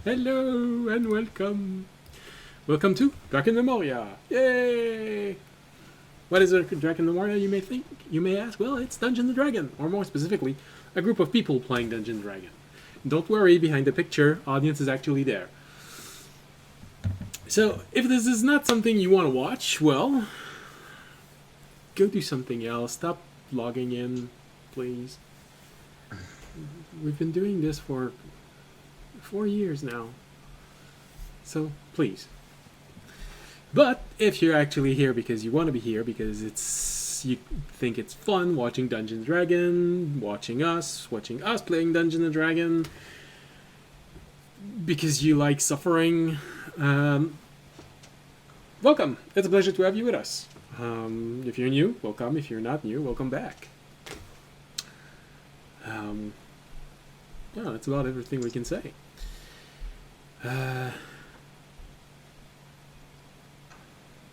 Hello and welcome. Welcome to Draken Memoria. Yay! What is a Draken Memoria, you may think? You may ask? Well, it's Dungeons & Dragon, or more specifically, a group of people playing Dungeons & Dragon. Don't worry, behind the picture, audience is actually there. So, if this is not something you want to watch, well, go do something else. Stop logging in, please. We've been doing this for 4 years now. So, please. But if you're actually here because you want to be here, because you think it's fun watching Dungeons & Dragon, watching us playing Dungeons & Dragon, because you like suffering, welcome. It's a pleasure to have you with us. If you're new, welcome. If you're not new, welcome back. Yeah, that's about everything we can say.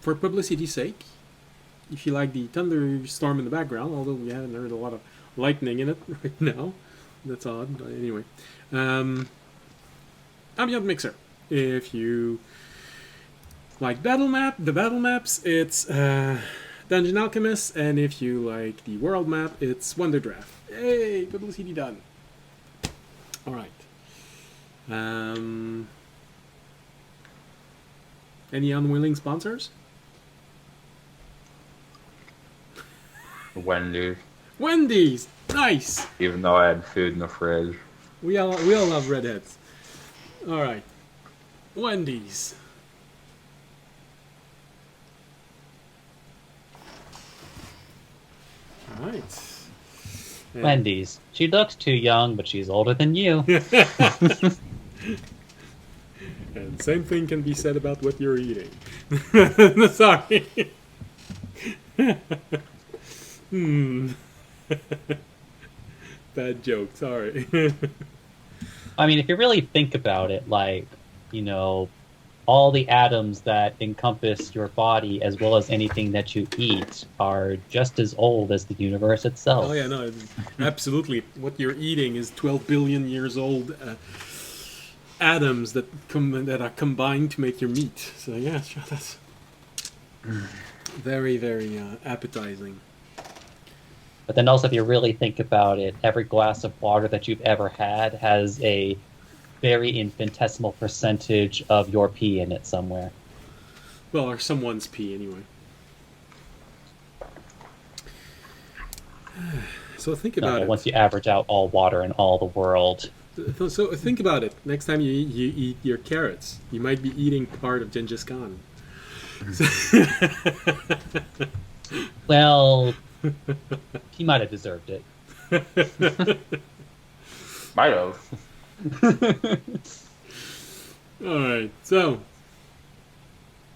For publicity's sake, if you like the thunderstorm in the background, although we haven't heard a lot of lightning in it right now, that's odd. Anyway, ambient mixer. If you like the battle maps, it's Dungeon Alchemist, and if you like the world map, it's Wonder Draft. Hey, publicity done. All right. Any unwilling sponsors? Wendy's! Nice! Even though I had food in the fridge. We all love redheads. Alright. Wendy's. Alright. Wendy's. She looks too young, but she's older than you. And same thing can be said about what you're eating. Sorry. Bad joke, sorry. I mean, if you really think about it, all the atoms that encompass your body, as well as anything that you eat, are just as old as the universe itself. Oh yeah, no, absolutely. What you're eating is 12 billion years old atoms that are combined to make your meat. So yeah, sure, that's very, very appetizing. But then also, if you really think about it, every glass of water that you've ever had has a very infinitesimal percentage of your pee in it somewhere. Well, or someone's pee, anyway. So think about it. Once you average out all water in all the world. So think about it. Next time you eat your carrots, you might be eating part of Genghis Khan. Well, he might have deserved it. Might have. Alright, so.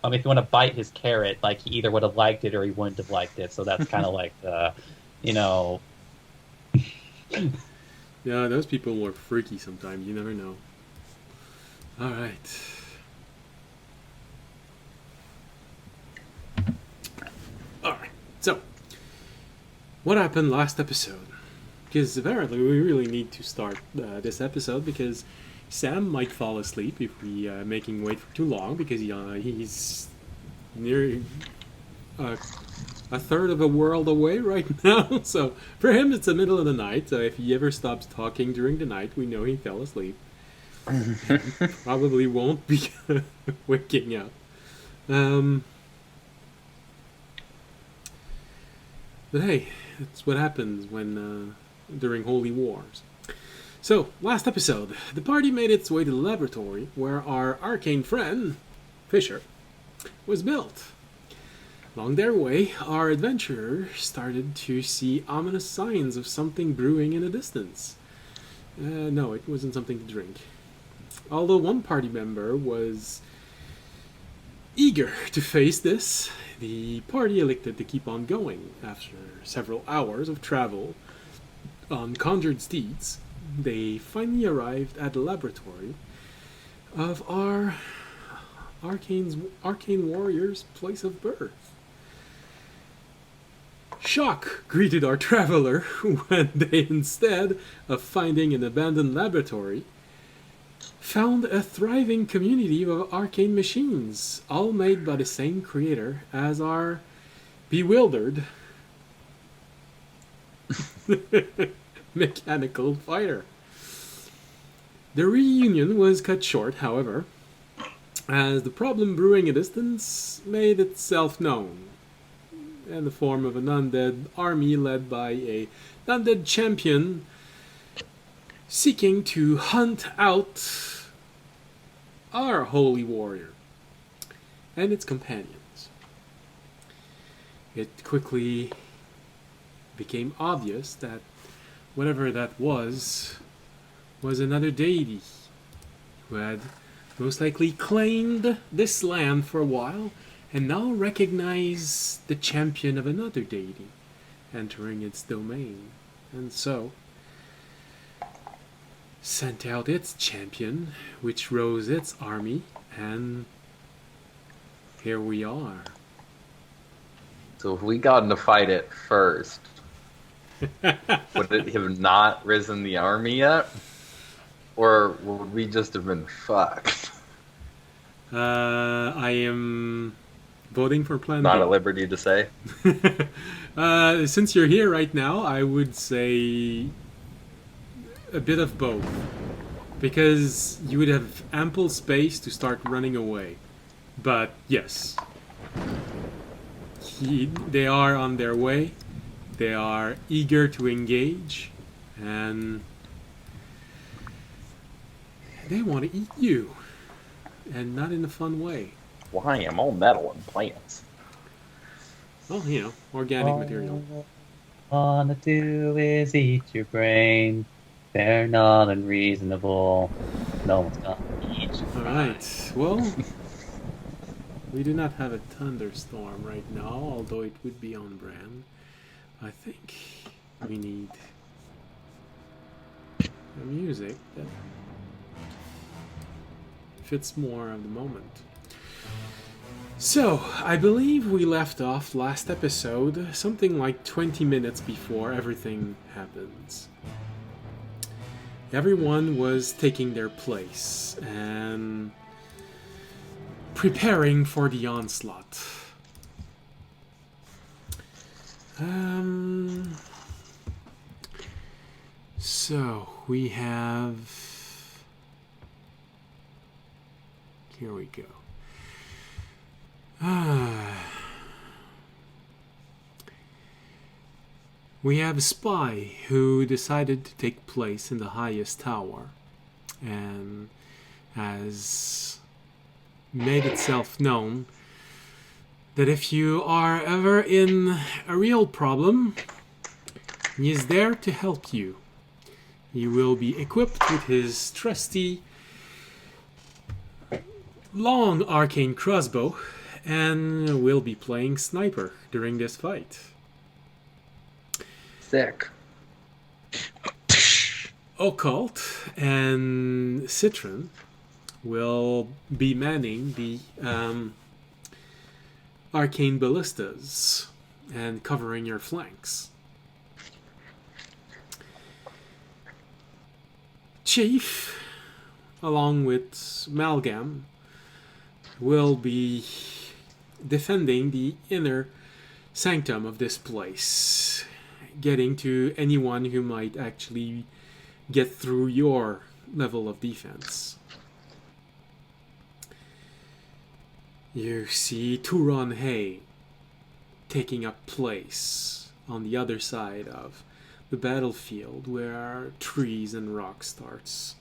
If you want to bite his carrot, he either would have liked it or he wouldn't have liked it. So that's kind of Yeah, those people were freaky sometimes. You never know. Alright. Alright, so. What happened last episode? Because apparently we really need to start this episode because Sam might fall asleep if we make him wait for too long because he's near a third of a world away right now. So for him it's the middle of the night, so if he ever stops talking during the night, we know he fell asleep. Probably won't be waking up. But hey, that's what happens when during holy wars. So, last episode, the party made its way to the laboratory where our arcane friend, Fisher, was built. Along their way, our adventurer started to see ominous signs of something brewing in the distance. No, it wasn't something to drink. Although one party member was eager to face this, the party elected to keep on going. After several hours of travel on conjured steeds, they finally arrived at the laboratory of our arcane warrior's place of birth. Shock greeted our traveler when they, instead of finding an abandoned laboratory, found a thriving community of arcane machines, all made by the same creator as our bewildered mechanical fighter. The reunion was cut short, however, as the problem brewing a distance made itself known in the form of an undead army led by a undead champion seeking to hunt out our holy warrior and its companions. It quickly became obvious that whatever that was another deity who had most likely claimed this land for a while and now recognized the champion of another deity entering its domain, and so sent out its champion, which rose its army, and here we are. So if we got to fight it first, would it have not risen the army yet? Or would we just have been fucked? I am voting for Plan Not B. at liberty to say. Since you're here right now, I would say a bit of both. Because you would have ample space to start running away. But yes, they are on their way. They are eager to engage. And they want to eat you. And not in a fun way. Why am all metal and plants? Well, you know, organic material. All I wanna do is eat your brain. They're not unreasonable. No one's gonna eat you. Alright, well, we do not have a thunderstorm right now, although it would be on brand. I think we need a music that fits more of the moment. So, I believe we left off last episode something like 20 minutes before everything happens. Everyone was taking their place and preparing for the onslaught. So, we have... Here we go. We have a spy who decided to take place in the highest tower and has made itself known that if you are ever in a real problem, he is there to help you. He will be equipped with his trusty long arcane crossbow and will be playing sniper during this fight. Sick. Occult and Citron will be manning the arcane ballistas and covering your flanks. Chief, along with Malgam, will be defending the inner sanctum of this place, getting to anyone who might actually get through your level of defense. You see Turon Hay taking up place on the other side of the battlefield where trees and rocks starts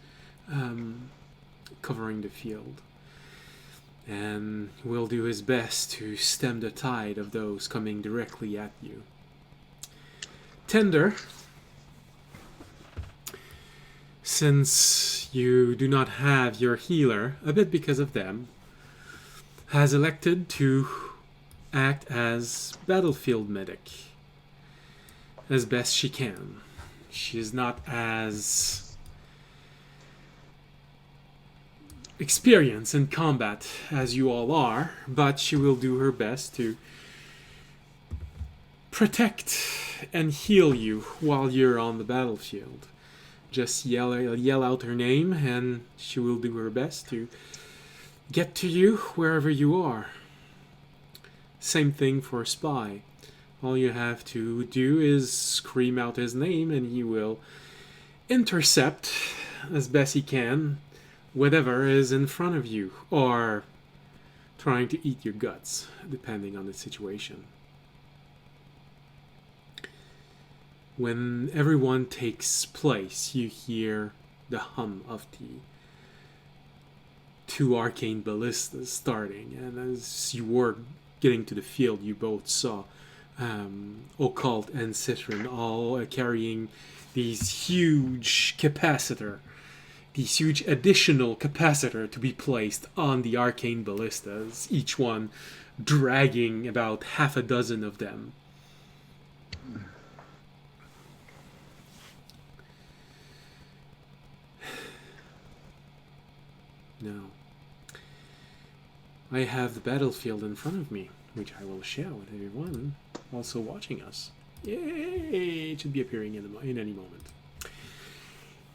covering the field, and will do his best to stem the tide of those coming directly at you. Tender, since you do not have your healer, a bit because of them, has elected to act as battlefield medic as best she can. She is not as experienced in combat as you all are, but she will do her best to protect and heal you while you're on the battlefield. Just yell out her name, and she will do her best to get to you wherever you are. Same thing for a spy. All you have to do is scream out his name, and he will intercept as best he can whatever is in front of you, or trying to eat your guts, depending on the situation. When everyone takes place, you hear the hum of the 2 arcane ballistas starting, and as you were getting to the field, you both saw Occult and Citron all carrying these huge additional capacitor to be placed on the arcane ballistas, each one dragging about half a dozen of them. Now, I have the battlefield in front of me, which I will share with everyone also watching us. Yay! It should be appearing in any moment.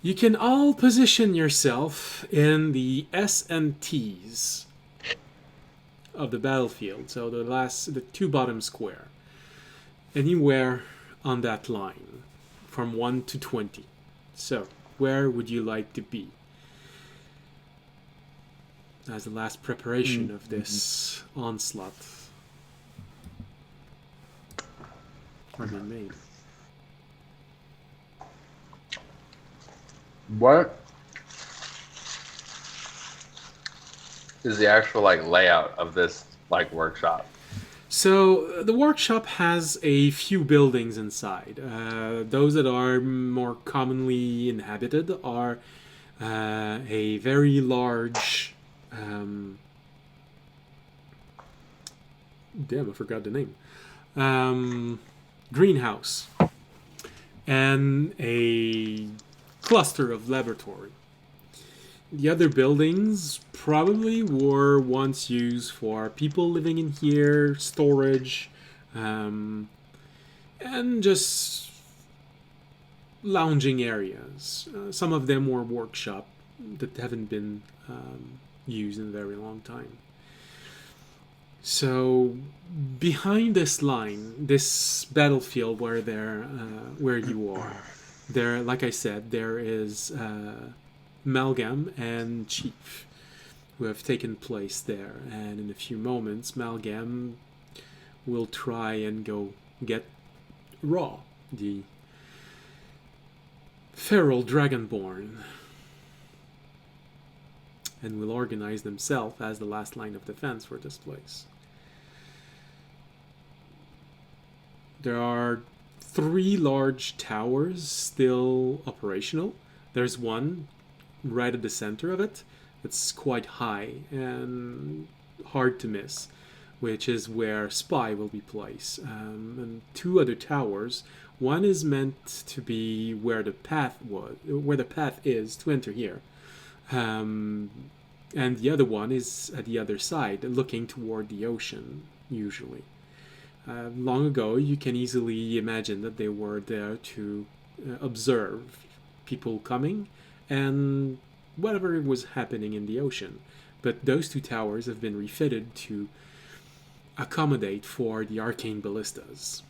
You can all position yourself in the S and T's of the battlefield, so the 2 bottom square. Anywhere on that line, from 1 to 20. So, where would you like to be? As the last preparation of this onslaught are being made. What is the actual layout of this workshop? So the workshop has a few buildings inside. Those that are more commonly inhabited are a very large. Damn, I forgot the name. Greenhouse and a cluster of laboratory. The other buildings probably were once used for people living in here, storage, and just lounging areas. Some of them were workshop that haven't been used in a very long time. So behind this line, this battlefield where you are, there, like I said, there is Malgam and Chief, who have taken place there. And in a few moments, Malgam will try and go get Raw, the feral dragonborn, and will organize themselves as the last line of defense for this place. There are 3 large towers still operational. There's one right at the center of it that's quite high and hard to miss, which is where Spy will be placed. And 2 other towers. One is meant to be where the path is to enter here. And the other one is at the other side, looking toward the ocean, usually. Long ago, you can easily imagine that they were there to observe people coming and whatever was happening in the ocean. But those 2 towers have been refitted to accommodate for the arcane ballistas.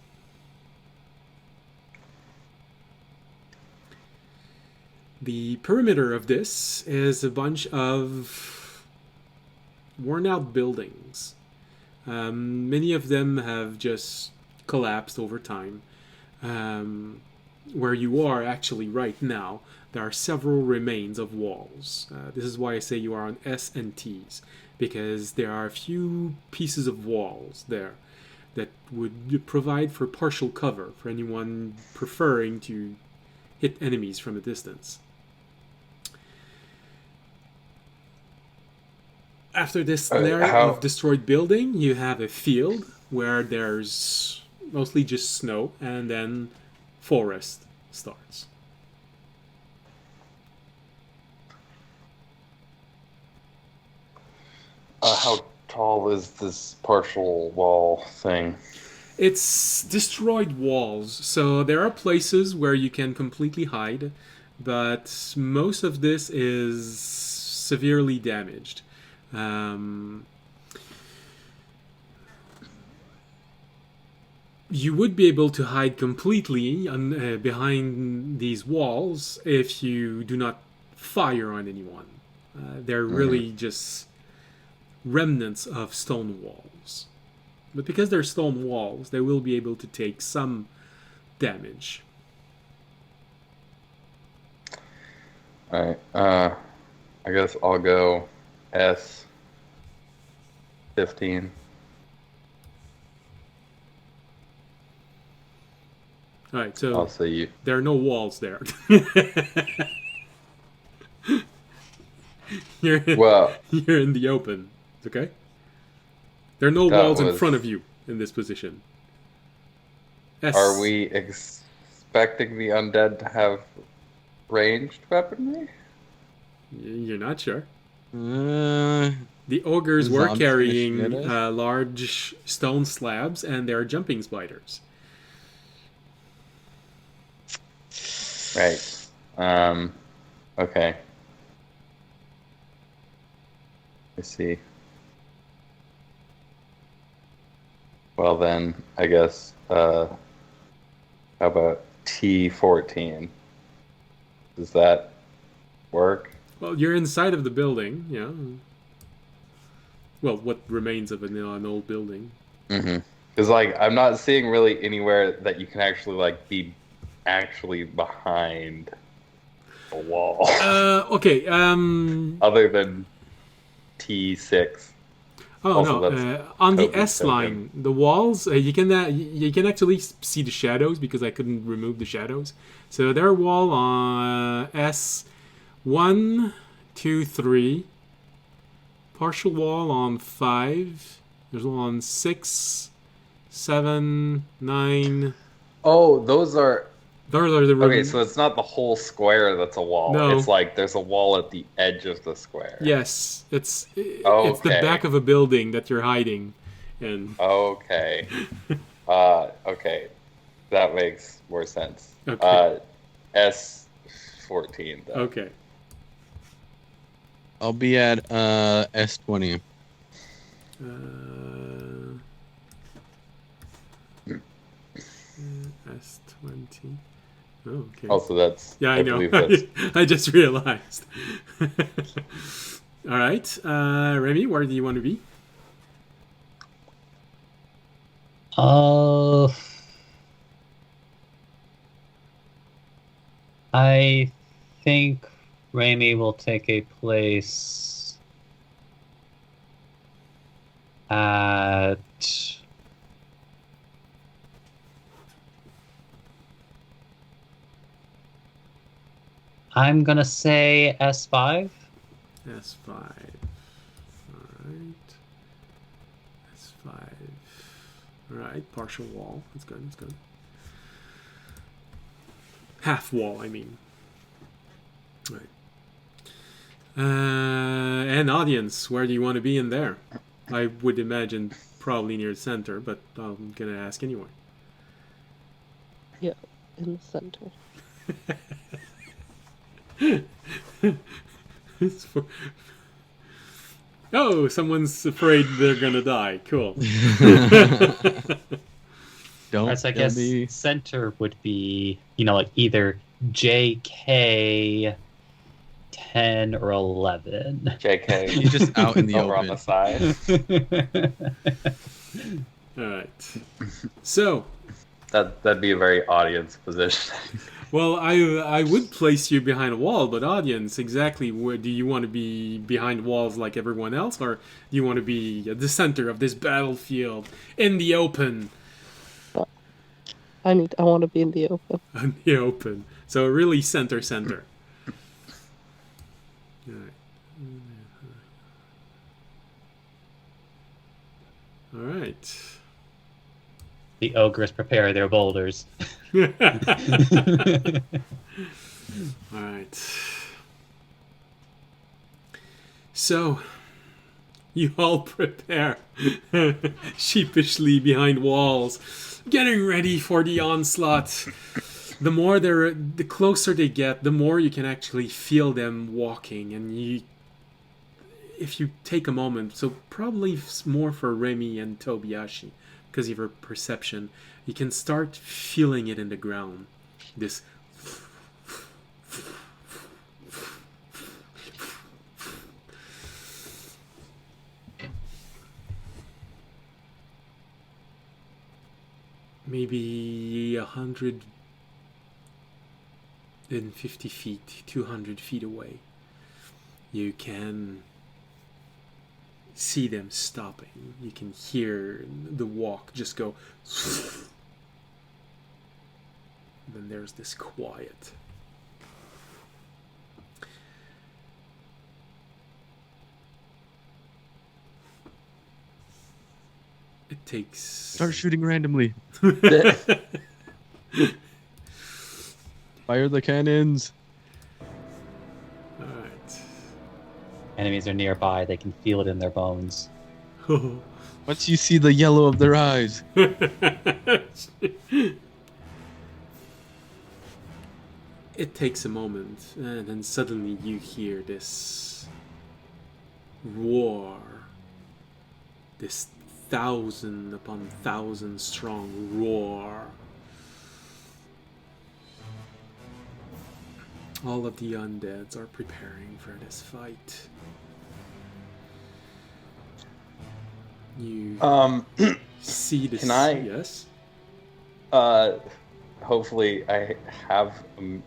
The perimeter of this is a bunch of worn-out buildings. Many of them have just collapsed over time. Where you are actually right now, there are several remains of walls. This is why I say you are on S and T's, because there are a few pieces of walls there that would provide for partial cover for anyone preferring to hit enemies from a distance. After this layer of destroyed building, you have a field where there's mostly just snow, and then forest starts. How tall is this partial wall thing? It's destroyed walls, so there are places where you can completely hide, but most of this is severely damaged. You would be able to hide completely behind these walls if you do not fire on anyone. They're really just remnants of stone walls. But because they're stone walls, they will be able to take some damage. Alright, I guess I'll go S15. Alright, so I'll say you. there are no walls there. Well, You're in the open. Okay? There are no That walls in was- front of you in this position. are we expecting the undead to have ranged weaponry? You're not sure. Uh, The ogres were Zombies carrying gonna shoot us? large stone slabs, and there are jumping spiders. Right. Okay. I see. Well then, I guess, how about T14? Does that work? Well, you're inside of the building, yeah. Well, what remains of an old building. Mm-hmm. Because, like, I'm not seeing really anywhere that you can actually, like, be actually behind a wall. Okay, Other than T6. oh Also, no, that's on the Toby's S line, the walls, you can actually see the shadows because I couldn't remove the shadows. So there are wall on S1, 2, 3. Partial wall on 5. There's one on 6, 7, 9. Oh, those are... Those are the Okay, so it's not the whole square that's a wall. No. It's like there's a wall at the edge of the square. Yes, it's the Okay. back of a building that you're hiding in. Okay. Okay. That makes more sense. Okay. S14, though. Okay. I'll be at S20. S20. Oh, okay. Also, that's... Yeah, I know. believe that's... I just realized. All right, Remy, where do you want to be? I think Raimi will take a place at I'm gonna say S5. S5. All right. S5. All right, partial wall. That's good. That's good. Half wall, I mean. All right. And audience, where do you want to be in there? I would imagine probably near the center, but I'm gonna ask anyway. Yeah, in the center. It's for... Oh, someone's afraid they're gonna die. Cool. Don't So I guess be... center would be, like either JK 10 or 11. JK. You're just out in the over on open. the side. All right. So, That'd be a very audience position. well, I would place you behind a wall, but audience, exactly where do you want to be behind walls like everyone else, or do you want to be at the center of this battlefield in the open? I want to be in the open. In the open. So really center. All right. All right. The ogres prepare their boulders. All right. So, you all prepare sheepishly behind walls, getting ready for the onslaught. the closer they get, the more you can actually feel them walking, and if you take a moment, so probably more for Remy and Tobiyashi, because of your perception, you can start feeling it in the ground. This maybe 150 feet, 200 feet away. You can see them stopping. You can hear the walk just go. Then there's this quiet. It takes. Start shooting randomly. Fire the cannons. All right. Enemies are nearby. They can feel it in their bones. Once you see the yellow of their eyes. It takes a moment, and then suddenly you hear this roar. This 1,000 upon 1,000 strong roar. All of the undeads are preparing for this fight. You see this. Can I? Yes. Hopefully I have a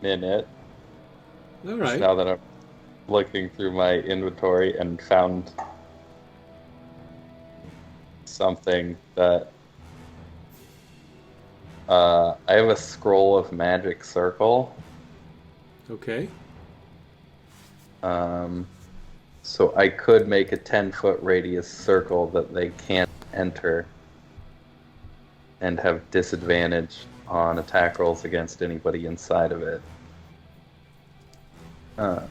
minute. All right. Now that I'm looking through my inventory and found something that I have a scroll of magic circle. Okay. So I could make a 10-foot radius circle that they can't enter and have disadvantage on attack rolls against anybody inside of it. I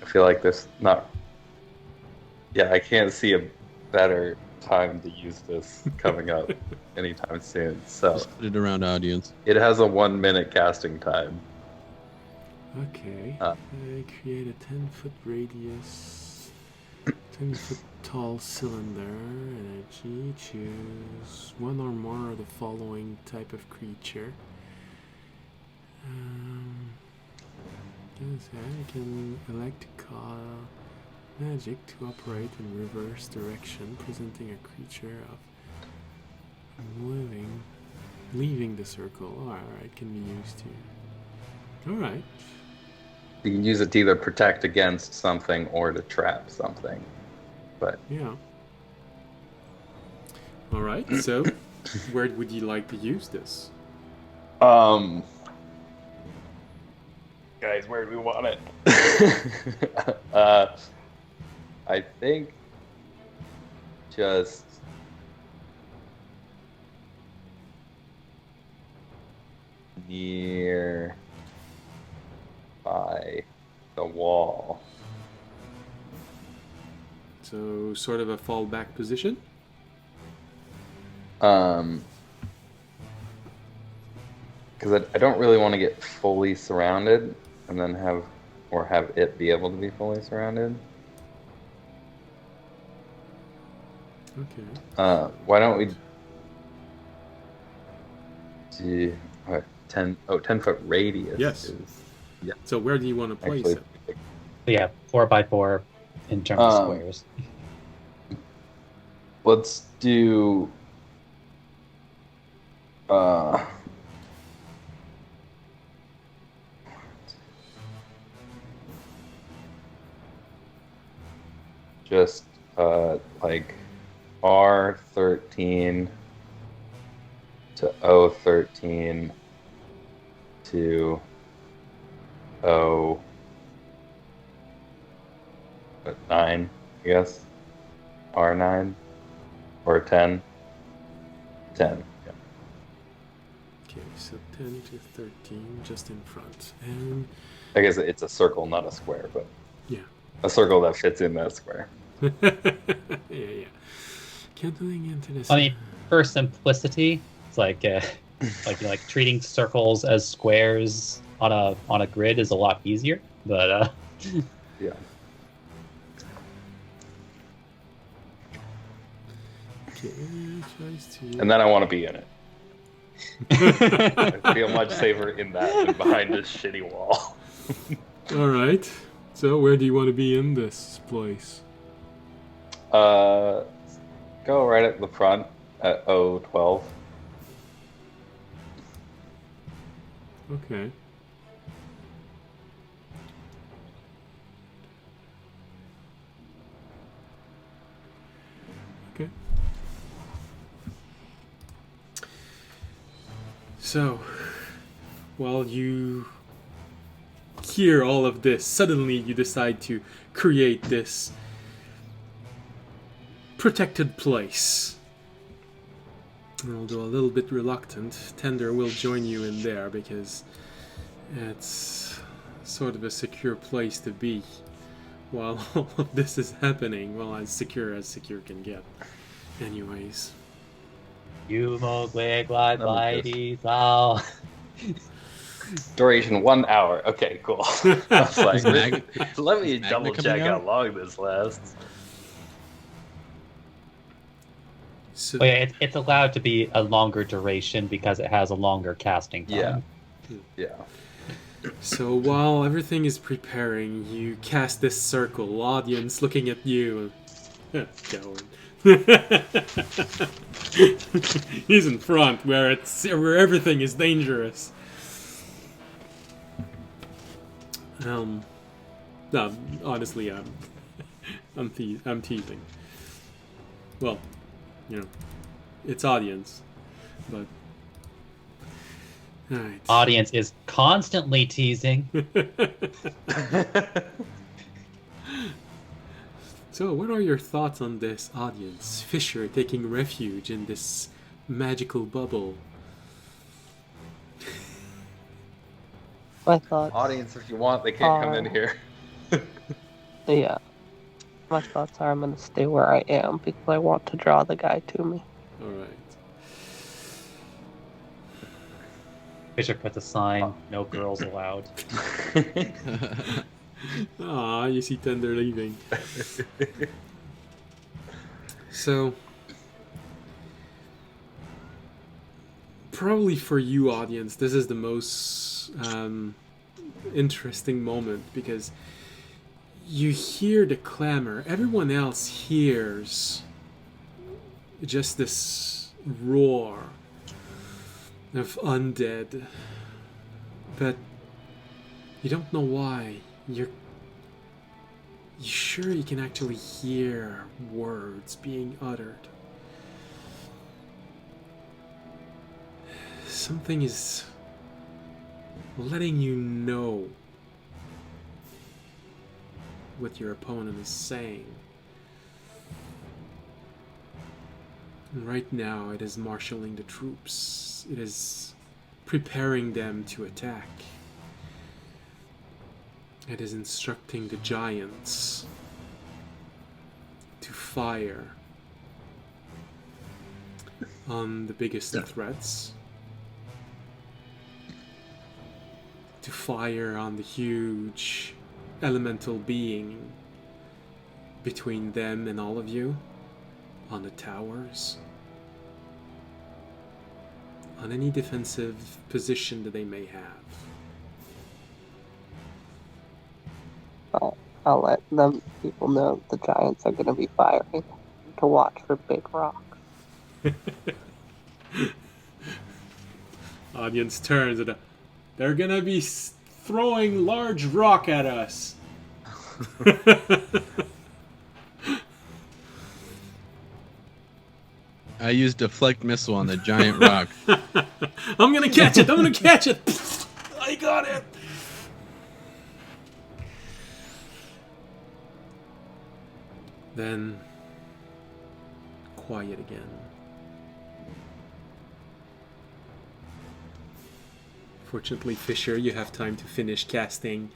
feel like there's not... Yeah, I can't see a better time to use this coming up anytime soon. So Just put it around audience. it has a 1-minute casting time. Okay. Ah. Create a 10-foot radius, 10-foot tall cylinder. Energy. Choose one or more of the following type of creature. You can elect to call magic to operate in reverse direction, presenting a creature of leaving the circle. Alright, can be used to. Alright. You can use it to either protect against something or to trap something. But Yeah. Alright, so where would you like to use this? guys, where do we want it? I think just near by the wall. So sort of a fallback position? Because I don't really want to get fully surrounded and then have it be able to be fully surrounded. Okay. Why don't we do 10 foot radius? Yes. Yeah. So where do you want to place Actually, it? So yeah, 4x4 in terms of squares. let's do just like R13 to O13 to O9, I guess. R9 or 10. 10. Yeah. Okay, so 10 to 13 just in front. And I guess it's a circle, not a square, but yeah. a circle that fits in that square. Yeah. Kindling into this. I mean, for simplicity, it's like treating circles as squares on a grid is a lot easier. But Yeah. Okay, tries to... And then I want to be in it. I feel much safer in that than behind this shitty wall. All right. So where do you want to be in this place? Go right at the front at 012. Okay. Okay. So, while you hear all of this, suddenly you decide to create this protected place. Although a little bit reluctant, Tender will join you in there because it's sort of a secure place to be while all of this is happening. Well, as secure can get. Anyways. you glad wow. Duration 1 hour. Okay, cool. I was like, Is Mag- let me Magna double check coming how out? long this lasts. So, Oh yeah, it's allowed to be a longer duration because it has a longer casting time. Yeah. so while everything is preparing, you cast this circle, audience looking at you. Coward. He's in front, where everything is dangerous. No, honestly, I'm teasing. Well, you know, it's audience, but all right. Audience is constantly teasing. So, what are your thoughts on this audience? Fisher taking refuge in this magical bubble. My thoughts. Audience, if you want, they can't come in here. Yeah. My thoughts are I'm gonna stay where I am because I want to draw the guy to me. All right. Fisher puts a sign, no girls allowed. Ah, you see Tender leaving. So, probably for you, audience, this is the most interesting moment because you hear the clamor. Everyone else hears just this roar of undead, but you don't know why. You're sure you can actually hear words being uttered. Something is letting you know what your opponent is saying. And right now it is marshalling the troops. It is preparing them to attack. It is instructing the giants to fire on the biggest threats, to fire on the huge elemental being between them and all of you, on the towers, on any defensive position that they may have. I'll let them people know the giants are going to be firing to watch for big rocks. Audience turns and they're gonna be throwing large rock at us. I used deflect missile on the giant rock. I'm gonna catch it! I'm gonna catch it! I got it! Then quiet again. Fortunately, Fisher, you have time to finish casting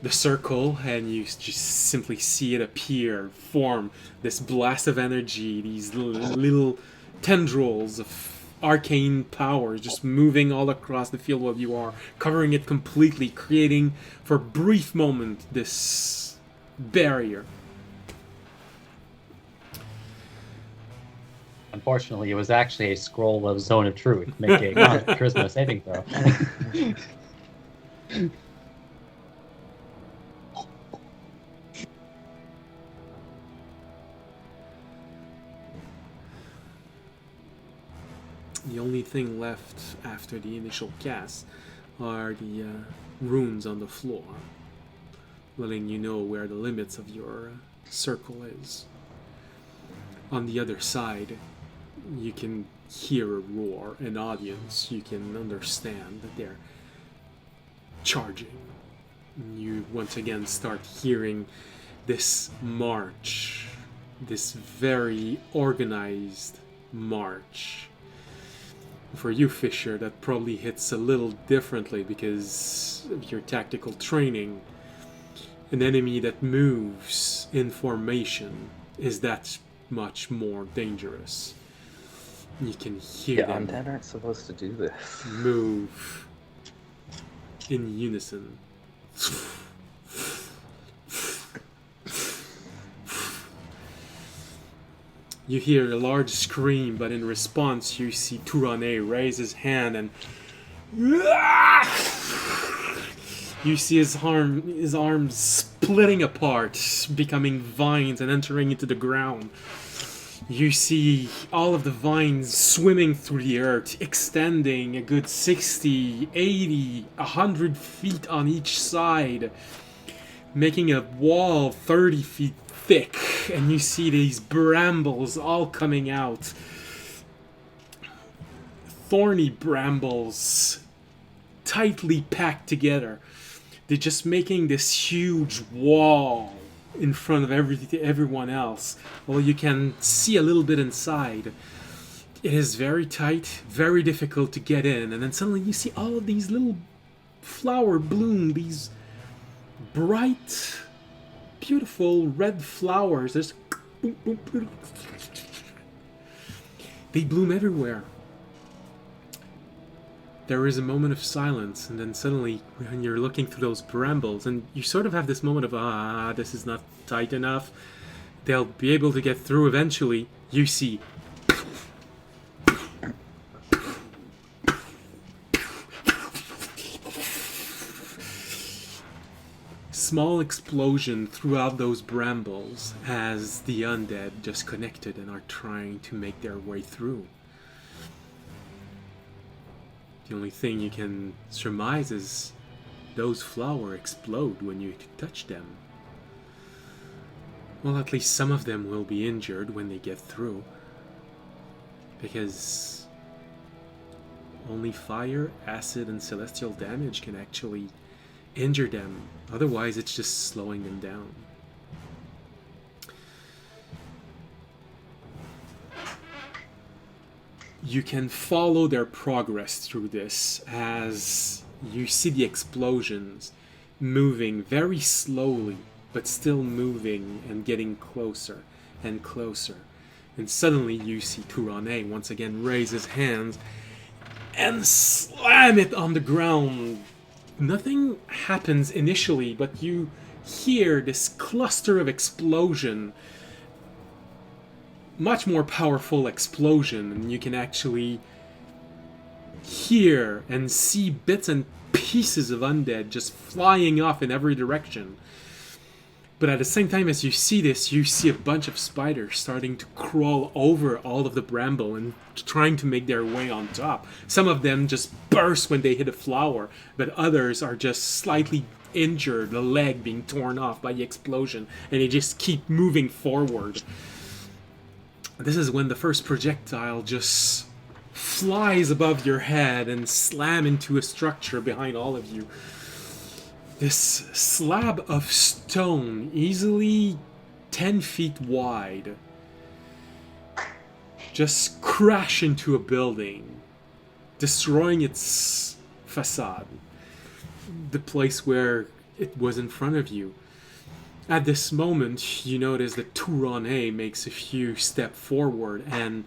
the circle, and you just simply see it appear, form this blast of energy, these little tendrils of arcane power just moving all across the field where you are, covering it completely, creating for a brief moment this barrier. Unfortunately, it was actually a scroll of Zone of Truth. Make a charisma saving throw. The only thing left after the initial cast are the runes on the floor, letting you know where the limits of your circle is. On the other side, you can hear a roar, an audience. You can understand that they're charging. You once again start hearing this march, this very organized march. For you, Fisher, that probably hits a little differently because of your tactical training. An enemy that moves in formation is that much more dangerous. You can hear them undead aren't supposed to do this. move in unison. You hear a large scream, but in response you see Tourane raise his hand and you see his arms splitting apart, becoming vines and entering into the ground. You see all of the vines swimming through the earth, extending a good 60, 80, 100 feet on each side, making a wall 30 feet thick, and you see these brambles all coming out. Thorny brambles, tightly packed together. They're just making this huge wall in front of everyone else. Well, you can see a little bit inside. It is very tight, very difficult to get in, and then suddenly you see all of these little flower bloom, these bright, beautiful red flowers. There's they bloom everywhere. There is a moment of silence, and then suddenly, when you're looking through those brambles, and you sort of have this moment of, this is not tight enough. They'll be able to get through eventually. You see small explosion throughout those brambles as the undead just connected and are trying to make their way through. The only thing you can surmise is those flowers explode when you touch them. Well, at least some of them will be injured when they get through, because only fire, acid, and celestial damage can actually injure them. Otherwise, it's just slowing them down. You can follow their progress through this as you see the explosions moving very slowly, but still moving and getting closer and closer. And suddenly you see Tourane once again raise his hands and slam it on the ground. Nothing happens initially, but you hear this cluster of explosion. Much more powerful explosion, and you can actually hear and see bits and pieces of undead just flying off in every direction. But at the same time as you see this, you see a bunch of spiders starting to crawl over all of the bramble and trying to make their way on top. Some of them just burst when they hit a flower, but others are just slightly injured, the leg being torn off by the explosion, and they just keep moving forward. This is when the first projectile just flies above your head and slam into a structure behind all of you. This slab of stone, easily 10 feet wide, just crash into a building, destroying its facade. The place where it was in front of you. At this moment, you notice that Tourane makes a few steps forward, and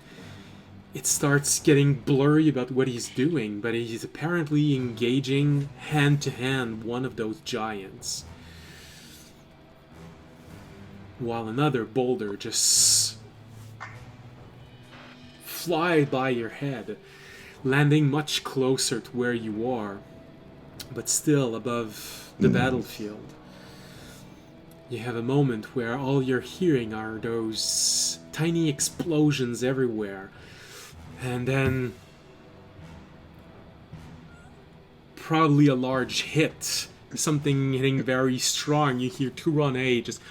it starts getting blurry about what he's doing, but he's apparently engaging hand-to-hand one of those giants. While another boulder just fly by your head, landing much closer to where you are, but still above the battlefield. You have a moment where all you're hearing are those tiny explosions everywhere, and then probably a large hit, something hitting very strong. You hear Tourane just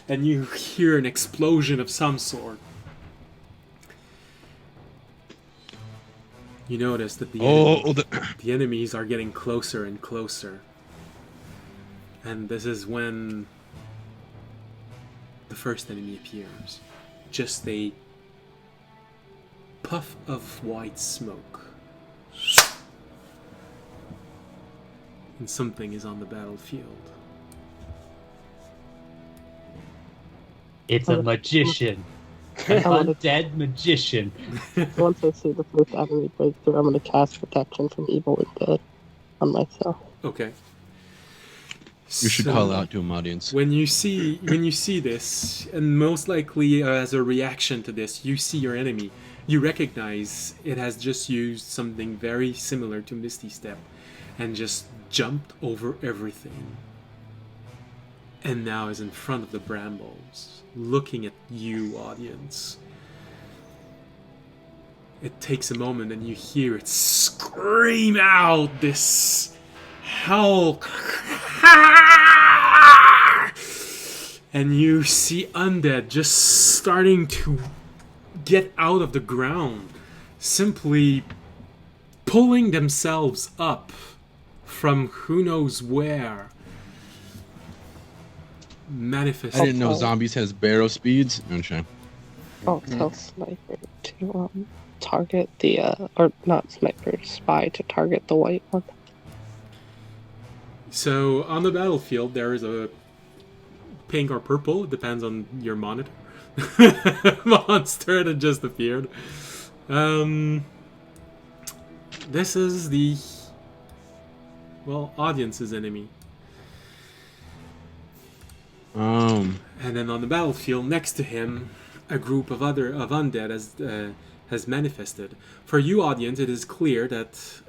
and you hear an explosion of some sort. You notice that the enemies are getting closer and closer. And this is when the first enemy appears. Just a puff of white smoke. And something is on the battlefield. It's a magician. An undead magician. Once I see the first enemy breakthrough, I'm going to cast protection from evil and dead on myself. Okay. You should call out to him, audience. When you see this, and most likely as a reaction to this, you see your enemy. You recognize it has just used something very similar to Misty Step, and just jumped over everything. And now is in front of the brambles, looking at you, audience. It takes a moment, and you hear it scream out this howl. And you see undead just starting to get out of the ground, simply pulling themselves up from who knows where. Manifest. I didn't know zombies has barrel speeds. Okay. I'll tell Sniper to target the, or not Sniper, Spy to target the white one. So on the battlefield, there is a pink or purple, it depends on your monitor, monster that just appeared. This is the, well, audience's enemy. And then on the battlefield next to him, a group of undead has manifested. For you, audience, it is clear that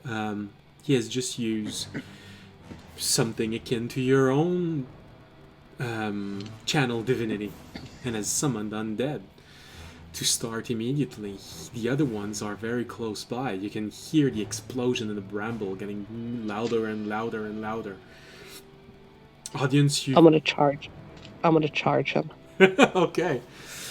he has just used something akin to your own channel divinity and has summoned undead to start immediately. The other ones are very close by. You can hear the explosion in the bramble getting louder and louder and louder. Audience, you... I'm gonna charge him. Okay.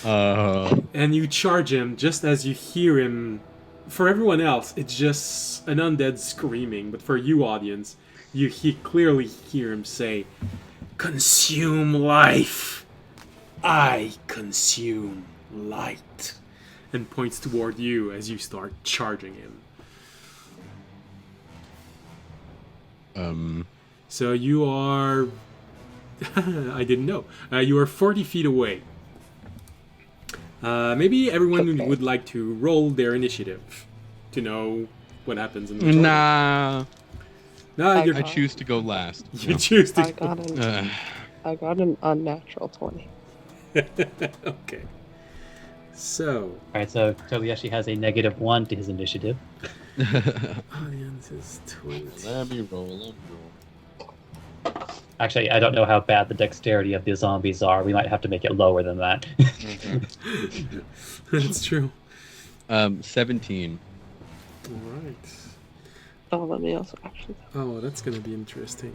And you charge him just as you hear him. For everyone else, it's just an undead screaming, but for you, audience, you clearly hear him say, "Consume life. I consume light," and points toward you as you start charging him. So you are... I didn't know. You are 40 feet away. Maybe everyone would like to roll their initiative to know what happens in the tutorial. Nah. No, I choose to go last. You choose to. I got an unnatural 20. Okay. So. Alright, so Tobiyashi has a -1 to his initiative. Audience is 20. Let me roll. Actually, I don't know how bad the dexterity of the zombies are. We might have to make it lower than that. That's true. 17. Alright. Oh, let me also actually... Oh, that's going to be interesting.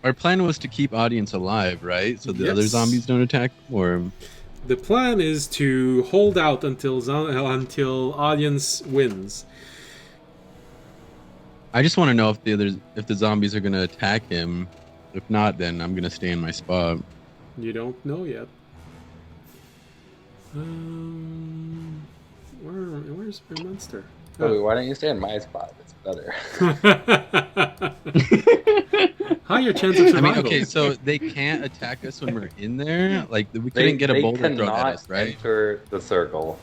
Our plan was to keep audience alive, right? So the other Yes. zombies don't attack? Or... The plan is to hold out until audience wins. I just want to know if the zombies are going to attack him. If not, then I'm going to stay in my spot. You don't know yet. Where's my monster? Toby, why don't you stay in my spot? It's better. Higher chance of I survival. mean, okay, so they can't attack us when we're in there. Like we couldn't get a boulder thrown at us, right? Enter the circle.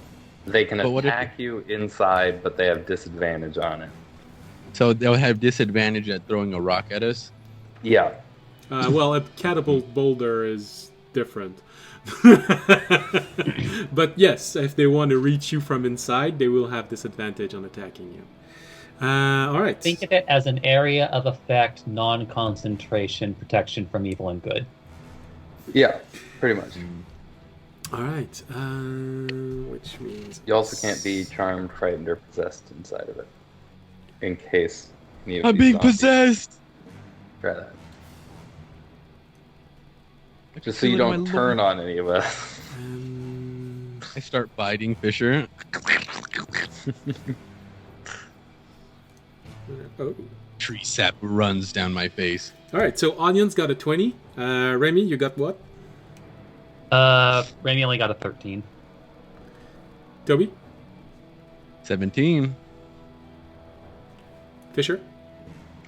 They can But what if- attack you inside, but they have disadvantage on it. So they'll have disadvantage at throwing a rock at us. Yeah. Well, a catapult boulder is different. But yes, if they want to reach you from inside, they will have disadvantage on attacking you. All right. Think of it as an area of effect, non-concentration, protection from evil and good. Yeah, pretty much. All right. Which means You also can't be charmed, frightened, or possessed inside of it. In case any of I'm these being zombies possessed. try that. I Just so feel you like don't my turn lung- on any of us. I start biting Fisher. Oh. Tree sap runs down my face. All right. So Onion's got a 20. Remy, you got what? Remy only got a 13. Toby, 17. Fisher.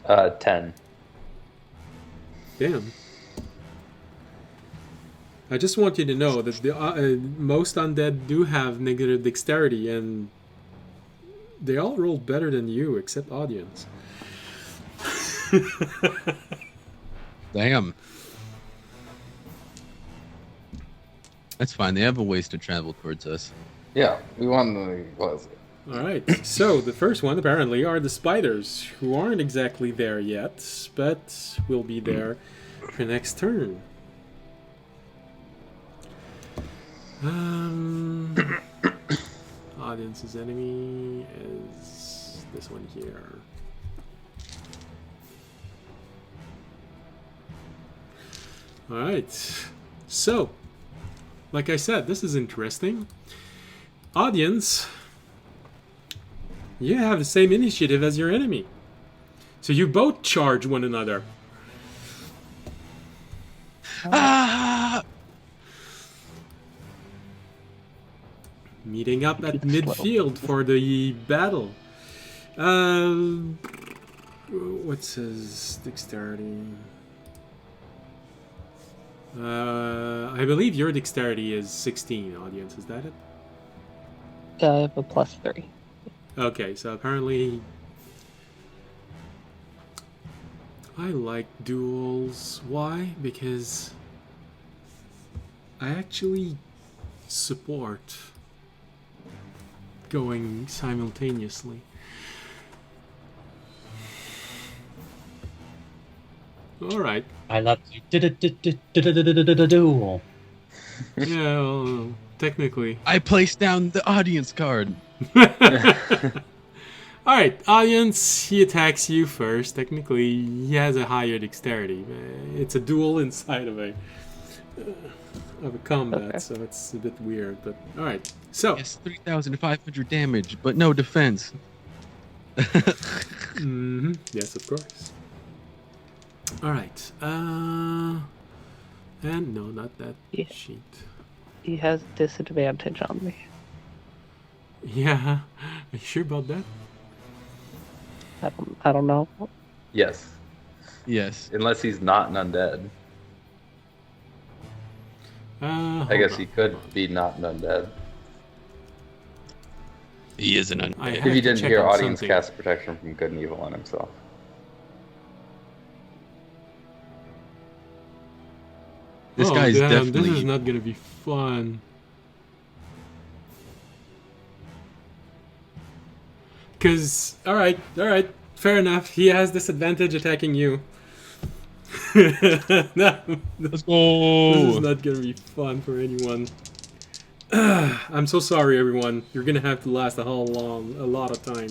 10. Damn. I just want you to know that the most undead do have negative dexterity, and they all rolled better than you, except Audience. Damn. That's fine. They have a ways to travel towards us. Yeah, we won the... What was it? All right. So the first one apparently are the spiders, who aren't exactly there yet, but will be there for next turn. Audience's enemy is this one here. All right. So, like I said, this is interesting. Audience, you have the same initiative as your enemy. So you both charge one another. Ah! Meeting up at Keep it slow. midfield for the battle. What's his dexterity? I believe your dexterity is 16, Audience. Is that it? I have a +3. Okay, so apparently I like duels. Why? Because I actually support going simultaneously. All right. I love you. Duel. Yeah, well, technically. I placed down the audience card. Alright, Audience, he attacks you first. Technically, he has a higher dexterity. It's a duel inside of a combat, Okay. so it's a bit weird. But alright, so Yes, 3,500 damage, but no defense. yes, of course. Alright, and no, not that Yeah. sheet. He has disadvantage on me. Yeah, are you sure about that? I don't know. Yes. Yes. Unless he's not an undead. I guess he could be not an undead. He is an I undead. have If you to didn't check hear on audience something. cast protection from good and evil on himself. This Oh, guy's damn, definitely... This is not gonna be fun. Cause, alright, fair enough. He has disadvantage attacking you. No, Let's go! this is not gonna be fun for anyone. I'm so sorry, everyone. You're gonna have to last a lot of time.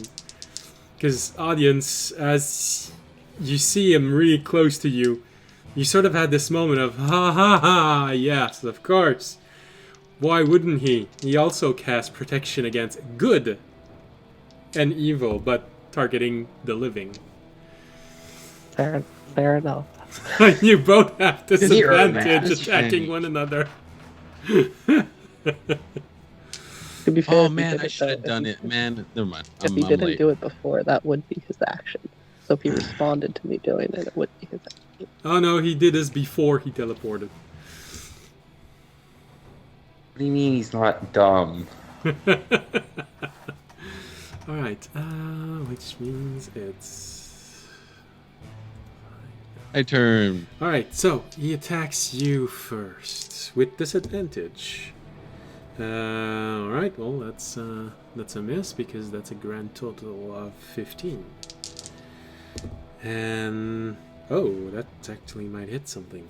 Cause Audience, as you see him really close to you, you sort of had this moment of, ha ha ha, yes, of course. Why wouldn't he? He also casts protection against good and evil, but targeting the living. Fair enough. You both have Zero disadvantage match. attacking one another. To be fair, Oh if he man, did I should have though, done if it. Man, never mind. If he I'm didn't late. do it before, that would be his action. So if he responded to me doing it, it would be his action. Oh no, he did this before he teleported. What do you mean he's not dumb? Alright, which means it's... I turn. Alright, so he attacks you first with disadvantage. Alright, well that's a miss because that's a grand total of 15. And oh, that actually might hit something.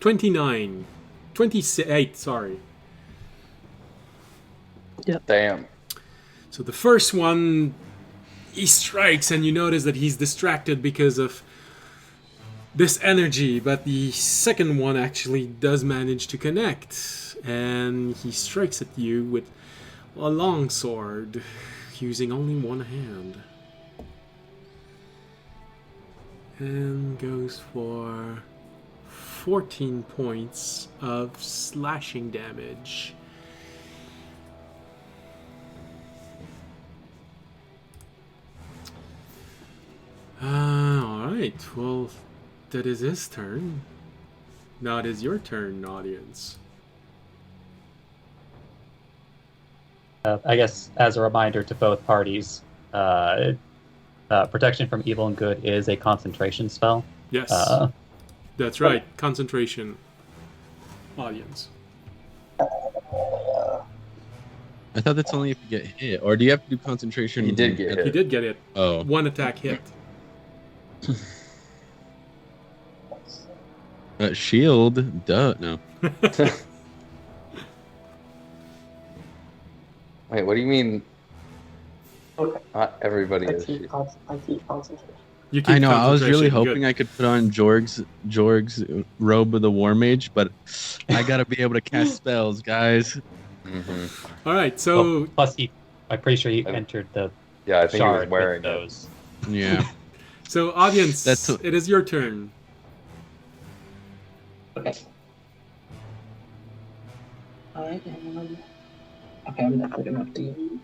29. 28, sorry. Damn. So the first one, he strikes and you notice that he's distracted because of this energy, but the second one actually does manage to connect, and he strikes at you with a long sword, using only one hand. And goes for 14 points of slashing damage. Alright, well, that is his turn. Now it is your turn, audience. I guess as a reminder to both parties, protection from evil and good is a concentration spell. Yes, that's right. Concentration, audience. I thought that's only if you get hit, or do you have to do concentration? He did get hit. He did get it. Oh, One attack hit. shield. Duh. No. Wait, what do you mean? Okay. Not everybody I is. keep concentration. You keep I know. I was really concentration, hoping good. I could put on Jorg's robe of the War Mage, but I gotta be able to cast spells, guys. Mm-hmm. All right, so Plus, I'm pretty sure he entered the Yeah, I think he was shard wearing with it. those. Yeah. so audience, That's it is your turn. Okay. I am. Okay, I'm not good enough to use.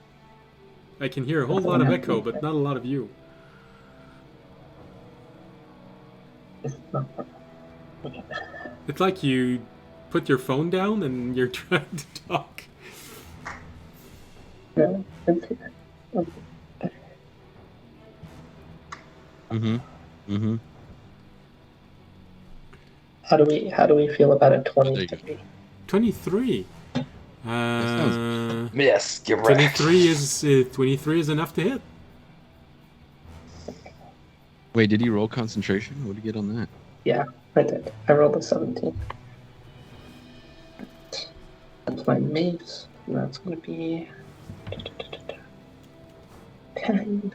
I can hear a whole lot of echo, but not a lot of you. It's not. Okay. It's like you put your phone down and you're trying to talk. No, it's here. Mm-hmm. Mm-hmm. How do we feel about a There you go. 23? 23. Miss, get wrecked. 23 is enough to hit. Wait, did he roll concentration? What did he get on that? Yeah, I did. I rolled a 17. That's my mace. And that's going to be 10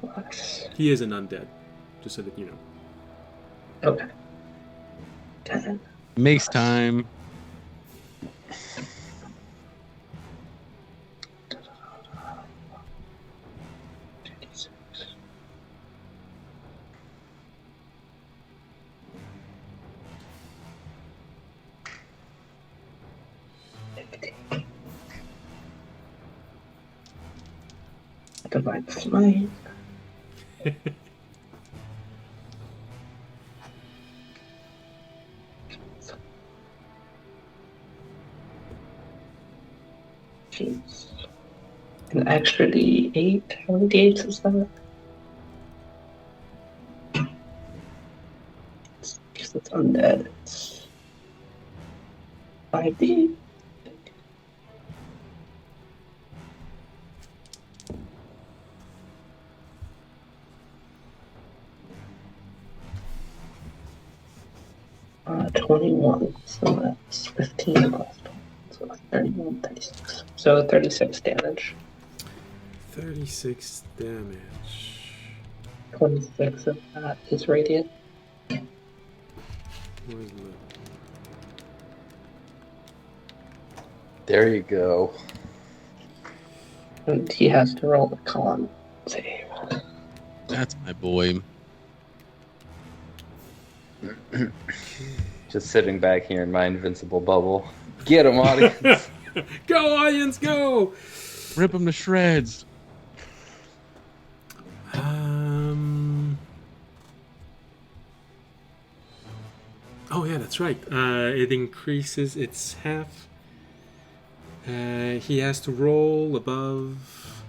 plus. He is an undead, just so that you know. Okay. 10. Mace time. Divide the smite. Jeez. An extra D8? How many D8s is that? Because it's undead. It's 5D. Uh, 21, so that's 15 plus 12, so that's 31, 36. So 36 damage. 36 damage. 26 of that is radiant. Where's the... There you go. And he has to roll the con save. That's my boy. Just sitting back here in my invincible bubble. Get him, audience. Go, audience, go! Rip him to shreds. Oh yeah, that's right. It increases its half. He has to roll above.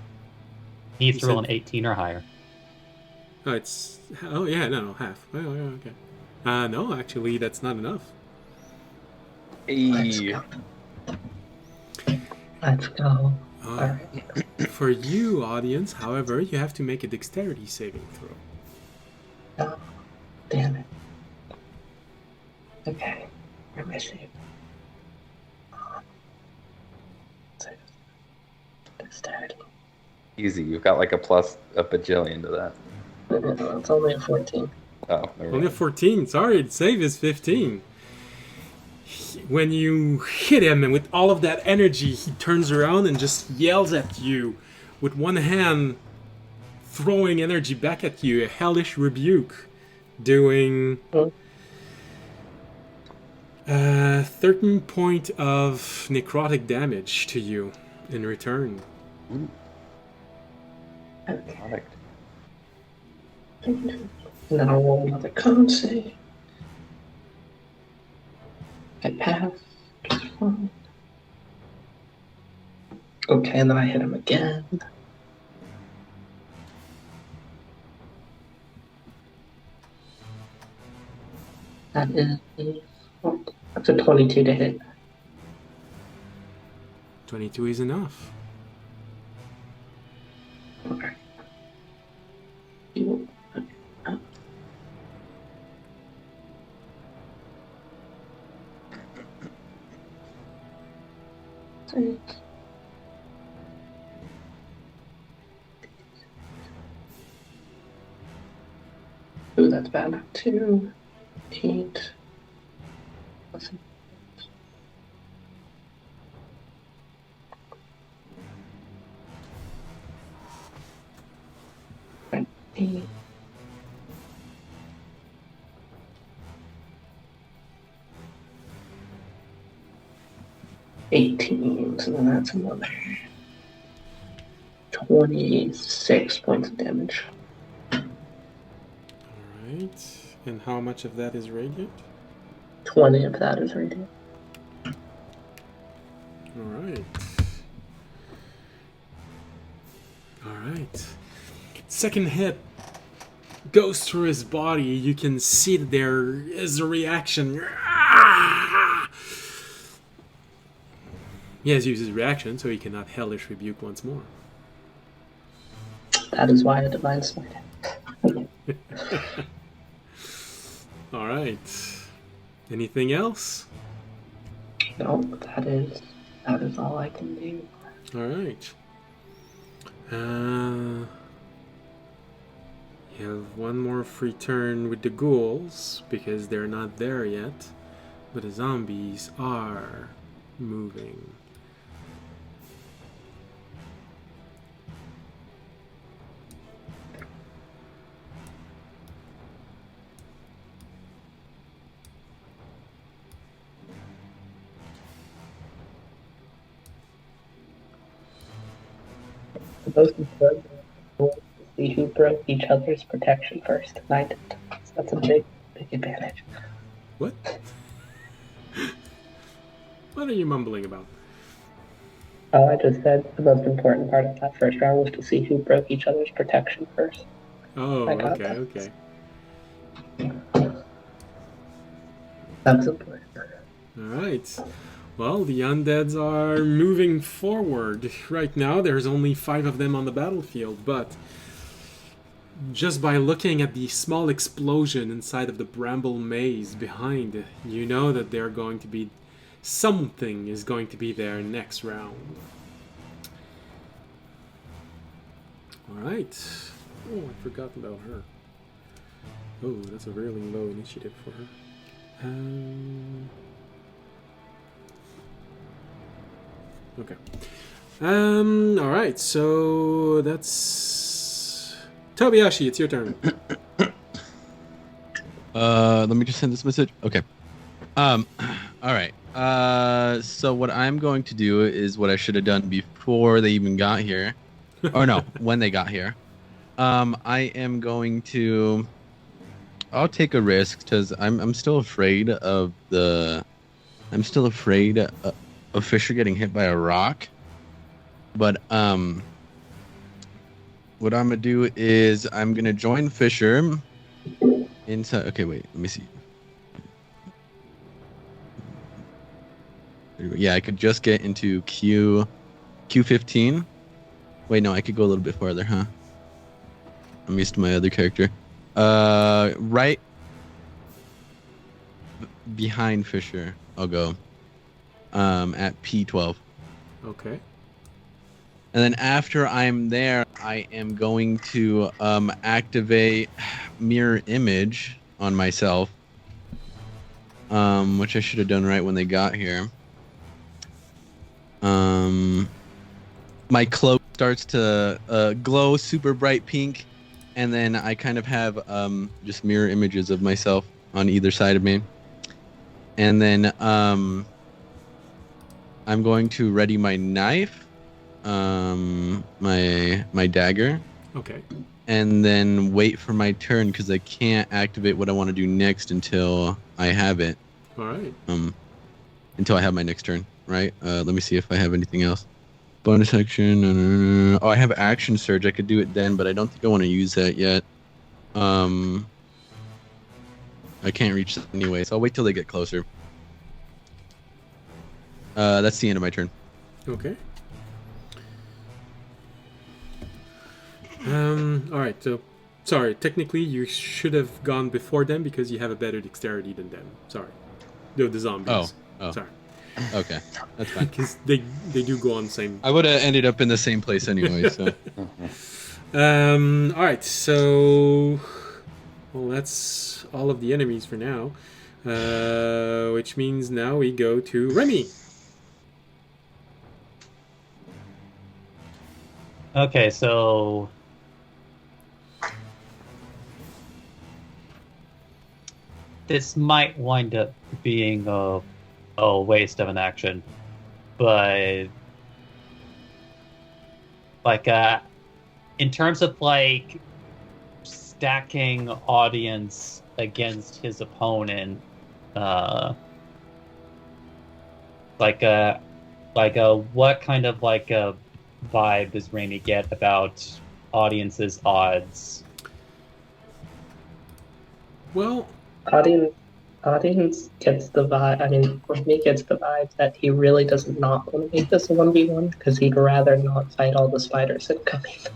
He needs You to roll said- an 18 or higher. Oh, it's. Oh yeah, no, half. Oh yeah, okay. No, actually, that's not enough. Let's Hey. go. Let's go. Uh, Alright. for you, audience, however, you have to make a dexterity saving throw. Oh, damn it. Okay. Where am I saved? Dexterity. Easy. You've got like a bajillion to that. No, it's only a 14. Oh, never Only a mind. 14. Sorry, the save is 15. When you hit him, and with all of that energy, he turns around and just yells at you with one hand, throwing energy back at you, a hellish rebuke, doing 13 point of necrotic damage to you in return. Okay. Product. And then I'll roll another con save. I pass. Just fine. Okay, and then I hit him again. That is. That's a 22 to hit. 22 is enough. Okay. Ooh, that's bad. 2, 8. Listen. Eight. $18, so then that's another 26 points of damage. Alright. And how much of that is radiant? 20 of that is radiant. Alright. Alright. Second hit goes through his body. You can see that there is a reaction. He has used his reaction, so he cannot hellish rebuke once more. That is why a divine smite. Alright. Anything else? No, that is all I can do. Alright. You have one more free turn with the ghouls, because they're not there yet. But the zombies are moving. The most important thing is to see who broke each other's protection first, and I did. So that's a big advantage. What? What are you mumbling about? Oh, I just said the most important part of that first round was to see who broke each other's protection first. Oh, I got okay, that. okay. That's important. Alright. Well, the undeads are moving forward. Right now, there's only 5 of them on the battlefield, but just by looking at the small explosion inside of the bramble maze behind, you know that they're going to be... something is going to be there next round. Alright. Oh, I forgot about her. Oh, that's a really low initiative for her. Okay. Alright, so that's... Tobiyashi, it's your turn. Let me just send this message. Okay. All right. So what I'm going to do is what I should have done before they even got here, or no, when they got here. I am going to. I'll take a risk because I'm still afraid of the. I'm still afraid of Fisher getting hit by a rock. But what I'm gonna do is I'm gonna join Fisher inside. Okay, wait. Let me see. Yeah, I could just get into Q15. Wait, no, I could go a little bit farther, huh? I'm used to my other character. Right behind Fisher, I'll go. At P12. Okay. And then after I'm there, I am going to activate mirror image on myself. Which I should have done right when they got here. My cloak starts to glow super bright pink, and then I kind of have just mirror images of myself on either side of me. And then I'm going to ready my knife, my dagger, Okay. and then wait for my turn because I can't activate what I want to do next until I have it. All right. Until I have my next turn, right? Let me see if I have anything else. Bonus action. Oh, I have action surge. I could do it then, but I don't think I want to use that yet. I can't reach that anyway, so I'll wait till they get closer. That's the end of my turn. Okay. All right. So, sorry. Technically, you should have gone before them because you have a better dexterity than them. Sorry. The zombies. Oh. Sorry. Okay, that's fine. Because they do go on the same. I would have ended up in the same place anyway. So. All right. So, well, that's all of the enemies for now. Which means now we go to Remy. Okay, so this might wind up being a waste of an action, but like in terms of like stacking audience against his opponent, what kind of like a vibe does Raimi get about audience's odds? Well, Audience gets the vibe. I mean, Remy gets the vibe that he really does not want to make this a 1v1 because he'd rather not fight all the spiders that come in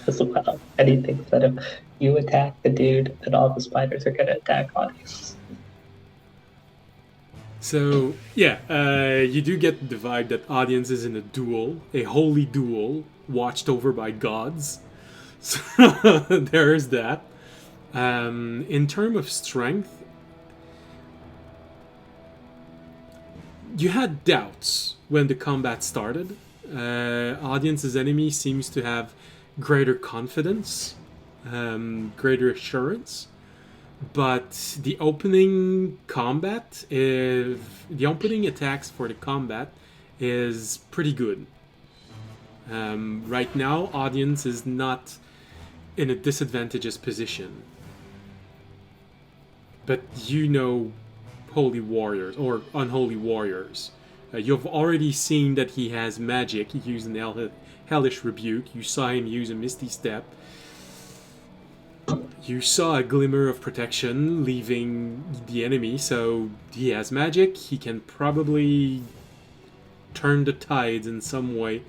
as well. And he thinks that if you attack the dude, then all the spiders are going to attack audience. so yeah, you do get the vibe that audience is in a duel, a holy duel, watched over by gods. So there is that. In terms of strength, you had doubts when the combat started. Audience's enemy seems to have greater confidence, greater assurance. But the opening combat, the opening attacks for the combat is pretty good. Right now, audience is not in a disadvantageous position. But you know holy warriors or unholy warriors. You've already seen that he has magic. He used an hellish rebuke. You saw him use a misty step. You saw a glimmer of protection leaving the enemy, so he has magic. He can probably turn the tides in some way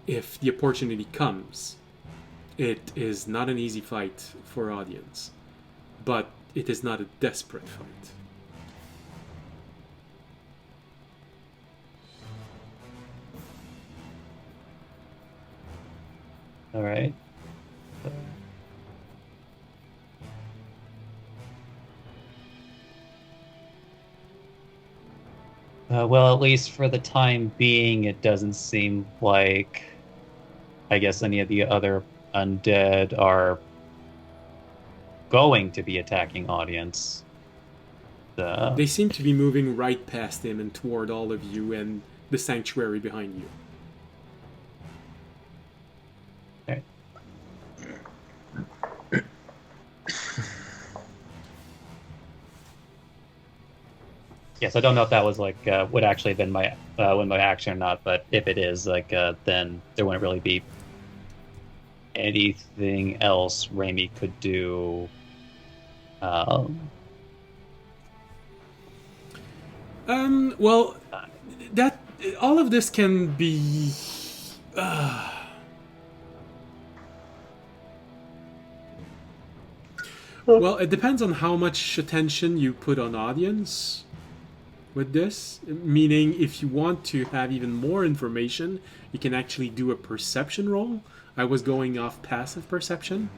if the opportunity comes. It is not an easy fight for audience, but it is not a desperate fight. All right. Well, at least for the time being, it doesn't seem like, I guess, any of the other undead are going to be attacking audience. They seem to be moving right past him and toward all of you and the sanctuary behind you. Okay. Yes, I don't know if that was like would actually have been my action or not, but if it is, like, then there wouldn't really be anything else Raimi could do. Well, that all of this can be. Well, it depends on how much attention you put on audience with this. Meaning, if you want to have even more information, you can actually do a perception roll. I was going off passive perception.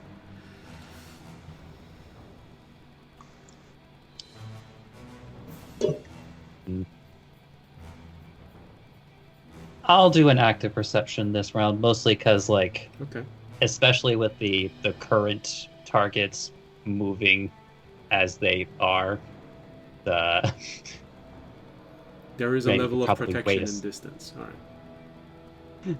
I'll do an active perception this round, mostly because, like, Okay. especially with the current targets moving as they are, the There is a Maybe level of probably protection wait a and distance. All right.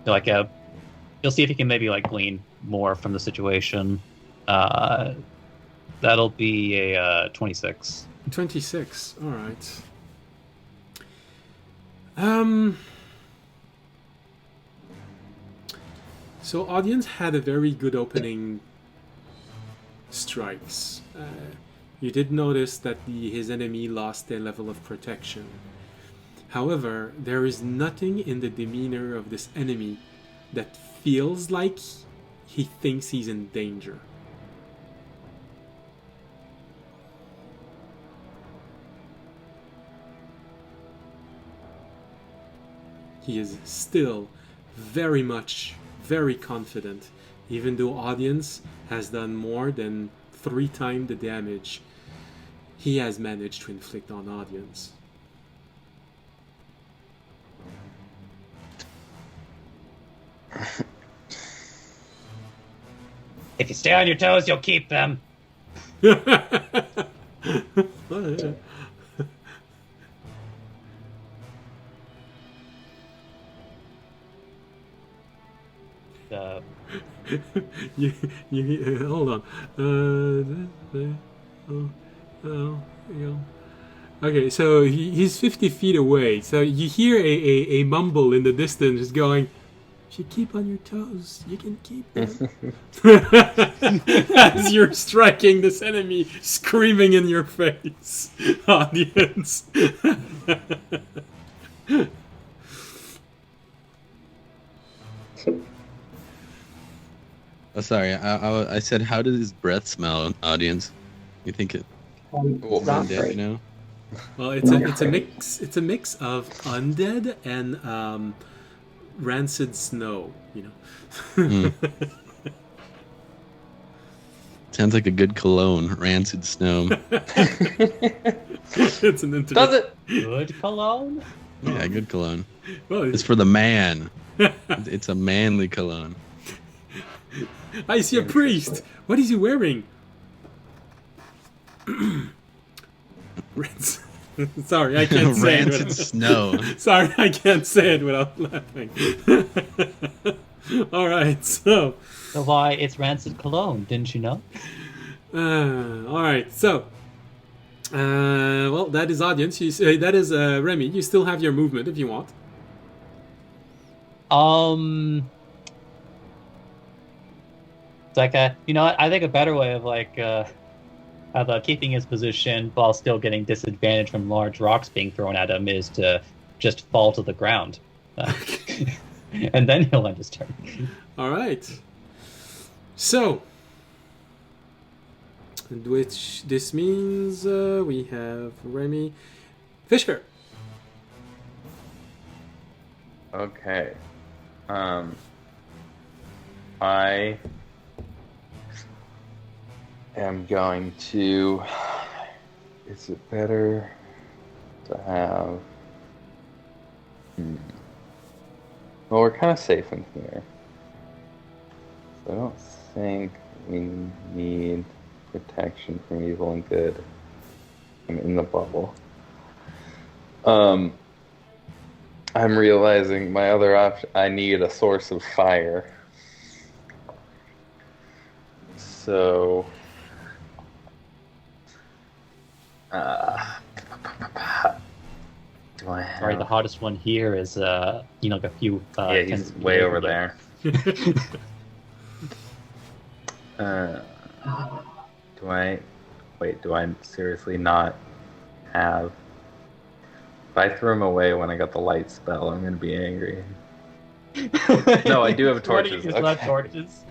like you'll see if you can maybe like glean more from the situation. That'll be a 26. 26. All right. So audience had a very good opening strikes. You did notice that his enemy lost their level of protection. However, there is nothing in the demeanor of this enemy that feels like he thinks he's in danger. He is still very much, very confident, even though audience has done more than 3 times the damage he has managed to inflict on audience. If you stay on your toes, you'll keep them. Hold on. Okay, so he's 50 feet away. So you hear a mumble in the distance just going, if you keep on your toes, you can keep them. As you're striking this enemy, screaming in your face, audience. Oh, sorry. I said, how does his breath smell, audience? You think it? Not Undead, great. you know? Well, it's a mix. It's a mix of undead and rancid snow. You know. Mm. Sounds like a good cologne, rancid snow. It's an internet. Does it? Good cologne? Yeah, good cologne. Well, It's for the man. It's a manly cologne. I see a priest. What is he wearing? Sorry, I can't say it. Rancid snow. Sorry, I can't say it without laughing. All right, so. So why it's rancid cologne? Didn't you know? All right, so. Well, that is audience. That is Remy. You still have your movement if you want. It's like you know what? I think a better way of keeping his position while still getting disadvantage from large rocks being thrown at him is to just fall to the ground, and then he'll end his turn. All right. So, which this means we have Remy Fisher. Okay. I am going to. Is it better to have? Well, we're kind of safe in here. So I don't think we need protection from evil and good. I'm in the bubble. I'm realizing my other option. I need a source of fire. So, do I have? Sorry, the hottest one here is like a few. Yeah, he's tens of way meters over away. there. Do I seriously not have? If I threw him away when I got the light spell, I'm gonna be angry. No, I do have torches. You have torches.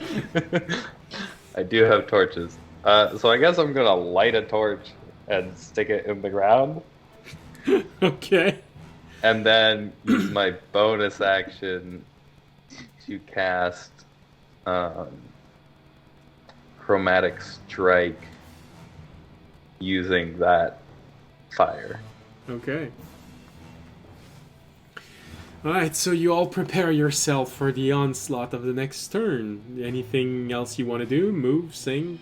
I do have torches. So I guess I'm gonna light a torch and stick it in the ground, Okay. and then use my bonus action to cast chromatic strike using that fire. Okay. Alright, so you all prepare yourself for the onslaught of the next turn. Anything else you want to do? Move, sing,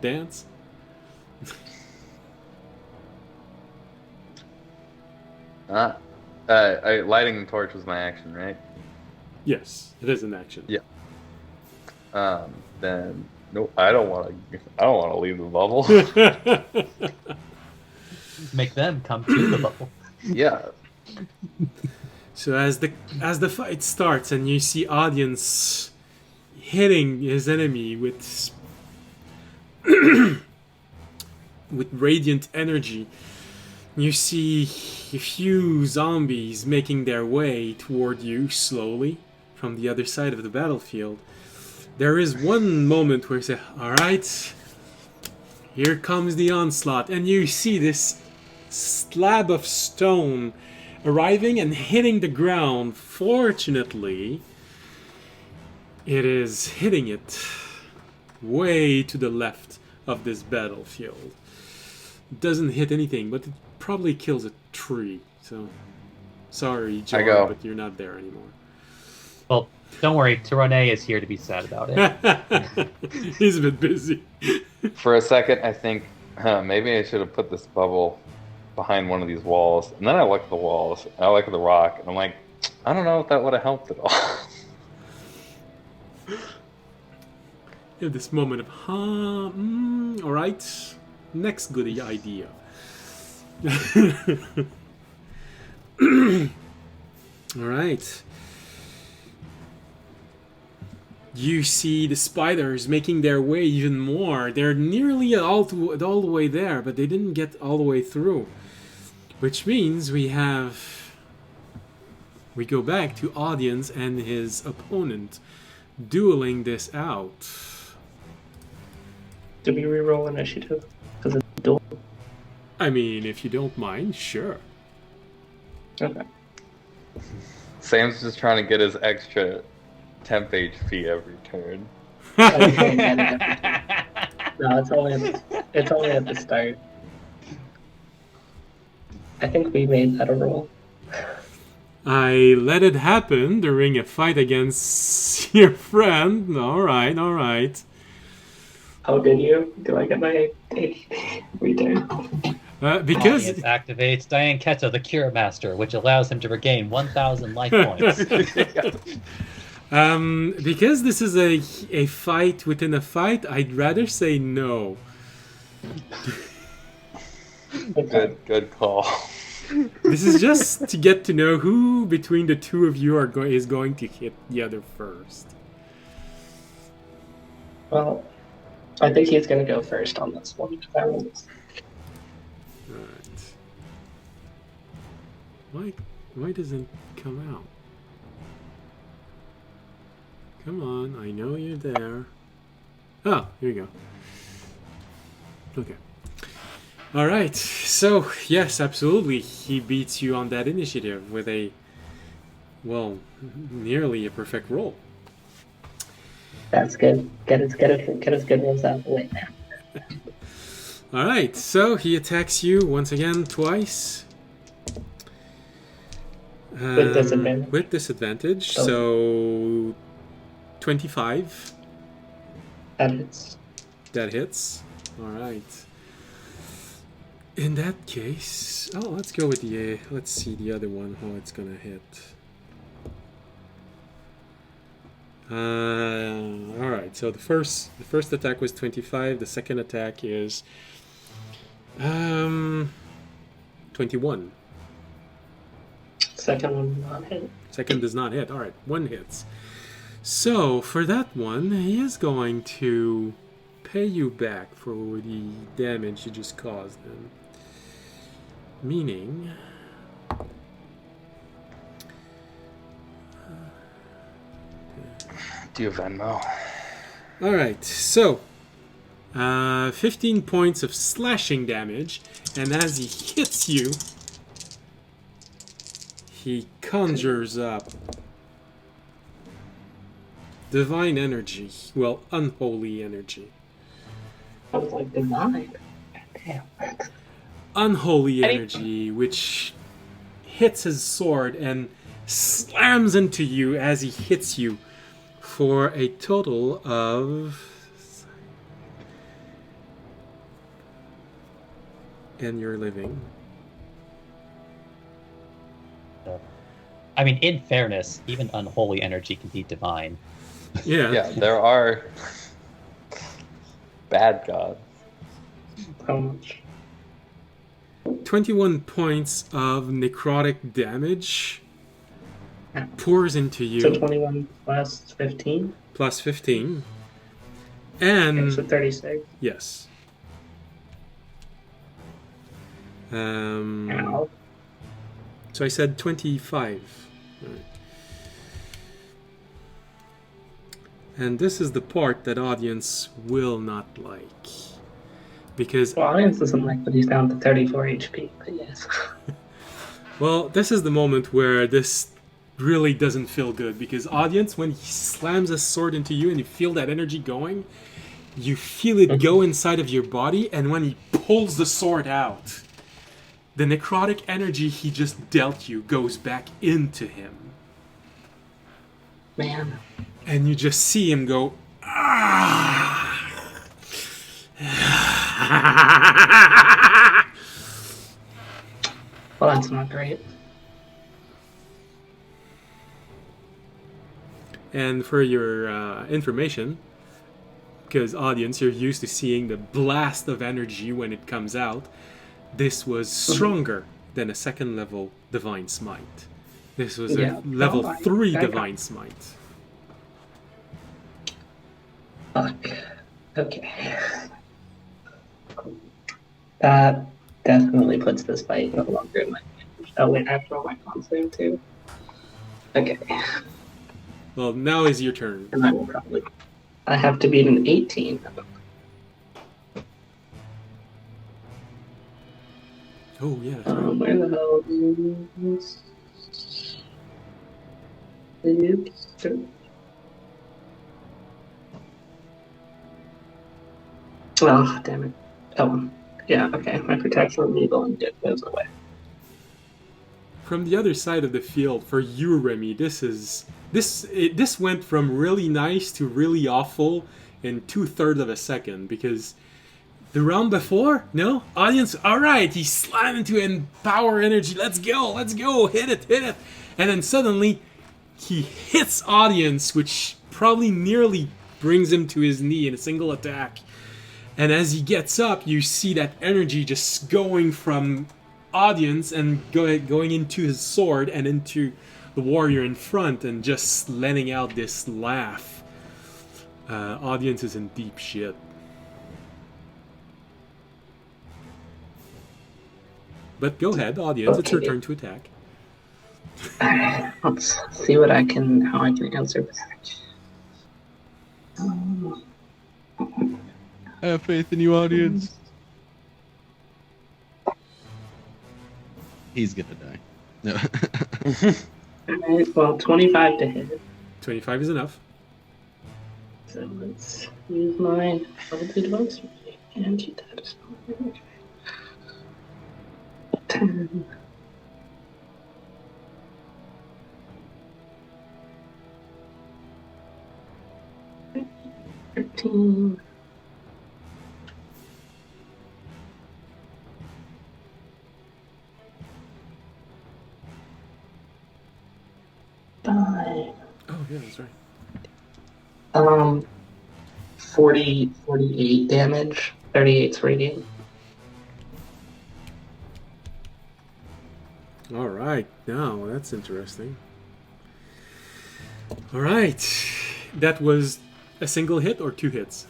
dance? Lighting the torch was my action, right? Yes, it is an action. Yeah. Then no, I don't want to leave the bubble. Make them come to the bubble. Yeah. So as the fight starts and you see audience hitting his enemy with with radiant energy, you see a few zombies making their way toward you slowly from the other side of the battlefield. There is one moment where you say, alright, here comes the onslaught, and you see this slab of stone arriving and hitting the ground. Fortunately, it is hitting it way to the left of this battlefield. It doesn't hit anything, but it probably kills a tree. So, sorry, John, go. but you're not there anymore. Well, don't worry, Tyrone is here to be sad about it. He's a bit busy. For a second, I think maybe I should have put this bubble behind one of these walls. And then I look at the walls, and I look at the rock, and I'm like, I don't know if that would have helped at all. You have this moment of, alright, next good idea. Alright. You see the spiders making their way even more. They're nearly all the way there, but they didn't get all the way through. Which means we go back to audience and his opponent dueling this out. Do we reroll initiative? Because it's a duel. I mean, if you don't mind, sure. Okay. Sam's just trying to get his extra temp HP every turn. No, it's only at the start. I think we made that a rule. I let it happen during a fight against your friend. Alright, alright. How did you? Do I get my ADP return? Because Audience activates Diane Keto, the Cure Master, which allows him to regain 1,000 life points. because this is a fight within a fight, I'd rather say no. Good call. This is just to get to know who between the two of you is going to hit the other first. Well, I think he's going to go first on this one. If I roll this. Alright. Why doesn't it come out? Come on, I know you're there. Oh, here you go. Okay. Alright, so, yes, absolutely. He beats you on that initiative with a, well, nearly a perfect roll. That's good. Get his good ones out of the way now. Alright, so he attacks you once again twice. With disadvantage. With disadvantage, so 25. That hits. That hits. Alright. In that case... Oh, let's go with the... let's see the other one, how it's gonna hit. Alright, so the first attack was 25, the second attack is 21. Second one not hit. Second does not hit. Alright, one hits. So, for that one, he is going to pay you back for the damage you just caused him. Meaning... Do you have Venmo? Alright, so 15 points of slashing damage, and as he hits you, he conjures up divine energy. Well, unholy energy. I was like, divine. Damn. Unholy energy, which hits his sword and slams into you as he hits you for a total of... And you're living. I mean, in fairness, even unholy energy can be divine. Yeah. Yeah, there are bad gods. How much? 21 points of necrotic damage pours into you. So 21 plus 15? Plus 15. And... Okay, so 36. Yes. Ow. So I said 25. Right. And this is the part that audience will not like. Because... Well, audience doesn't like that he's down to 34 HP, but yes. Well, this is the moment where this really doesn't feel good. Because audience, when he slams a sword into you and you feel that energy going, you feel it go inside of your body, and when he pulls the sword out, the necrotic energy he just dealt you goes back into him. Man. And you just see him go, ah! Well, that's not great. And for your information, because audience, you're used to seeing the blast of energy when it comes out, this was stronger than a second level Divine Smite. This was a level 3 Divine Smite. Fuck. Okay. That definitely puts this fight no longer in my advantage. Oh wait, I have to roll my con save too. Okay. Well, now is your turn. And I will probably... I have to beat an 18. Oh, yeah. That's right. Where the hell is... Oops. Oh, damn it. Oh, yeah, okay. My protection of evil and good goes away. From the other side of the field, for you, Remy, this went from really nice to really awful in 2/3 of a second, because the round before, no? Audience, alright, he slammed into empower energy, let's go, hit it. And then suddenly, he hits audience, which probably nearly brings him to his knee in a single attack. And as he gets up, you see that energy just going from audience and going into his sword and into the warrior in front and just letting out this laugh. Audience is in deep shit. But go ahead, audience, it's your turn to attack. Alright, let's see how I can answer back. I have faith in you, audience. He's gonna die. No. Alright, well, 25 to hit. 25 is enough. So let's use my level 2 device. And she died. 10. Um, 48 damage. 38's radiant. All right, now that's interesting. All right, that was a single hit or 2 hits?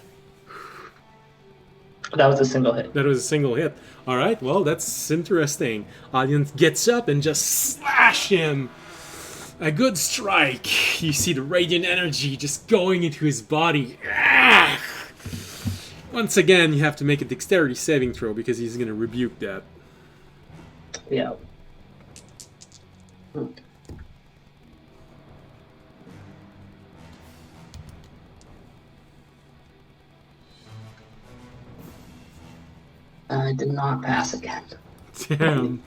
That was a single hit. That was a single hit. All right, well, that's interesting. Audience gets up and just slash him. A good strike. You see the radiant energy just going into his body. Ah! Once again, you have to make a dexterity saving throw because he's going to rebuke that. Yeah. I did not pass again. Damn.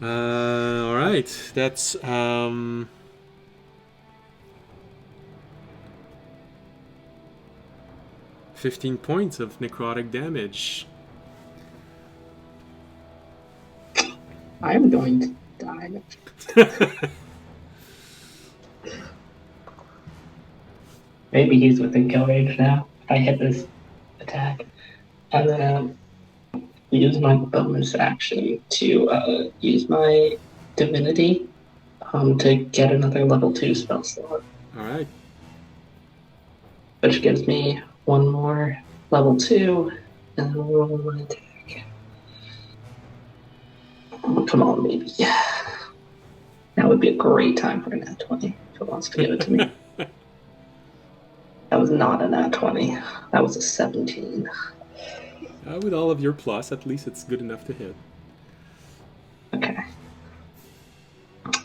All right, that's 15 points of necrotic damage. I'm going to die. Maybe he's within kill range now. If I hit this attack. And then use my bonus action to use my divinity to get another level 2 spell slot. All right. Which gives me one more level 2 and then roll my attack. Oh, come on, baby. Yeah. That would be a great time for a nat 20 if it wants to give it to me. That was not a nat 20. That was a 17. With all of your plus, at least it's good enough to hit. Okay.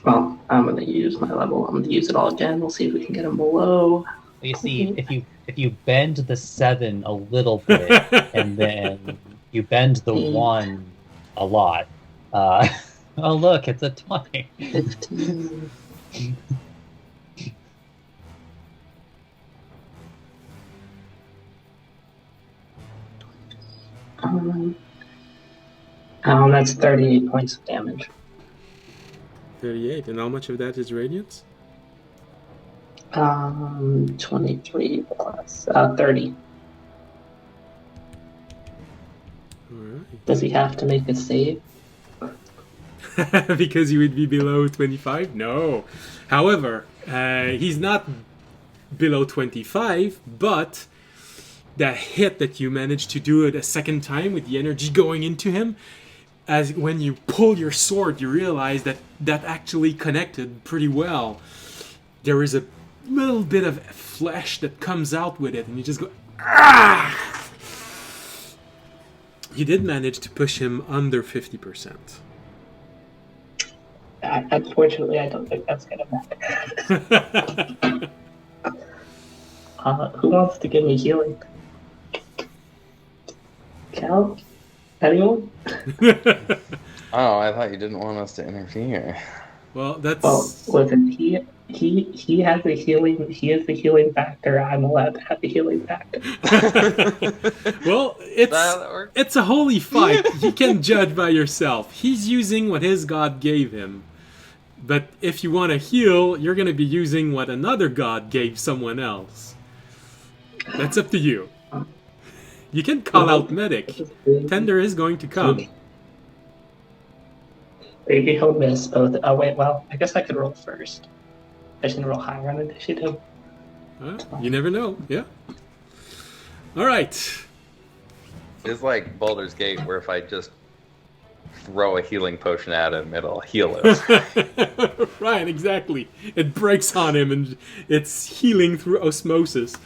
Well, I'm going to use my level. I'm going to use it all again. We'll see if we can get him below. You see, if you bend the 7 a little bit, and then you bend the 1 a lot. Oh look, it's a 20. 15. That's 38 points of damage. 38, and how much of that is radiance? 23 plus 30. All right. Does he have to make a save? Because you would be below 25? No. However, he's not below 25, but that hit that you managed to do it a second time with the energy going into him, as when you pull your sword, you realize that that actually connected pretty well. There is a little bit of flesh that comes out with it, and you just go, ah! You did manage to push him under 50%. Unfortunately, I don't think that's going to matter. Who wants to give me healing? Cal? Anyone? Oh, I thought you didn't want us to interfere. Well, that's... Well, listen, he has the healing. He has the healing factor. I'm allowed to have the healing factor. Well, it's a holy fight. You can judge by yourself. He's using what his god gave him. But if you want to heal, you're going to be using what another god gave someone else. That's up to you. You can call out medic. Tender is going to come. Maybe he'll miss both. Oh wait, well, I guess I could roll first. I should roll higher on initiative. You never know. Yeah. All right. It's like Baldur's Gate, where if I just throw a healing potion at him, it'll heal him. Right, exactly. It breaks on him, and it's healing through osmosis.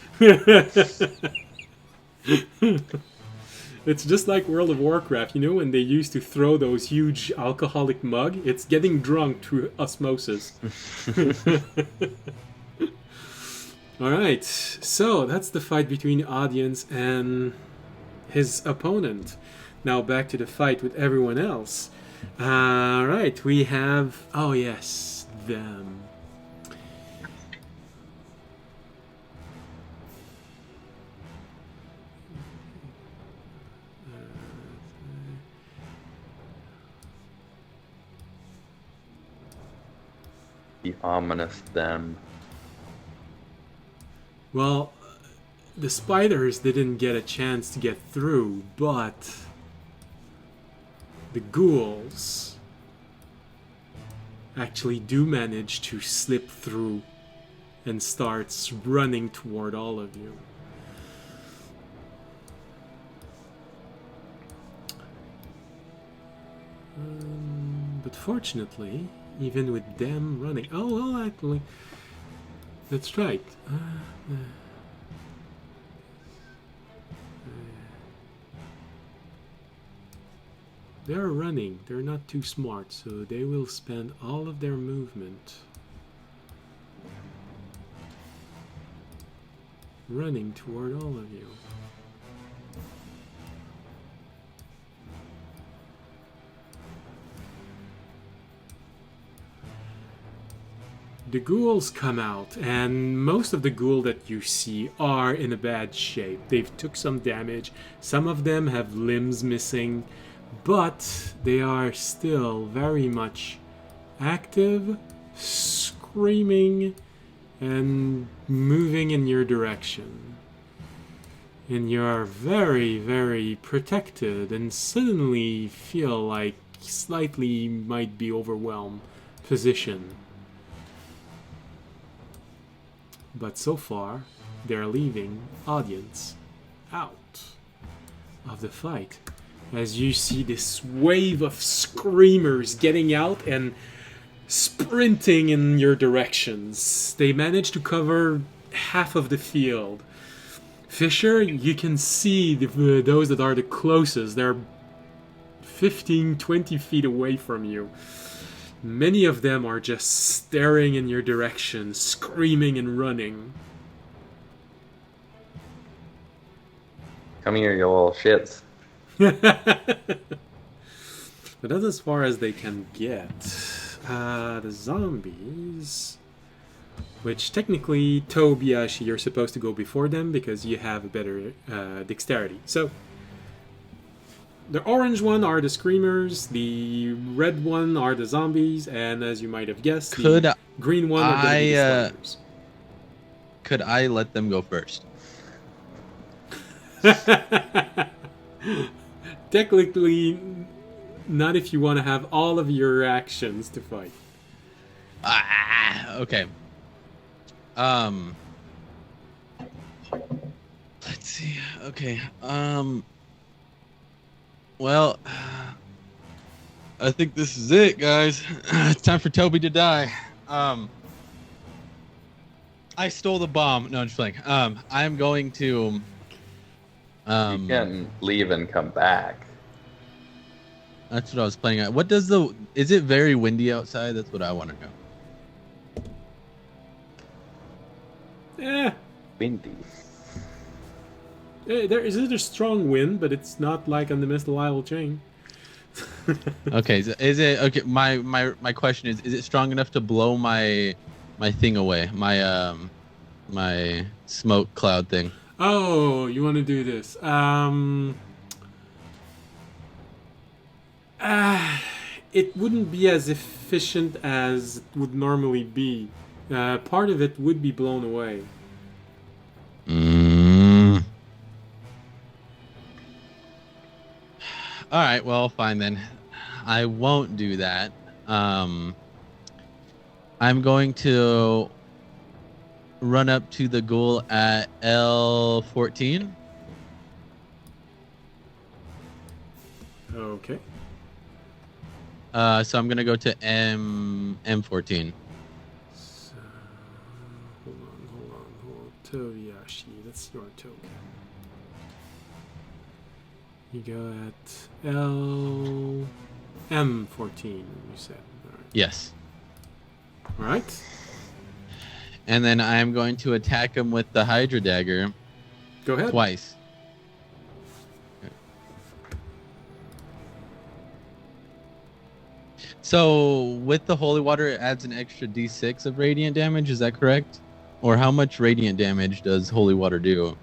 It's just like World of Warcraft, you know, when they used to throw those huge alcoholic mug? It's getting drunk through osmosis. Alright, so that's the fight between the audience and his opponent. Now back to the fight with everyone else. Alright, we have... Oh yes, them. The ominous them. Well, the spiders didn't get a chance to get through, but the ghouls actually do manage to slip through and starts running toward all of you. But fortunately, even with them running... Oh, well, actually... That's right. They're running. They're not too smart, so they will spend all of their movement running toward all of you. The ghouls come out, and most of the ghoul that you see are in a bad shape. They've took some damage. Some of them have limbs missing, but they are still very much active, screaming, and moving in your direction. And you're very, very protected, and suddenly feel like slightly might be overwhelmed position. But so far, they're leaving audience out of the fight. As you see this wave of screamers getting out and sprinting in your directions. They manage to cover half of the field. Fisher, you can see those that are the closest. They're 15, 20 feet away from you. Many of them are just staring in your direction, screaming and running. Come here, you little shits. But that's as far as they can get. The zombies, which technically, Tobiashi, you're supposed to go before them because you have a better dexterity. So, the orange one are the screamers, the red one are the zombies, and as you might have guessed, the green one are going to be the sliders. Could I let them go first? Technically, not if you want to have all of your actions to fight. Okay. Let's see. Okay. Well, I think this is it, guys. It's time for Toby to die. I stole the bomb. No, I'm just playing. I'm going to. You can leave and come back. That's what I was playing at. What does the? Is it very windy outside? That's what I want to know. Windy. There is a strong wind, but it's not like on the Mist Isle chain. Okay, is it okay? My question is it strong enough to blow my thing away? My smoke cloud thing. Oh, you want to do this? It wouldn't be as efficient as it would normally be. Part of it would be blown away. All right, well, fine then. I won't do that. I'm going to run up to the ghoul at L14. Okay. So I'm gonna go to M14. So, hold on. Tobiashi, that's your token. You go at M14, you said. All right. Yes. All right. And then I'm going to attack him with the Hydra Dagger. Go ahead. Twice. Okay. So with the holy water, it adds an extra D6 of radiant damage. Is that correct? Or how much radiant damage does holy water do?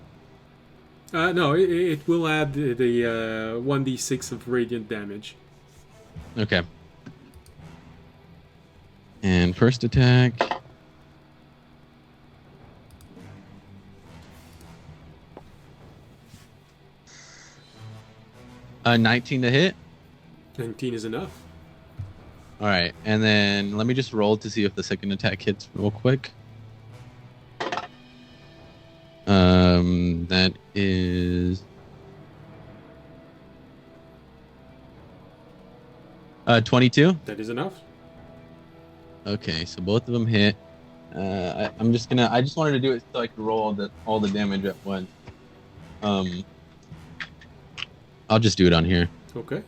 No, it will add the 1d6 of radiant damage. Okay. And first attack. 19 to hit. 19 is enough. All right, and then let me just roll to see if the second attack hits real quick. That is 22. That is enough. Okay, so both of them hit. I just wanted to do it so I could roll all the damage at once. I'll just do it on here. Okay.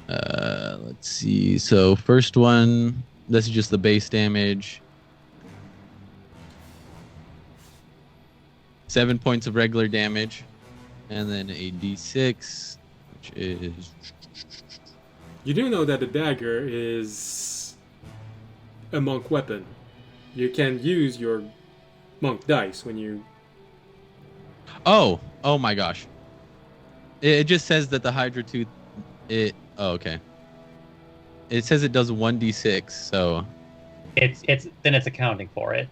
Let's see. So first one, this is just the base damage. 7 points of regular damage, and then a d6, which is. You do know that the dagger is a monk weapon. You can use your monk dice when you. Oh my gosh! It just says that the Hydra Tooth. Oh, okay. It says it does 1d6, so. It's accounting for it.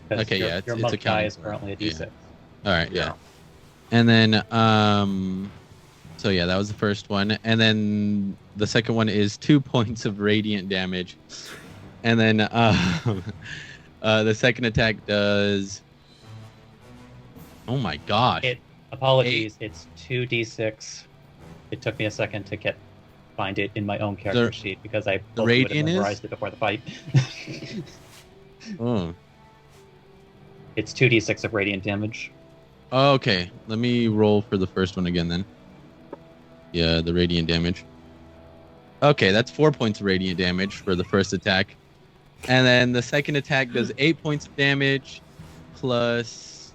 'Cause Okay, your, yeah, your it's monk die accounting is for it. currently a d6. Yeah. All right, yeah. And then, so yeah, that was the first one, and then the second one is 2 points of radiant damage, and then the second attack does. Oh my gosh! Apologies, it's 2d6. It took me a second to find it in my own character sheet because I memorized it before the fight. Oh. It's 2d6 of radiant damage. Okay, let me roll for the first one again then. Yeah, the radiant damage. Okay, that's 4 points of radiant damage for the first attack. And then the second attack does 8 points of damage plus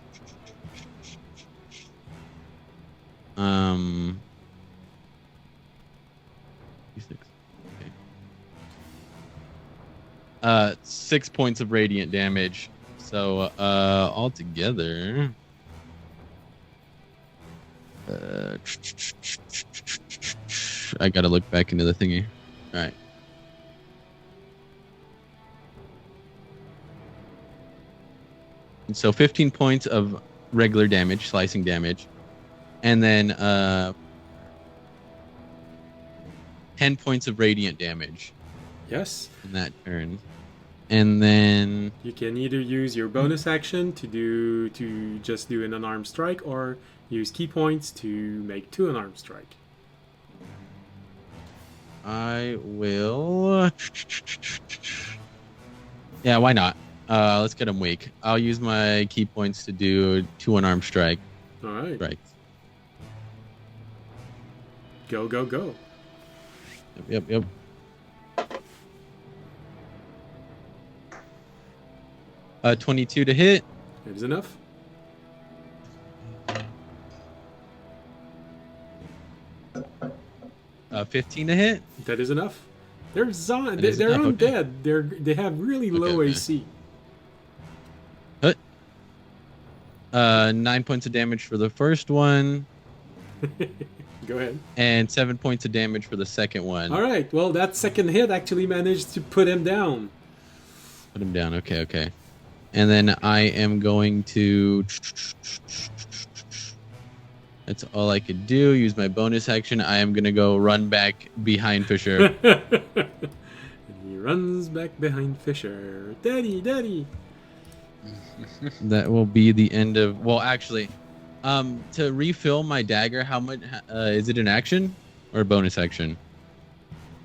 okay. 6 points of radiant damage. So altogether I gotta look back into the thingy. All right. And so 15 points of regular damage, slicing damage, and then 10 points of radiant damage. Yes. In that turn. And then you can either use your bonus action to just do an unarmed strike, or use key points to make 2 unarmed strike. I will. Yeah, why not? Let's get him weak. I'll use my key points to do 2 unarmed strike. All right. Right. Go, go, go. Yep. 22 to hit. That is enough. Uh, 15 to hit. That is enough. They're That is they're enough, okay. undead. They have really low okay. AC. 9 points of damage for the first one. Go ahead. And 7 points of damage for the second one. All right. Well, that second hit actually managed to put him down. Put him down. Okay. And then I am going to. That's all I could do. Use my bonus action. I am going to go run back behind Fisher. And he runs back behind Fisher. Daddy. That will be the end of. Well, actually, to refill my dagger, how much is it an action or a bonus action?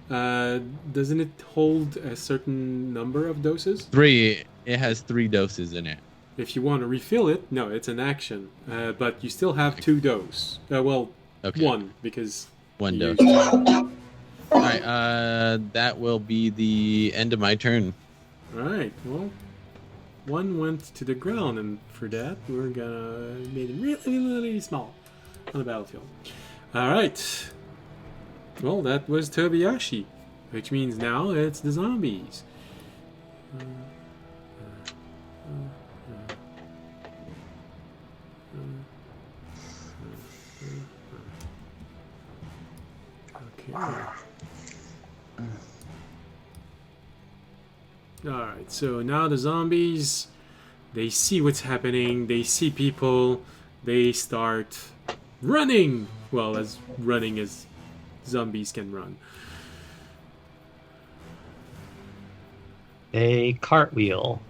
Doesn't it hold a certain number of doses? 3. It has 3 doses in it. If you want to refill it, no, it's an action. But you still have 2 doses. Okay. 1 because 1 you dose. used- All right. That will be the end of my turn. All right. Well, 1 went to the ground, and for that, we're gonna make it really, really small on the battlefield. All right. Well, that was Tobiyashi, which means now it's the zombies. Okay. Alright, so now the zombies, they see what's happening, they see people, they start running! Well, as running as zombies can run. A cartwheel.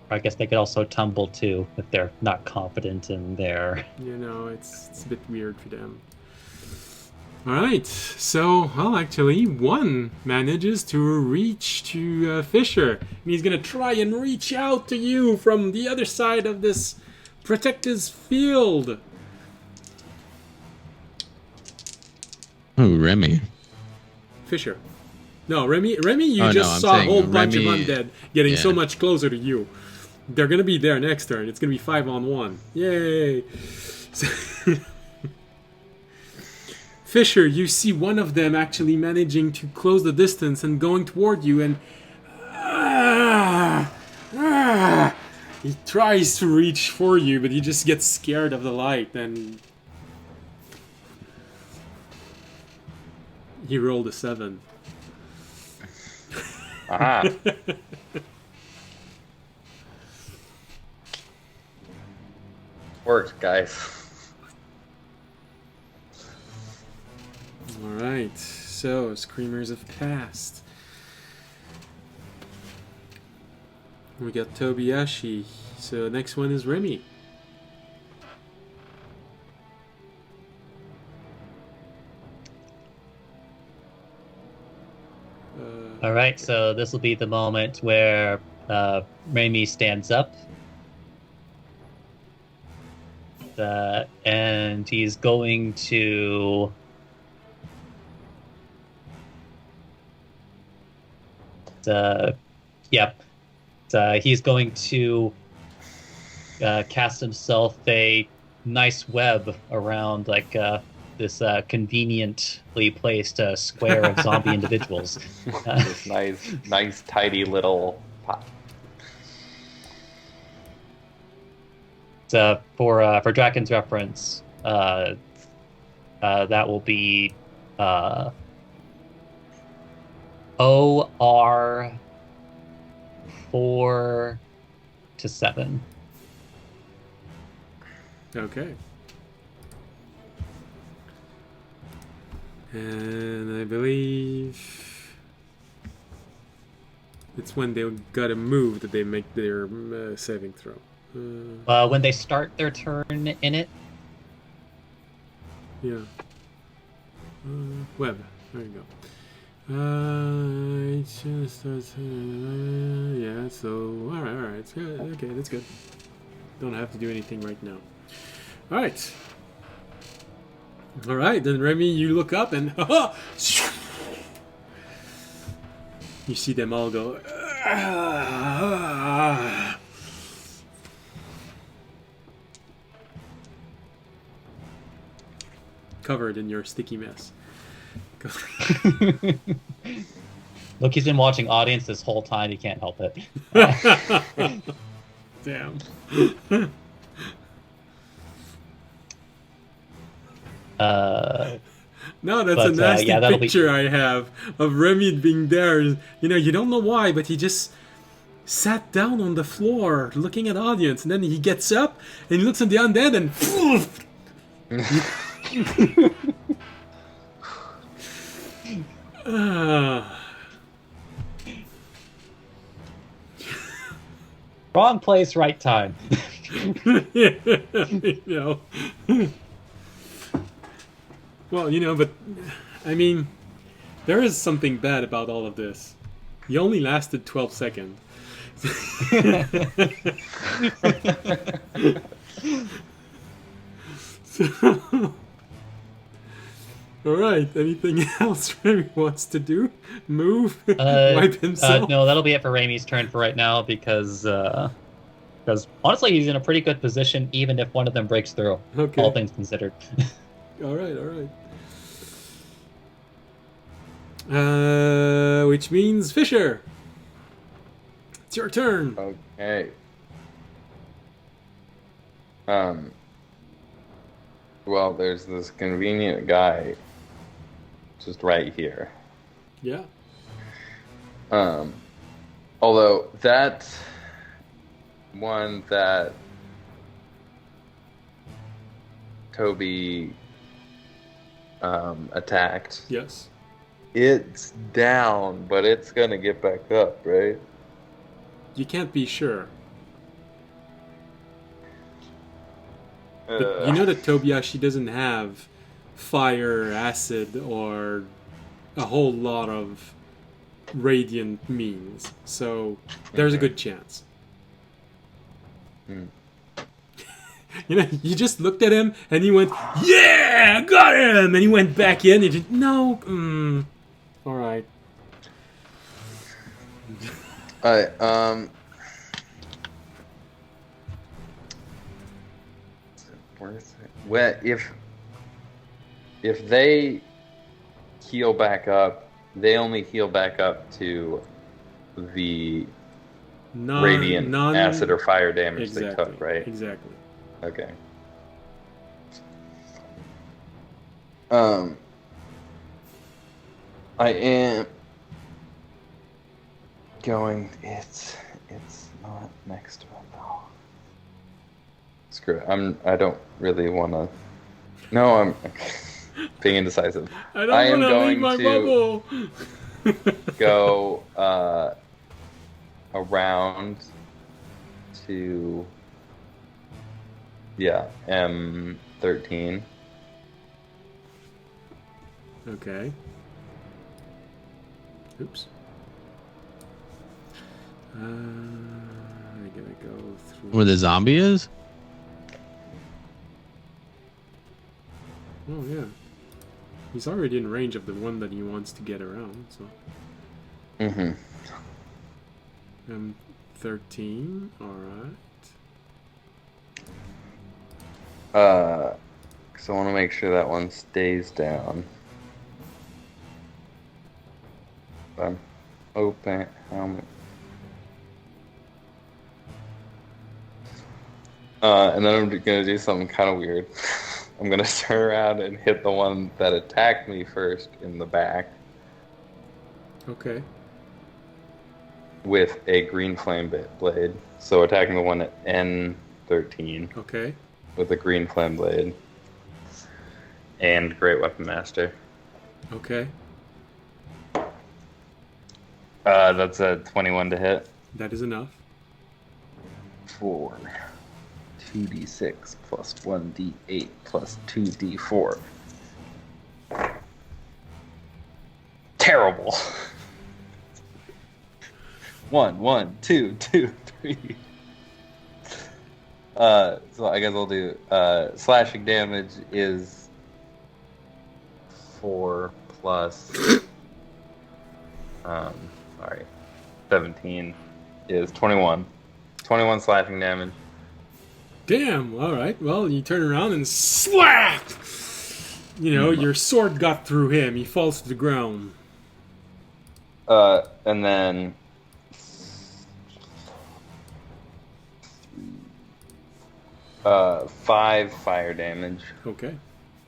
I guess they could also tumble too if they're not confident in their. You know, it's a bit weird for them. Alright, so, well, actually, one manages to reach to Fisher. And he's gonna try and reach out to you from the other side of this protected field. Ooh, Remy. Fisher. No, Remy, you Oh, no, just I'm saw a saying whole bunch of Remy- undead getting so yeah. much closer to you. They're gonna be there next turn. It's gonna be 5-on-1. Yay! Fisher, you see one of them actually managing to close the distance and going toward you, and he tries to reach for you, but he just gets scared of the light, and he rolled a 7. Aha. Worked, guys. Alright, so Screamers have passed. We got Tobiyashi, so next one is Remy. All right, so this will be the moment where Raimi stands up, and he's going to. He's going to cast himself a nice web around this conveniently placed square of zombie individuals. This nice, tidy little pot. For Draken's reference, that will be OR 4 to 7. Okay. And I believe it's when they gotta move that they make their saving throw. When they start their turn in it, Yeah. Web. There you go. It just starts. Yeah. So all right. It's good. Okay, that's good. Don't have to do anything right now. All right. All right. Then Remy, you look up and you see them all go. Covered in your sticky mess. look, he's been watching audience this whole time. He can't help it. Damn. No, that's a nasty picture I have of Remy being there. You know, you don't know why, but he just sat down on the floor looking at audience, and then he gets up and he looks at the undead and Wrong place, right time. you know. Well, you know, but I mean, there is something bad about all of this. He only lasted 12 seconds. So, all right. Anything else Remy wants to do? Move? Wipe himself? No, that'll be it for Raimi's turn for right now because honestly, he's in a pretty good position, even if one of them breaks through. Okay. All things considered. All right. Which means Fisher. It's your turn. Okay. Well, there's this convenient guy just right here. Yeah. Although that one that Toby attacked, Yes. it's down, but it's gonna get back up, right? You can't be sure. But you know that Tobiashi doesn't have fire, acid, or a whole lot of radiant means. So there's a good chance. You know, you just looked at him and he went, "Yeah, got him!" And he went back in and just, no, all right. Alright, well, if they heal back up, they only heal back up to the radiant acid or fire damage they took, right? Exactly. Okay. I am going. It's not next to it though. Screw it. I don't really want to. No, I'm being indecisive. I don't want to leave my bubble. Go around to M13. Okay. Oops. I gotta go through. Where the zombie is? Oh yeah. He's already in range of the one that he wants to get around. So. Mm-hmm. M13. All right. So I want to make sure that one stays down. I'm open helmet. And then I'm gonna do something kind of weird. I'm gonna turn around and hit the one that attacked me first in the back Okay. with a green flame blade. So attacking the one at N13 Okay. with a green flame blade. And Great Weapon Master. Okay. That's a 21 to hit. That is enough. 4. 2d6 plus 1d8 plus 2d4. Terrible. 1, 1, 2, 2, 3. So I guess I'll do slashing damage is 4 plus 17 is 21. 21 slashing damage. Damn. All right. Well, you turn around and slap. You know, your sword got through him. He falls to the ground. And then 5 fire damage, Okay.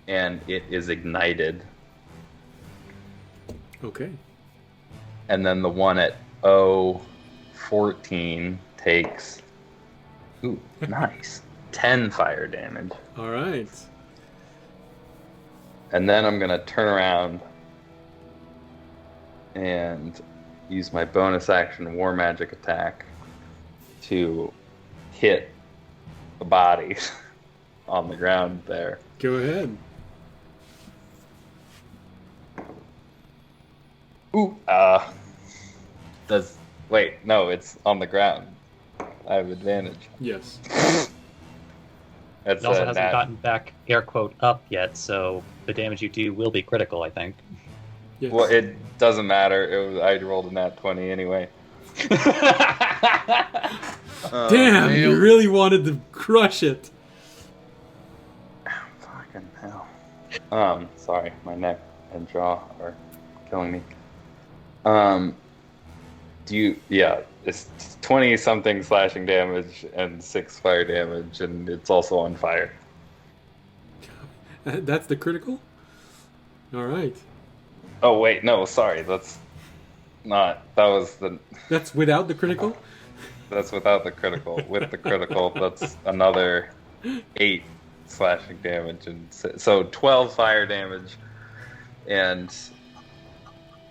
and it is ignited. Okay. And then the one at O14 takes, ooh, nice, 10 fire damage. All right. And then I'm gonna turn around and use my bonus action War Magic attack to hit the body on the ground there. Go ahead. Ooh. Wait, no, it's on the ground. I have advantage. Yes. That's It also hasn't gotten back air quote up yet, so the damage you do will be critical, I think. Yes. Well, it doesn't matter. I rolled a nat 20 anyway. Damn, you really wanted to crush it. Fucking hell. Sorry, my neck and jaw are killing me. It's 20 something slashing damage and 6 fire damage, and it's also on fire. That's the critical? Alright. Oh wait, no, sorry, that's not. That was the. That's without the critical? That's without the critical. With the critical, that's another 8 slashing damage, and so 12 fire damage and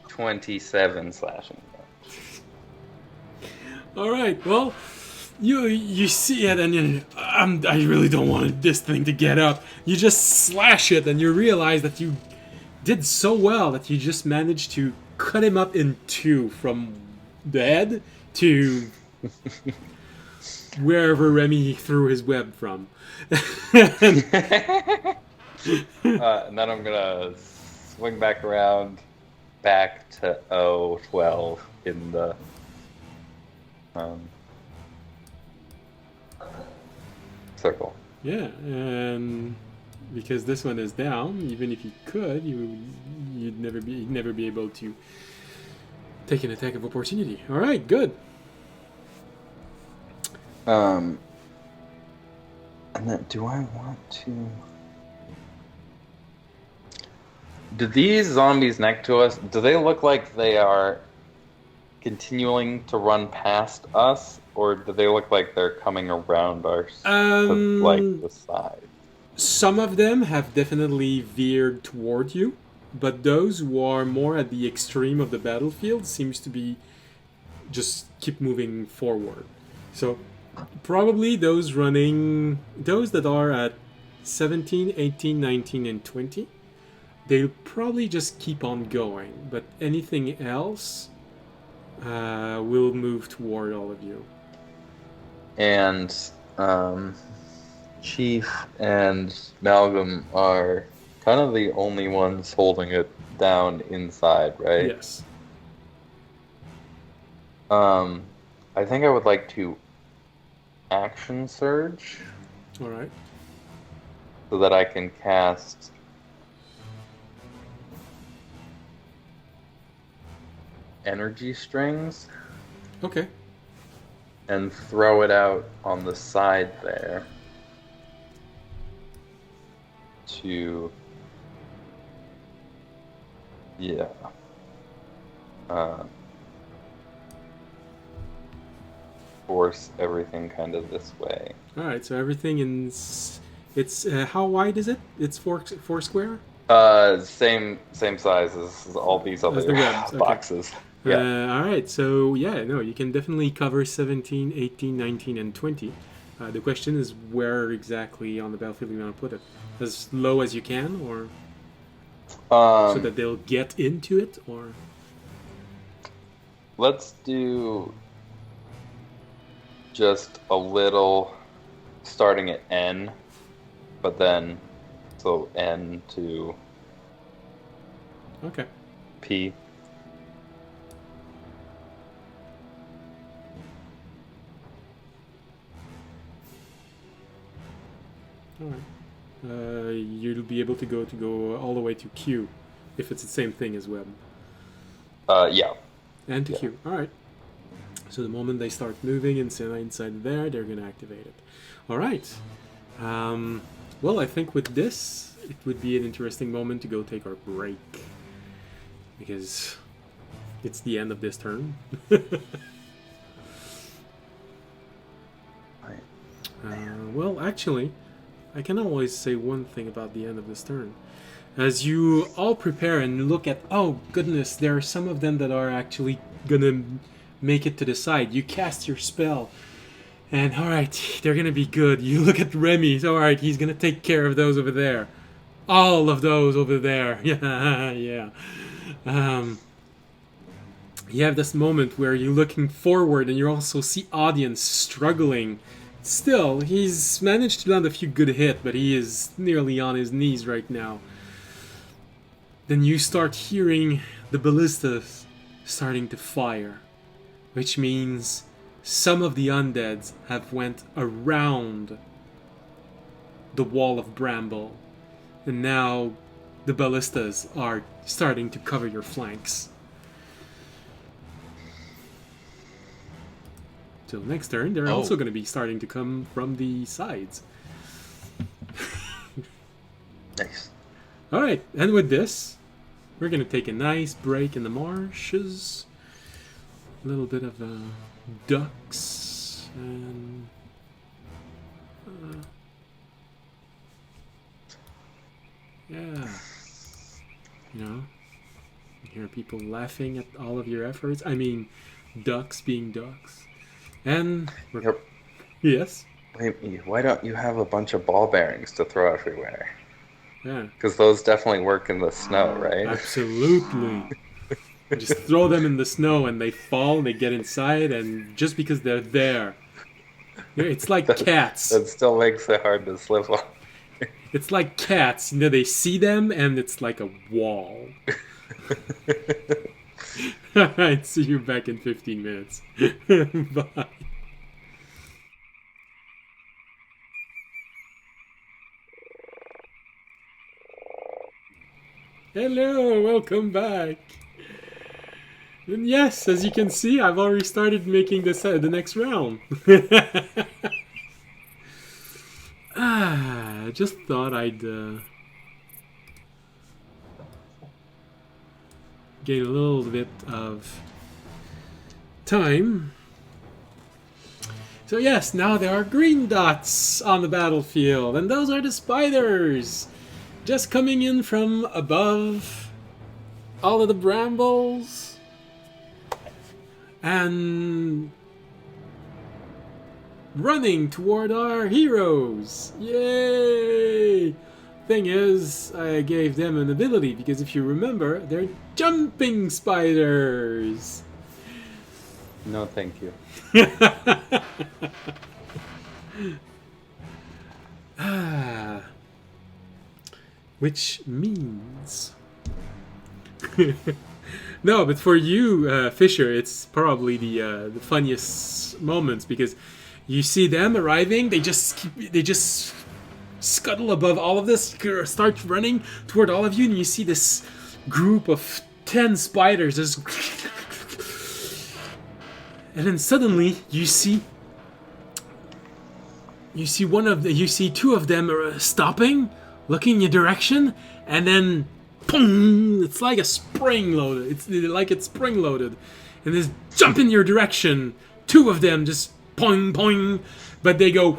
27 slashing damage. Alright, well, you see it and I really don't want this thing to get up. You just slash it and you realize that you did so well that you just managed to cut him up in two from the head to wherever Remy threw his web from. And then I'm gonna swing back around, back to 012 in the circle. Yeah, and because this one is down, even if you could, you'd never be able to take an attack of opportunity. All right, good. And then, do I want to? Do these zombies next to us? Do they look like they are continuing to run past us, or do they look like they're coming around us to like the side? Some of them have definitely veered toward you, but those who are more at the extreme of the battlefield seems to be just keep moving forward. So probably those that are at 17, 18, 19, and 20, they'll probably just keep on going, but anything else will move toward all of you. And Chief and Malcolm are kind of the only ones holding it down inside, right? Yes. I think I would like to action surge All right. so that I can cast energy strings Okay. and throw it out on the side there to force everything kind of this way. All right. So everything it's how wide is it? It's four square. Same size as all these other the webs, okay. boxes. Yeah. All right. So yeah, no, you can definitely cover 17, 18, 19, and 20. The question is where exactly on the battlefield you want to put it. As low as you can, or so that they'll get into it, or let's do just a little starting at N, but then so N to okay. P. All right. You'll be able to go all the way to Q, if it's the same thing as web. Yeah. And to Q. All right. So the moment they start moving inside there, they're going to activate it. All right. Well, I think with this, it would be an interesting moment to go take our break. Because it's the end of this turn. Well, actually, I can always say one thing about the end of this turn. As you all prepare and look at, oh goodness, there are some of them that are actually gonna make it to the side. You cast your spell, and alright, they're gonna be good. You look at Remy, alright, he's gonna take care of those over there. All of those over there. Yeah, yeah. You have this moment where you're looking forward and you also see audience struggling. Still, he's managed to land a few good hits, but he is nearly on his knees right now. Then you start hearing the ballistas starting to fire, which means some of the undeads have went around the wall of bramble, and now the ballistas are starting to cover your flanks. So next turn, they're also going to be starting to come from the sides. Nice. All right, and with this, we're gonna take a nice break in the marshes. A little bit of ducks and yeah, you know, you hear people laughing at all of your efforts. I mean, ducks being ducks, and Yep. Yes, Wait, why don't you have a bunch of ball bearings to throw everywhere? yeah, Because those definitely work in the snow, right? absolutely. Just throw them in the snow and they fall and they get inside, and just because they're there. It's like cats. That still makes it hard to slip on. It's like cats. You know, they see them and it's like a wall. Alright, see you back in 15 minutes. Bye. Hello, welcome back. And yes, as you can see, I've already started making the next round. I just thought I'd gain a little bit of time. So yes, now there are green dots on the battlefield, and those are the spiders, just coming in from above all of the brambles. And running toward our heroes. Yay! Thing is, I gave them an ability because if you remember, they're jumping spiders. No, thank you. Which means no, but for you, Fisher, it's probably the funniest moments because you see them arriving. They just scuttle above all of this, start running toward all of you, and you see this group of 10 spiders just, and then suddenly you see two of them stopping, looking in your direction, and then. Boom! It's like a spring loaded. It's spring loaded, and they jump in your direction. Two of them just poing poing, but they go.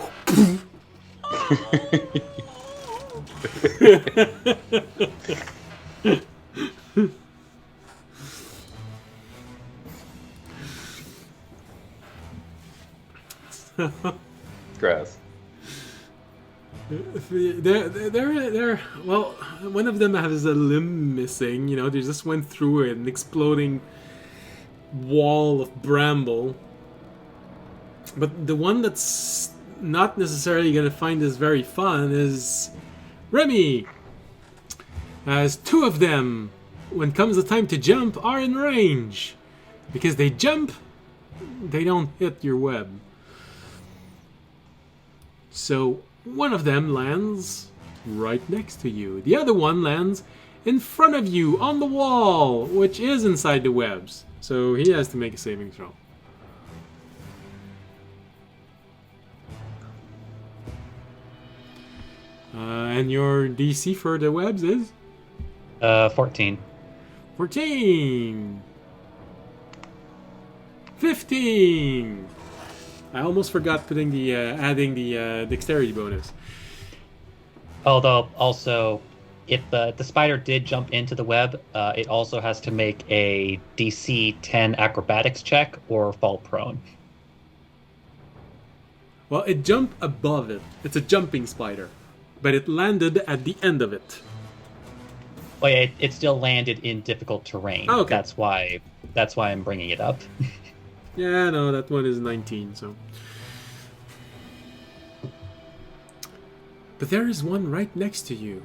Grass. They're well, one of them has a limb missing, you know, they just went through an exploding wall of bramble. But the one that's not necessarily going to find this very fun is Remy. As two of them, when comes the time to jump, are in range. Because they jump, they don't hit your web. So one of them lands right next to you. The other one lands in front of you on the wall, which is inside the webs. So he has to make a saving throw. And your DC for the webs is? 14. 14. 15. I almost forgot putting the adding the dexterity bonus. Although, also, if the spider did jump into the web, it also has to make a DC 10 acrobatics check or fall prone. Well, it jumped above it. It's a jumping spider, but it landed at the end of it. Well, yeah, it still landed in difficult terrain. Oh, okay. That's why I'm bringing it up. Yeah, no, that one is 19, so. But there is one right next to you.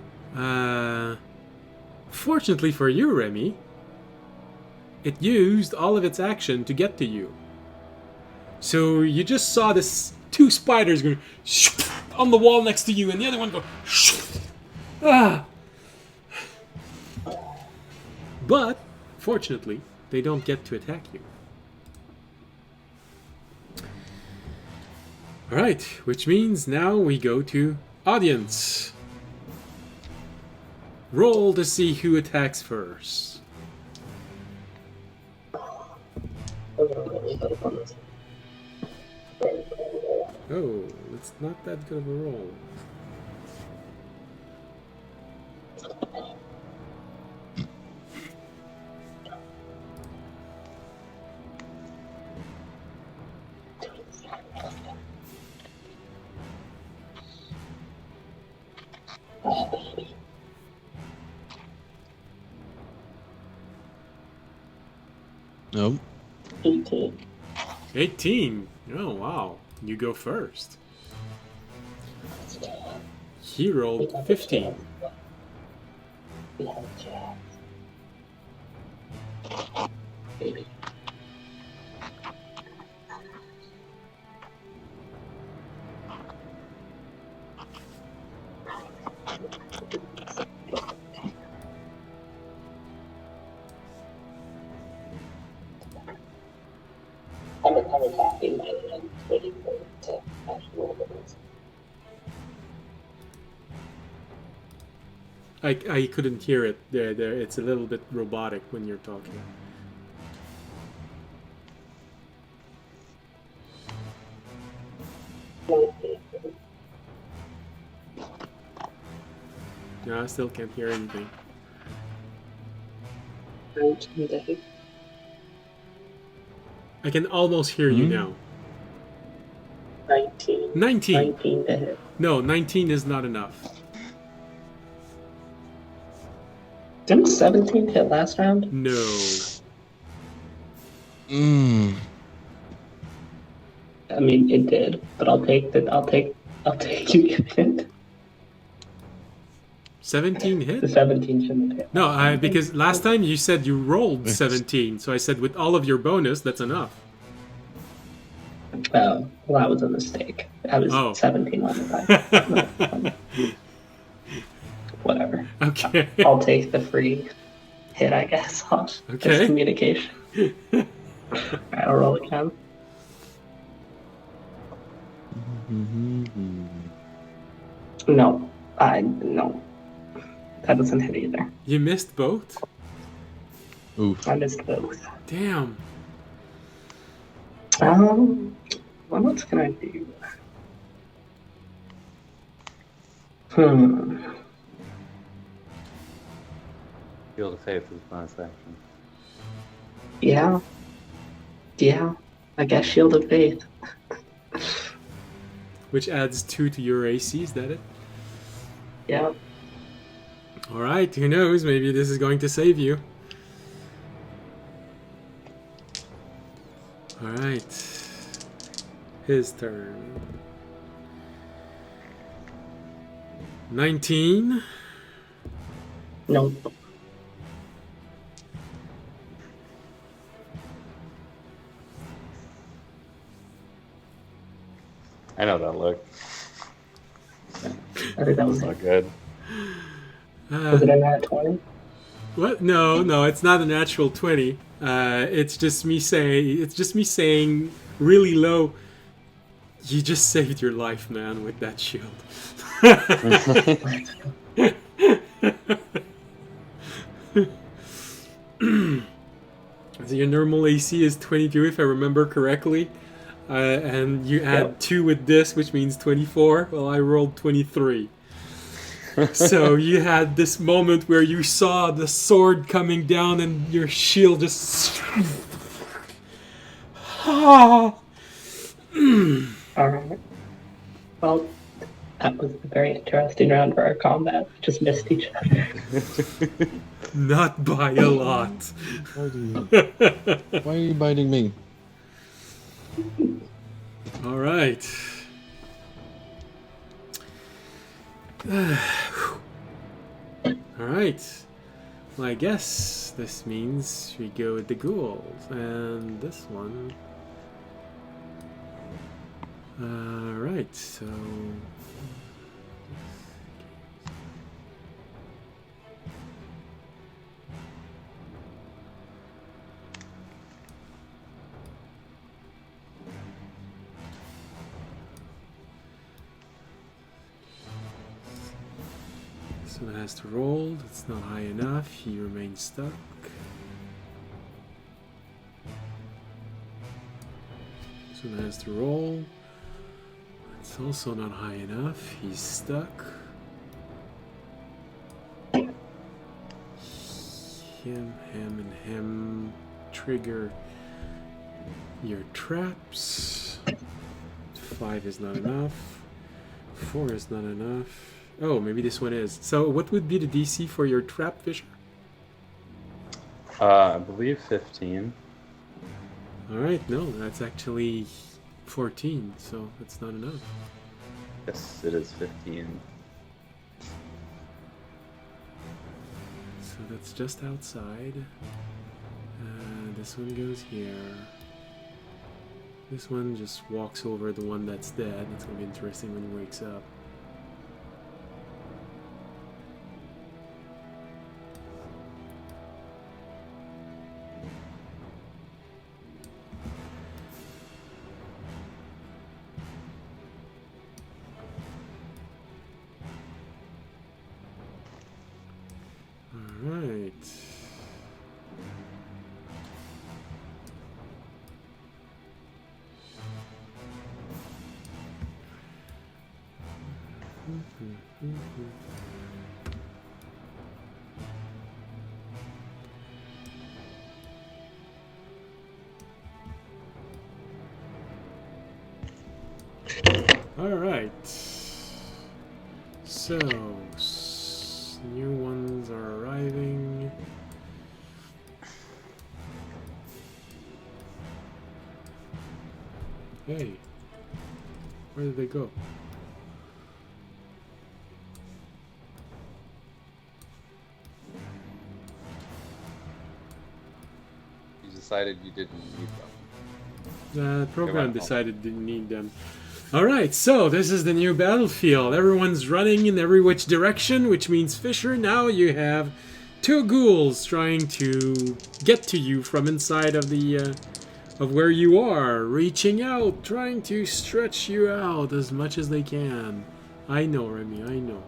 Fortunately for you, Remy, it used all of its action to get to you. So you just saw this two spiders going on the wall next to you, and the other one go. But fortunately, they don't get to attack you. Alright, which means now we go to audience. Roll to see who attacks first. Oh, it's not that good of a roll. Nope. 18. 18. Oh, wow. You go first. He rolled 15. We have a chance. Maybe. I'm attacking by the end, waiting for it to actually roll the dice. I couldn't hear it. There. It's a little bit robotic when you're talking. No, I still can't hear anything. 19 to hit. I can almost hear you now. 19. 19. 19 to hit. No, 19 is not enough. Didn't 17 hit last round? No. I mean, it did, but I'll take you giving it. 17 The hit? 17 shouldn't have hit. No, because last time you said you rolled 17, so I said with all of your bonus, that's enough. Oh, well, that was a mistake. I was 17 on the die. Whatever. Okay. I'll take the free hit, I guess, on Okay. communication. Alright, I'll roll again. No. No. That doesn't hit either. You missed both? Oof. I missed both. Damn. What else can I do? Shield of Faith is bonus action. Yeah. I guess Shield of Faith. Which adds 2 to your AC, is that it? Yeah. Alright, who knows? Maybe this is going to save you. Alright. His turn. 19. Nope. I know that look. I think that was Not good. Was it a nat 20? What? No, it's not a natural 20. It's just me saying really low. You just saved your life, man, with that shield. So your normal AC is 22, if I remember correctly. And you add 2 with this, which means 24. Well, I rolled 23. So you had this moment where you saw the sword coming down and your shield just... Alright. Well, that was a very interesting round for our combat. We just missed each other. Not by a lot. Why are you biting me? All right. All right. Well, I guess this means we go with the ghouls, and this one. All right. So. This one has to roll. It's not high enough. He remains stuck. This one has to roll. It's also not high enough. He's stuck. Him, and him. Trigger your traps. 5 is not enough. 4 is not enough. Oh, maybe this one is. So what would be the DC for your trap, Fisher? I believe 15. Alright, no, that's actually 14, so that's not enough. Yes, it is 15. So that's just outside. This one goes here. This one just walks over the one that's dead. It's going to be interesting when he wakes up. Alright. Alright. So, new ones are arriving. Hey, where did they go? You decided you didn't need them. The program decided didn't need them. Alright, so this is the new battlefield. Everyone's running in every which direction, which means, Fisher, now you have 2 ghouls trying to get to you from inside of the of where you are, reaching out, trying to stretch you out as much as they can. I know, Remy, I know.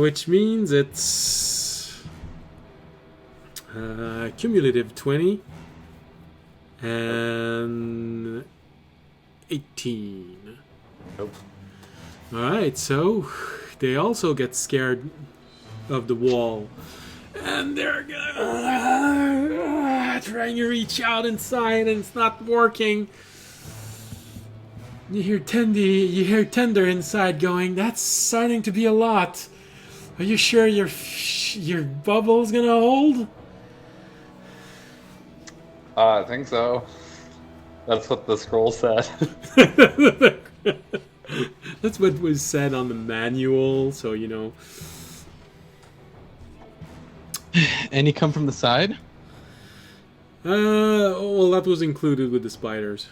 Which means it's cumulative 20 and 18. Nope. Alright, so they also get scared of the wall. And they're trying to reach out inside, and it's not working. You hear Tender inside going, "That's starting to be a lot. Are you sure your bubble's gonna hold?" I think so. That's what the scroll said. That's what was said on the manual, so you know. Any come from the side? Well, that was included with the spiders.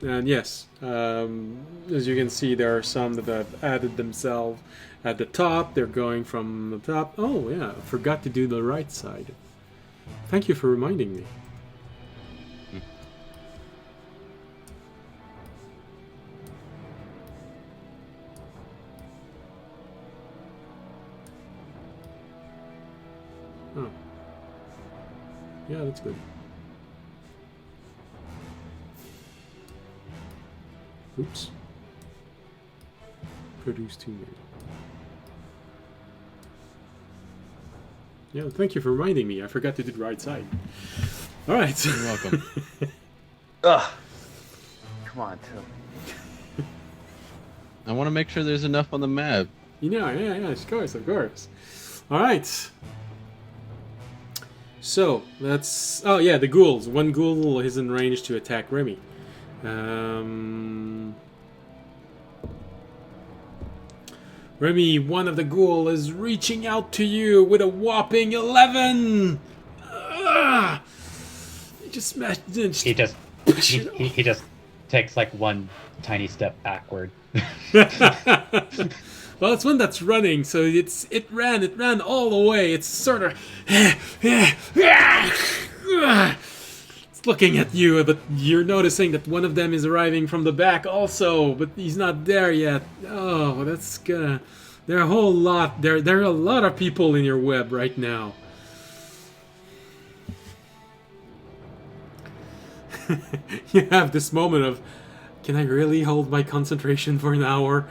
And yes, as you can see, there are some that have added themselves at the top. They're going from the top. Oh, yeah, I forgot to do the right side. Thank you for reminding me. Oh. Yeah, that's good. Oops. Produce 2 million. Yeah, thank you for reminding me. I forgot to do the right side. Alright. You're welcome. Ugh. Come on, Tim. I want to make sure there's enough on the map. You know, yeah, of course. Alright. So, that's... Oh, yeah, the ghouls. One ghoul is in range to attack Remy. Remy, one of the ghoul is reaching out to you with a whopping 11! He just smashed... He just takes like one tiny step backward. Well, it's one that's running, so it ran all the way. It's sort of... It's just looking at you, but you're noticing that one of them is arriving from the back also, but he's not there yet. Oh, that's gonna... There are a whole lot... There are a lot of people in your web right now. You have this moment of, can I really hold my concentration for an hour?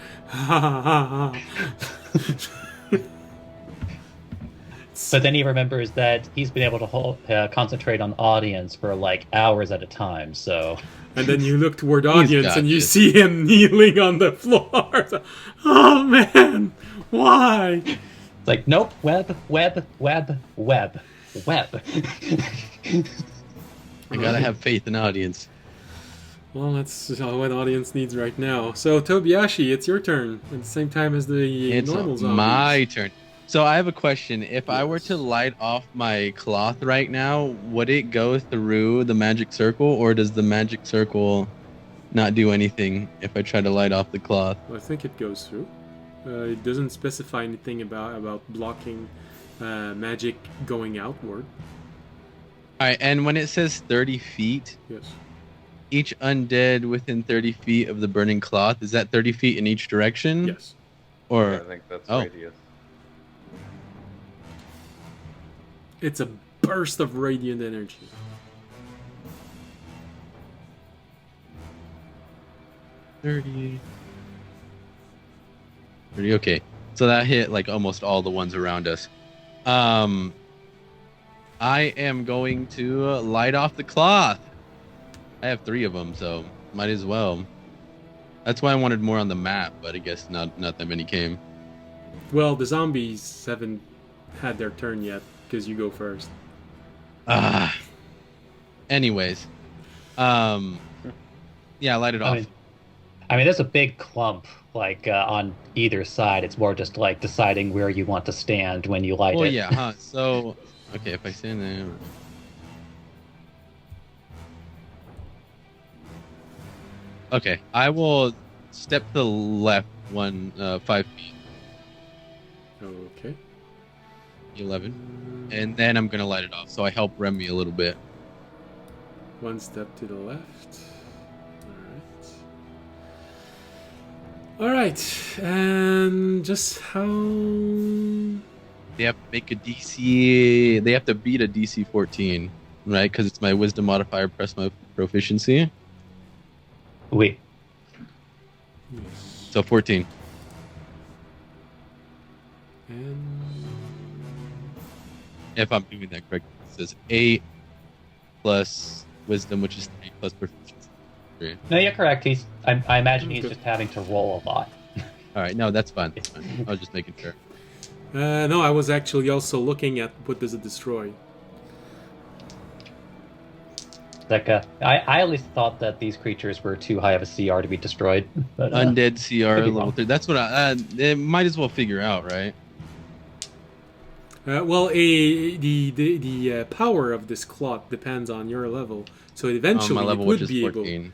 But then he remembers that he's been able to concentrate on the audience for like hours at a time, so... And then you look toward audience and you this. see him kneeling on the floor. Oh man, why? It's like, nope, web. I gotta have faith in audience. Well, that's what audience needs right now. So, Tobiyashi, it's your turn at the same time as the It's normal zombies. my turn. So I have a question. If I were to light off my cloth right now, would it go through the magic circle, or does the magic circle not do anything if I try to light off the cloth? I think it goes through. It doesn't specify anything about blocking magic going outward. All right, and when it says 30 feet, Yes. each undead within 30 feet of the burning cloth, is that 30 feet in each direction? Yes. Or I think that's Oh. radius. It's a burst of radiant energy. thirty, okay. So that hit like almost all the ones around us. I am going to light off the cloth. I have 3 of them, so might as well. That's why I wanted more on the map, but I guess not that many came. Well, the zombies haven't had their turn yet, because you go first. Anyways. Yeah, light it off. I mean, there's a big clump, like, on either side. It's more just, like, deciding where you want to stand when you light Well, it. yeah, huh? So, okay, if I stand there... Okay, I will step to the left 5 feet, Okay. 11, and then I'm gonna light it off. So I help Remy a little bit. One step to the left. Alright. And just how... They have to make a DC. They have to beat a DC 14, right? Because it's my Wisdom modifier plus my proficiency. Wait. Yes. So 14. And... If I'm doing that correctly, it says 8 plus Wisdom, which is 3 plus proficiency. 3. No, you're correct. I imagine he's Okay. just having to roll a lot. All right, no, that's fine. That's fine. I was just making sure. no, I was actually also looking at what does it destroy. Like, I at least thought that these creatures were too high of a CR to be destroyed. But, Undead CR could be level wrong. 3. That's what they might as well figure out, right? Well, the power of this cloth depends on your level. So eventually My level, it which would is be 14.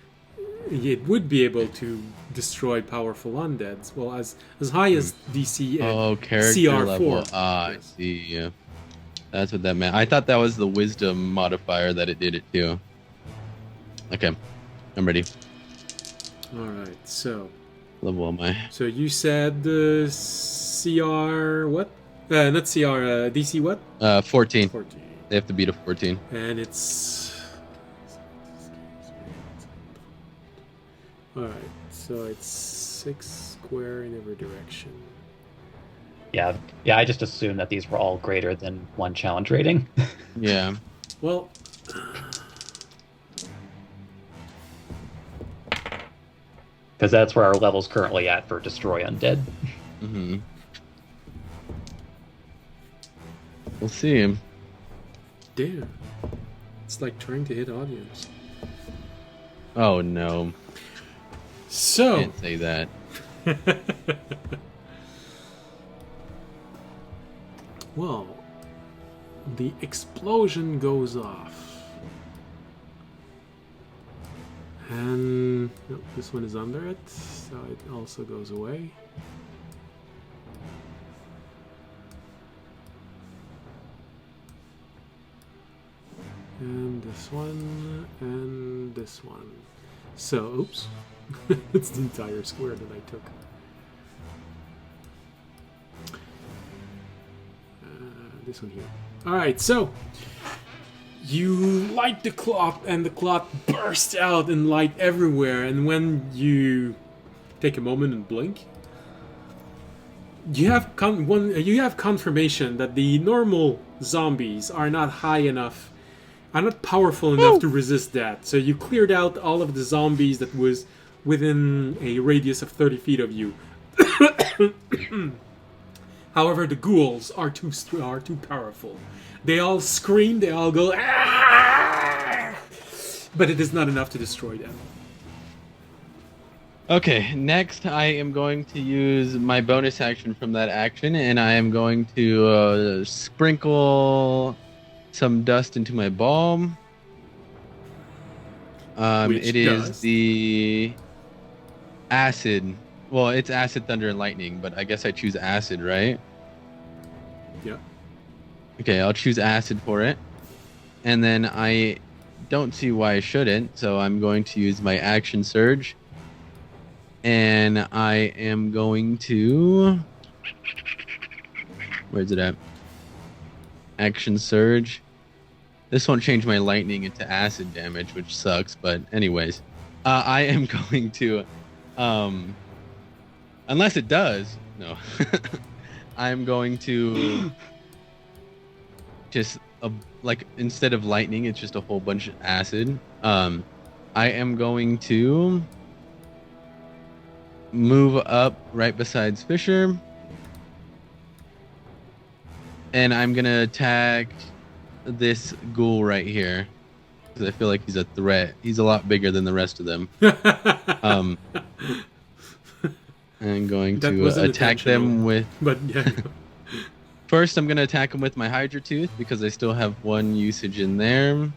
it would be able to destroy powerful undeads. Well, as high as DC Character CR4. level. Yes. I see. Yeah. That's what that meant. I thought that was the Wisdom modifier that it did it too. Okay, I'm ready. All right. So Level am I? you said CR what? Not CR. DC what? 14. 14. They have to beat a 14. And it's... Alright, so it's 6 square in every direction. yeah, I just assumed that these were all greater than 1 challenge rating. Yeah. Well... Because that's where our level's currently at for Destroy Undead. Mm-hmm. We'll see him. Damn. It's like trying to hit audience. Oh no. So... Can't say that. Well, the explosion goes off. And no, this one is under it, so it also goes away. And this one, and this one. So, oops. It's the entire square that I took. This one here. Alright, so you light the cloth, and the cloth bursts out in light everywhere, and when you take a moment and blink, you have confirmation that the normal zombies are not high enough, are not powerful enough to resist that. So you cleared out all of the zombies that was within a radius of 30 feet of you. However, the ghouls are too powerful. They all scream, they all go, "Ah!" But it is not enough to destroy them. Okay, next I am going to use my bonus action from that action, and I am going to sprinkle some dust into my balm. It is the acid. Well, it's acid, thunder, and lightning, but I guess I choose acid, right? Yeah. Okay, I'll choose acid for it. And then I don't see why I shouldn't, so I'm going to use my action surge. And I am going to... Where's it at? Action surge. This won't change my lightning into acid damage, which sucks, but anyways. I am going to... Unless it does. No. I'm going to... Just, like, instead of lightning, it's just a whole bunch of acid. I am going to... move up right beside Fisher. And I'm going to attack this ghoul right here. Because I feel like he's a threat. He's a lot bigger than the rest of them. I'm going to attack them with... But yeah. First, I'm going to attack them with my Hydra Tooth because I still have one usage in there.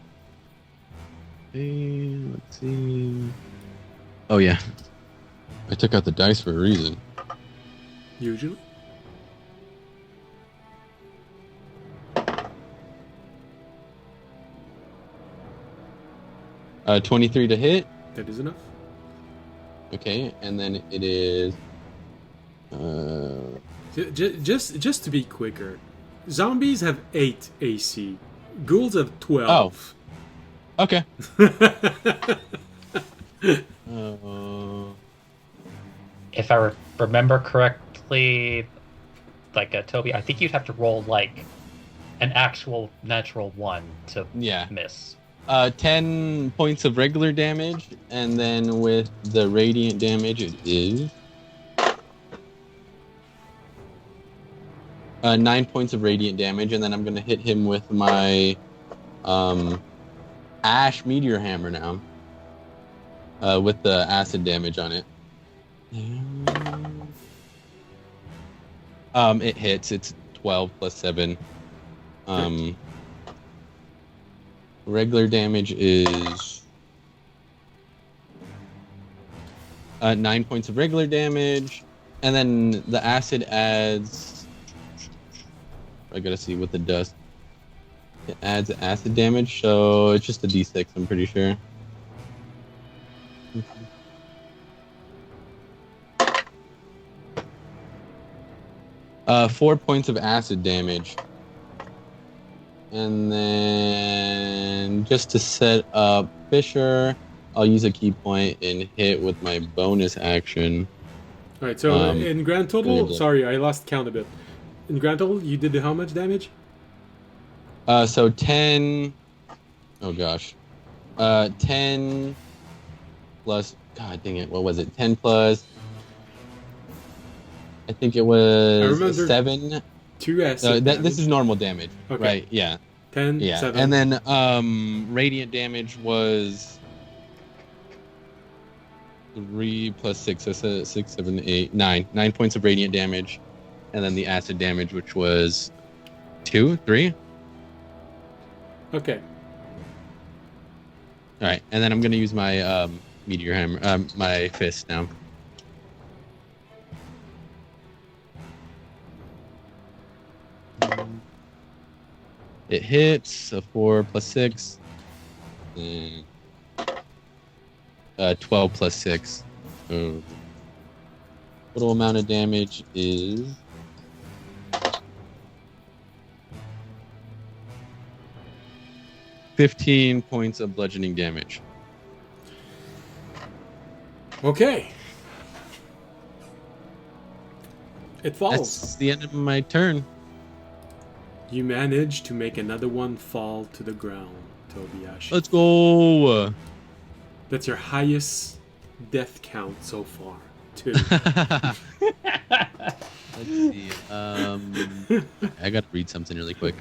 Okay, let's see. Oh, yeah. I took out the dice for a reason. Usually. Uh, 23 to hit. That is enough. Okay, and then it is... Just to be quicker, zombies have 8 AC. Ghouls have 12. Oh. Okay. If I remember correctly, like Toby, I think you'd have to roll like an actual natural 1 to miss. 10 points of regular damage, and then with the radiant damage, it is 9 points of radiant damage, and then I'm going to hit him with my Ash Meteor Hammer now, with the acid damage on it. It hits. It's 12 plus 7. Regular damage is 9 points of regular damage, and then the acid adds... I gotta see with the dust. It adds acid damage, so it's just a d6, I'm pretty sure. Mm-hmm. 4 points of acid damage. And then, just to set up Fisher, I'll use a key point and hit with my bonus action. Alright, so in grand total, sorry, I lost count a bit. In grand total, you did how much damage? So 10... Oh gosh. 10 plus... God dang it, what was it? 10 plus... I think it was 7... 2 acid damage. This is normal damage, okay. Right? Yeah. 10, yeah. 7. And then radiant damage was 3 plus 6, so 6, 7, 8, 9. 9 points of radiant damage. And then the acid damage, which was 2, 3. Okay. All right, and then I'm gonna use my meteor hammer, my fist now. It hits a 4 plus 6, 12 plus 6. Total amount of damage is 15 points of bludgeoning damage. Okay. It falls. That's the end of my turn. You manage to make another one fall to the ground, Tobiyashi. Let's go. That's your highest death count so far, too. Let's see. I gotta read something really quick.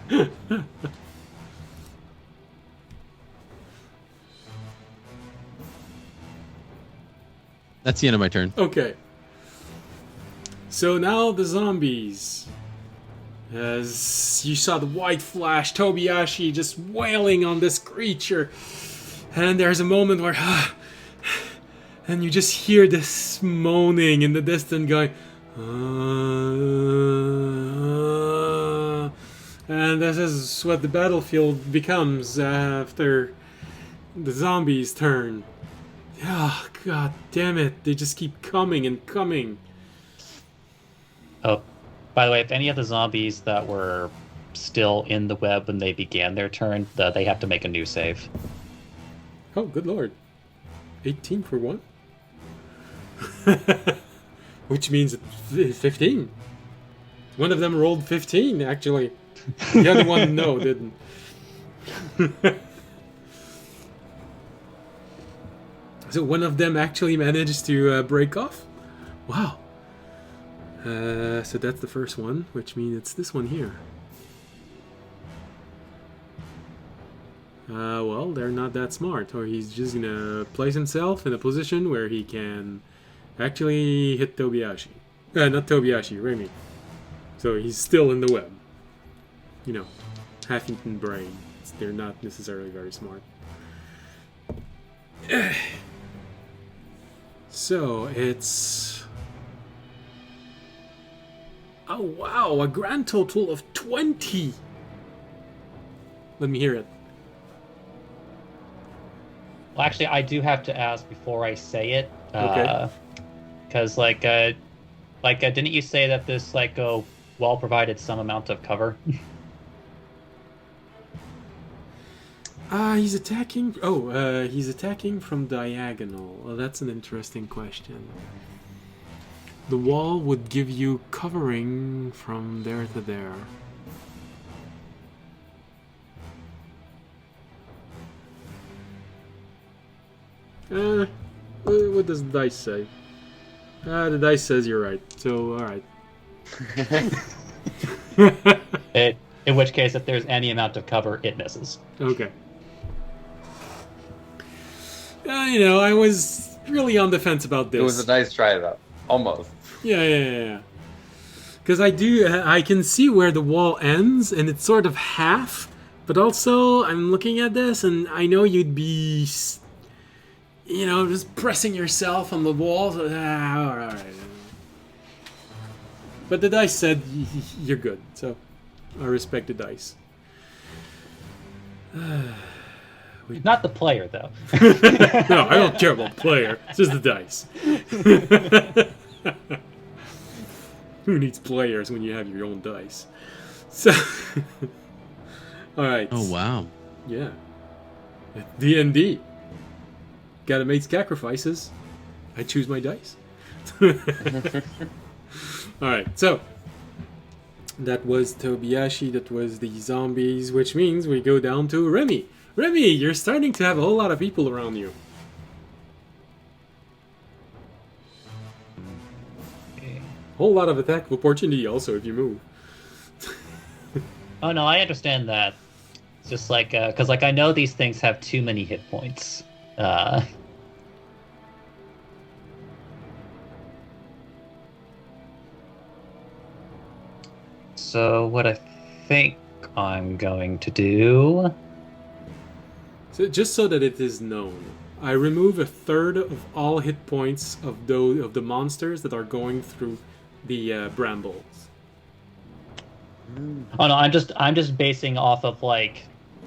That's the end of my turn. Okay. So now the zombies. As you saw the white flash, Tobiyashi just wailing on this creature. And there's a moment where... and you just hear this moaning in the distance going... and this is what the battlefield becomes after the zombies' turn. Oh, god damn it. They just keep coming and coming. Oh, by the way, if any of the zombies that were still in the web when they began their turn, they have to make a new save. Oh, good lord. 18 for one? Which means 15. One of them rolled 15, actually. The other one, no, didn't. So one of them actually managed to break off? Wow. So that's the first one, which means it's this one here. Well, they're not that smart, or he's just gonna place himself in a position where he can actually hit Tobiyashi. Not Tobiyashi, Remy. So he's still in the web. You know, half-eaten brain. They're not necessarily very smart. So it's... oh wow, a grand total of 20! Let me hear it. Well, actually, I do have to ask before I say it. Okay. Because, didn't you say that this, wall provided some amount of cover? He's attacking... oh, he's attacking from diagonal. Well, that's an interesting question. The wall would give you covering from there to there. What does the dice say? The dice says you're right, so alright. In which case, if there's any amount of cover, it misses. Okay. I was really on the fence about this. It was a nice try, though. Almost. Yeah. Because I can see where the wall ends, and it's sort of half, but also I'm looking at this, and I know you'd be, just pressing yourself on the wall. So, all right. But the dice said you're good, so I respect the dice. Not the player, though. No, I don't care about the player. It's just the dice. Who needs players when you have your own dice? So, all right. Oh wow. Yeah. D&D. Gotta make sacrifices. I choose my dice. All right. So that was Tobiyashi. That was the zombies, which means we go down to Remy. Remy, you're starting to have a whole lot of people around you. Whole lot of attack of opportunity also if you move. Oh no, I understand that. It's just because I know these things have too many hit points. So what I think I'm going to do... So just so that it is known, I remove a third of all hit points of the monsters that are going through the brambles. Oh no, I'm just basing off of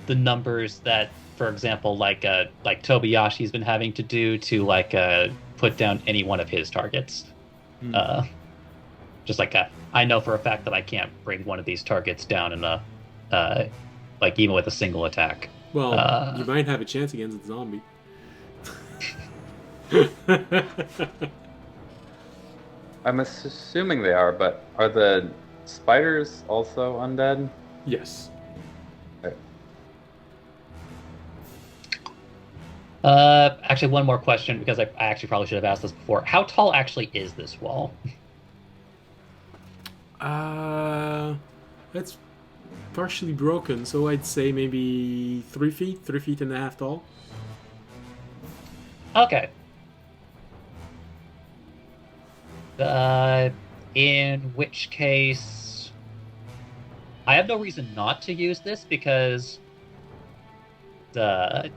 the numbers that, for example, like Tobayashi's been having to do to put down any one of his targets. Just I know for a fact that I can't bring one of these targets down in a even with a single attack. Well, you might have a chance against the zombie. I'm assuming they are, but are the spiders also undead? Yes. Okay. Actually, one more question, because I actually probably should have asked this before. How tall actually is this wall? It's partially broken, so I'd say maybe 3 feet, 3.5 feet tall. Okay. In which case, I have no reason not to use this because either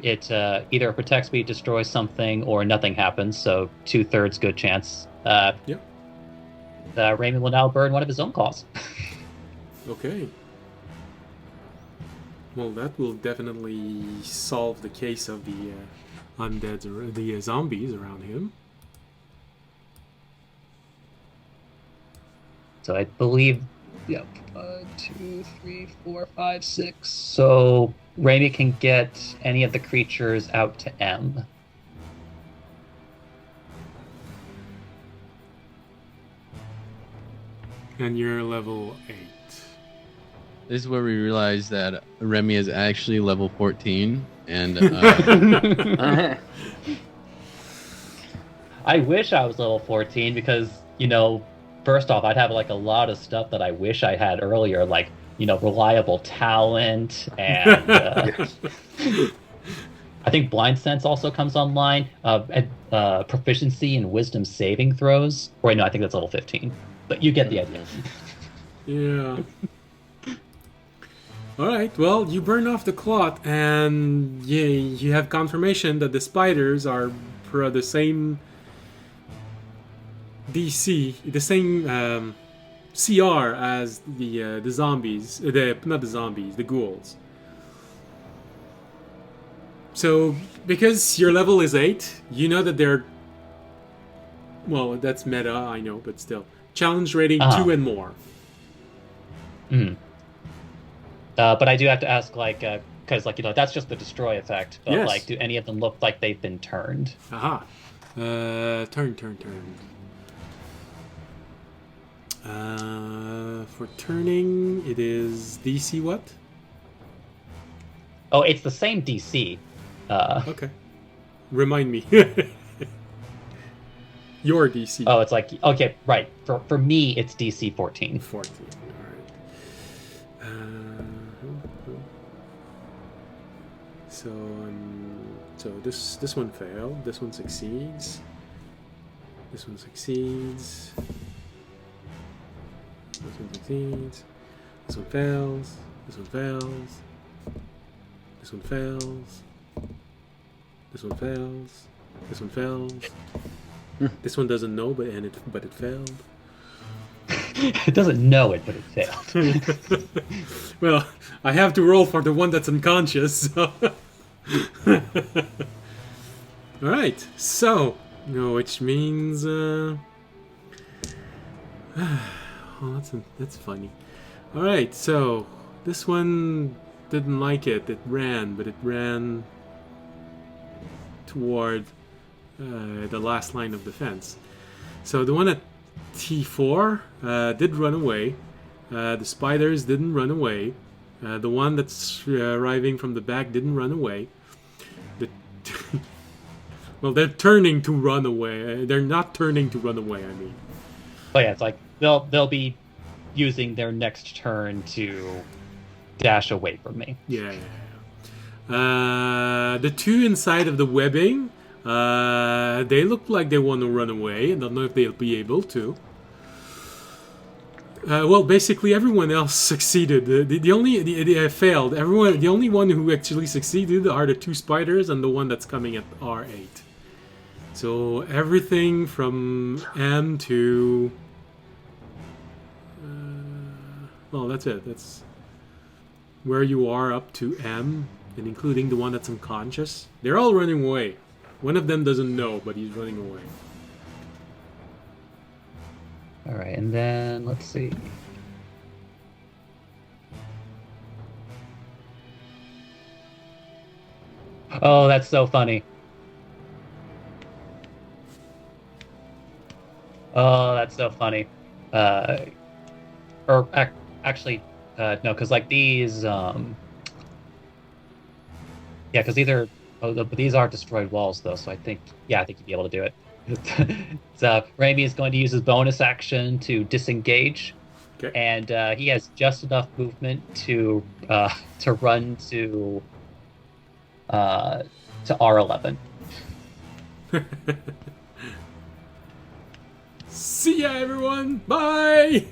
it protects me, destroys something, or nothing happens. So 2/3 good chance. Yep. Raymond will now burn one of his own claws. Okay. Well, that will definitely solve the case of the undeads or the zombies around him. So I believe, 2, 3, 4, 5, 6. So Raimi can get any of the creatures out to M. And you're level 8. This is where we realize that Remy is actually level 14, and I wish I was level 14 because, first off, I'd have a lot of stuff that I wish I had earlier, reliable talent, and I think blind sense also comes online. Proficiency in wisdom saving throws. Wait, no, I think that's level 15. But you get the idea. Yeah. Alright, well, you burn off the cloth, and you have confirmation that the spiders are the same DC, the same CR as the zombies, not the zombies, the ghouls. So, because your level is 8, you know that they're... Well, that's meta, I know, but still. Challenge rating 2 and more. Mm. But I do have to ask, because, that's just the destroy effect. But, Yes. do any of them look like they've been turned? Aha. Turn. For turning, it is DC what? Oh, it's the same DC. Okay. Remind me. Your DC. Oh, it's okay, right. For me, it's DC 14. 14. All right. So this one failed. This one succeeds. This one succeeds. This one succeeds. This one fails. This one fails. This one fails. This one fails. This one fails. This one doesn't know, but it failed. It doesn't know it, but it failed. Well, I have to roll for the one that's unconscious. So. All right. So, which means, oh, that's funny. All right. So this one didn't like it. It ran, but it ran toward the last line of defense. So the one at T4 did run away. The spiders didn't run away. The one that's arriving from the back didn't run away. Well, they're turning to run away. They're not turning to run away, I mean. But yeah, it's they'll be using their next turn to dash away from me. Yeah. The two inside of the webbing, they look like they want to run away. I don't know if they'll be able to. Well, basically everyone else succeeded. They failed. The only one who actually succeeded are the two spiders and the one that's coming at R8. So everything from M to... well, that's it. where you are up to M, and including the one that's unconscious. They're all running away. One of them doesn't know, but he's running away. All right, and then let's see. Oh, that's so funny. Oh, that's so funny. Actually, no, because like these, yeah, because either, but these are destroyed walls though, so I think you'd be able to do it. So Raimi is going to use his bonus action to disengage, Okay. and he has just enough movement to run to R11. See ya, everyone! Bye!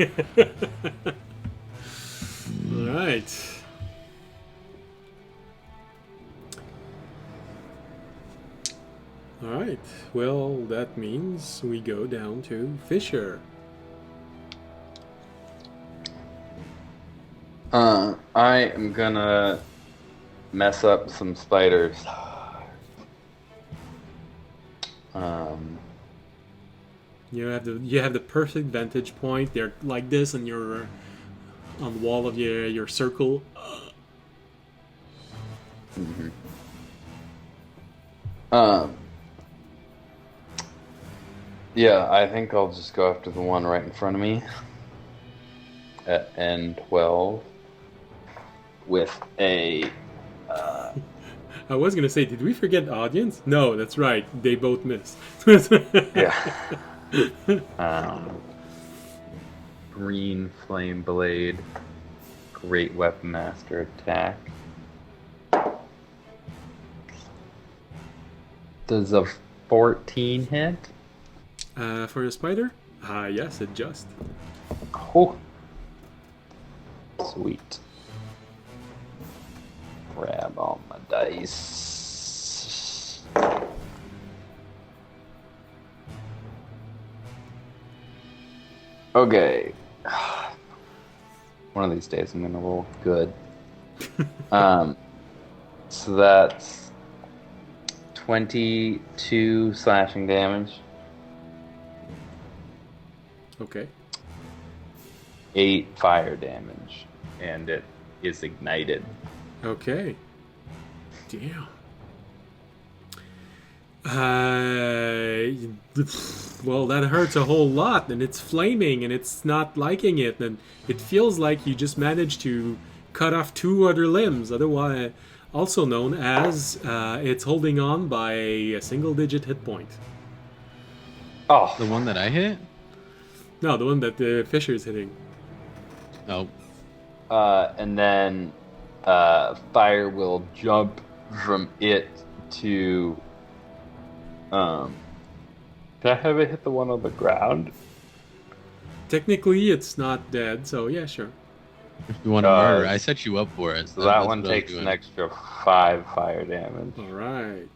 Alright. Alright, well, that means we go down to Fisher. I am gonna mess up some spiders. You have the perfect vantage point. They're like this, and you're on the wall of your circle. Mm-hmm. Yeah, I think I'll just go after the one right in front of me at N12 with a. I was gonna say, did we forget the audience? No, that's right. They both missed. Yeah. Green flame blade, great weapon master attack. Does a 14 hit? For a spider? Yes, it just. Oh, sweet. Grab all my dice. Okay. One of these days I'm gonna roll good. So that's 22 slashing damage. Okay. 8 fire damage. And it is ignited. Okay. Damn. Well, that hurts a whole lot, and it's flaming, and it's not liking it, and it feels like you just managed to cut off 2 other limbs, otherwise also known as it's holding on by a single-digit hit point. Oh, The one that I hit? No, the one that the Fisher's hitting. Oh. and then fire will jump from it to. Can I have it hit the one on the ground? Technically, it's not dead, so yeah, sure. If you want to murder, I set you up for it. So that That's one what I was takes doing. an extra 5 fire damage. All right.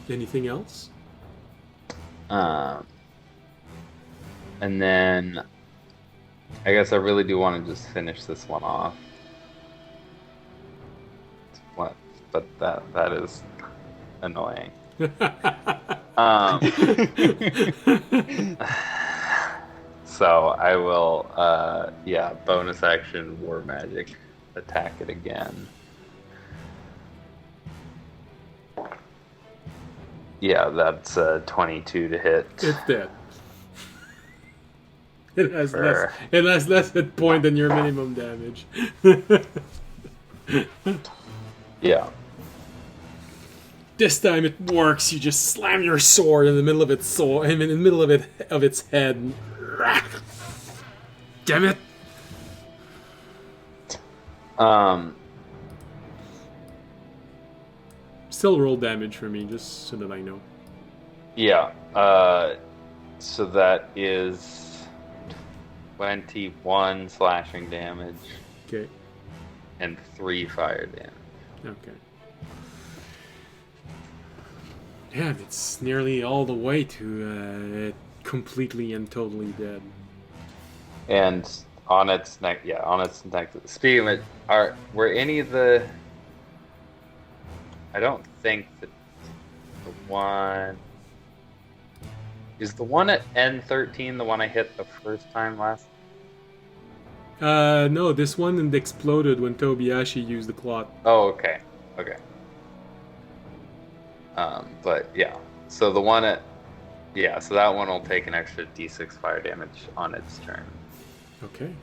Anything else? And then I guess I really do want to just finish this one off. What? But that is annoying. So I will, bonus action war magic, attack it again. Yeah, that's 22 to hit. It's dead. It has For- less hit point than your minimum damage. Yeah. This time it works. You just slam your sword in the middle of its in the middle of its head. Damn it! Still roll damage for me, just so that I know. Yeah. So that is 21 slashing damage Okay. and 3 fire damage. Okay. Damn, it's nearly all the way to completely and totally dead. And on its neck, speaking of it, were any of the... I don't think that the one... Is the one at N13 the one I hit the first time last? No, this one exploded when Tobiyashi used the cloth. Oh, okay. But yeah, so the one at... Yeah, so that one will take an extra d6 fire damage on its turn. Okay.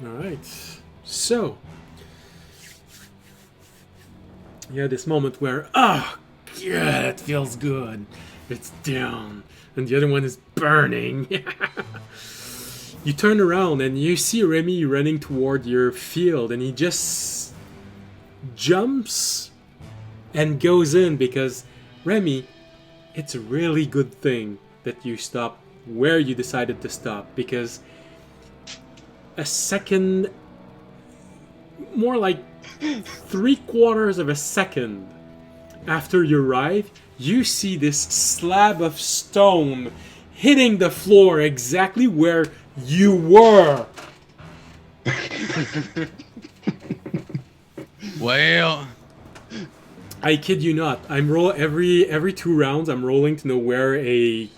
Alright. So. Yeah, this moment where, oh, yeah, it feels good. It's down. And the other one is burning. You turn around and you see Remy running toward your field, and he just jumps and goes in because, Remy, it's a really good thing that you stop where you decided to stop, because a second, more like 3/4 of a second after you arrive, you see this slab of stone hitting the floor exactly where you were. Well, I kid you not. I'm every 2 rounds. I'm rolling to know where a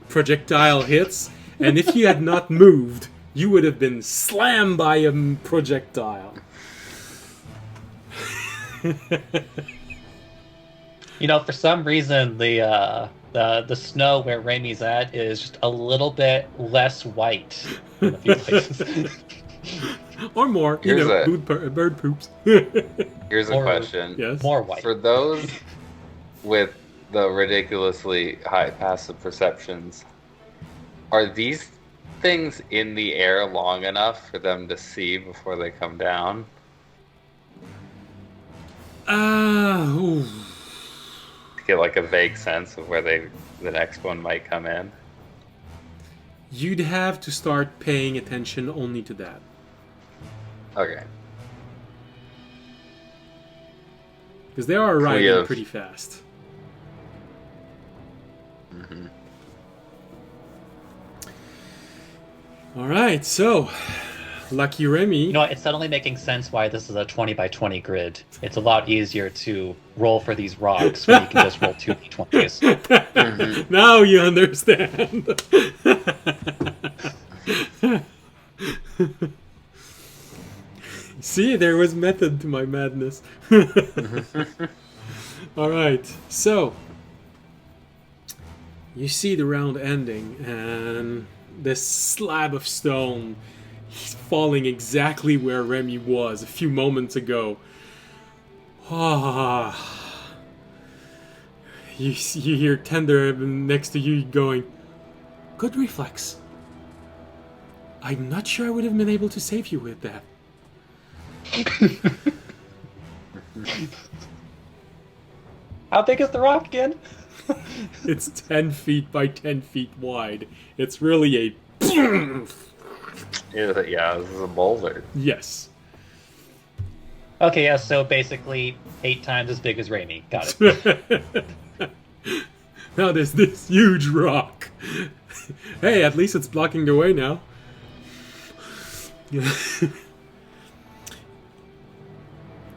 projectile hits, and if you had not moved, you would have been slammed by a projectile. You know, for some reason, the snow where Remy's at is just a little bit less white in a few places. Or more, bird poops. Here's a question. Yes. More white. For those with the ridiculously high passive perceptions, are these things in the air long enough for them to see before they come down? Ooh. To get like a vague sense of where the next one might come in. You'd have to start paying attention only to that. Okay. Because they are arriving pretty fast. Mm-hmm. Alright, so Lucky Remy. You know, it's suddenly making sense why this is a 20 by 20 grid. It's a lot easier to roll for these rocks when you can just roll 2d20s. Mm-hmm. Now you understand. See, there was method to my madness. Alright, so you see the round ending, and this slab of stone falling exactly where Remy was a few moments ago. You hear Tender next to you going, "Good reflex. I'm not sure I would have been able to save you with that." How big is the rock again? It's 10 feet by 10 feet wide. It's really a... Yeah, this is a boulder. Yes. Okay, yeah, so basically 8 times as big as Remy. Got it. Now there's this huge rock. Hey, at least it's blocking the way now.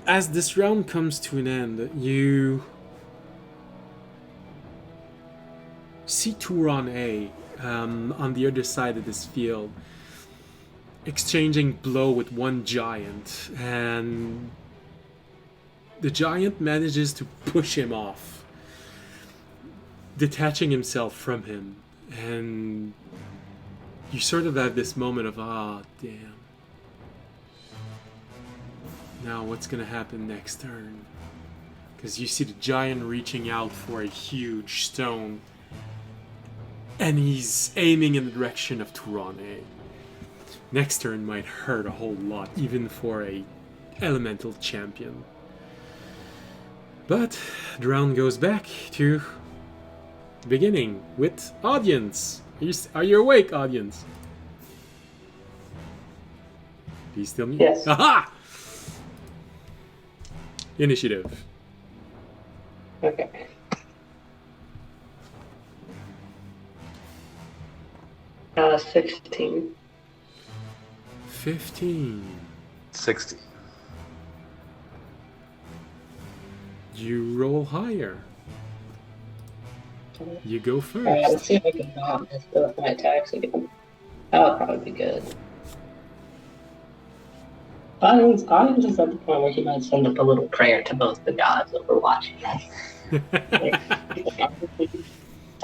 As this round comes to an end, you see Turon A on the other side of this field, exchanging blow with one giant, and the giant manages to push him off, detaching himself from him, and you sort of have this moment of, damn. Now what's gonna happen next turn? Because you see the giant reaching out for a huge stone, and he's aiming in the direction of Turane. Next turn might hurt a whole lot, even for a elemental champion. But the round goes back to the beginning with audience. Are you awake, audience? Do you still mute? Yes. Aha! Initiative. Okay. 16. 15. 60. You roll higher. You go first. Alright, let's see if I can not miss both my attacks again. That would probably be good. I'm just at the point where he might send up a little prayer to both the gods that we're watching. Like,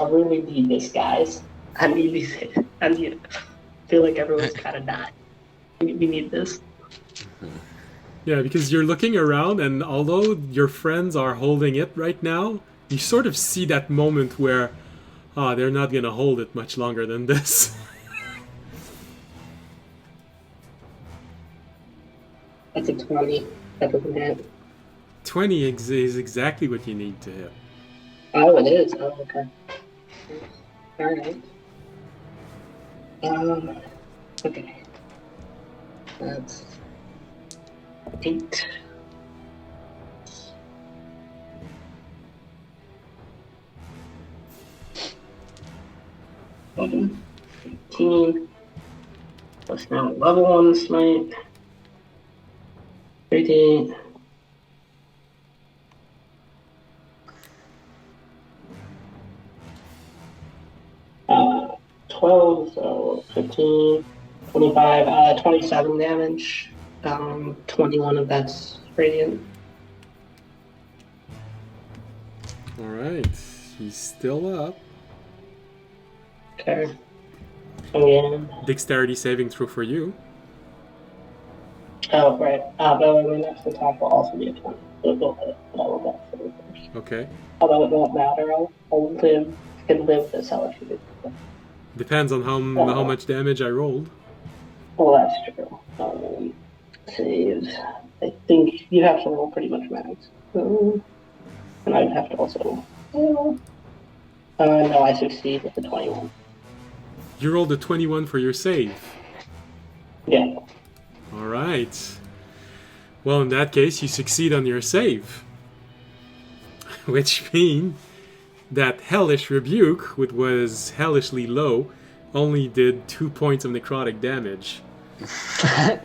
I really need this, guys. I need these. I feel like everyone's kind of dying. We need this. Yeah, because you're looking around, and although your friends are holding it right now, you sort of see that moment where, they're not going to hold it much longer than this. That's a 20. That doesn't hit. 20 is exactly what you need to hit. Oh, it is? Oh, okay. Alright. Okay. That's 8. Um, 18. Plus now level 1 smite. 13. Uh, 12, so 15, 25, 27 damage. 21 of that's radiant. Alright, he's still up. Okay. Again. Dexterity saving throw for you. Oh, right. But my next attack will also be a 20. So we'll hit all of that for me first. Okay. Although it won't matter, I'll live. I can live this how I should do. Depends on how much damage I rolled. Well, that's true. Saves. I think you have to roll pretty much max. And I'd have to also. No, I succeed with the 21. You rolled a 21 for your save. Yeah. Alright. Well, in that case, you succeed on your save. Which means that hellish rebuke, which was hellishly low, only did 2 points of necrotic damage. Okay.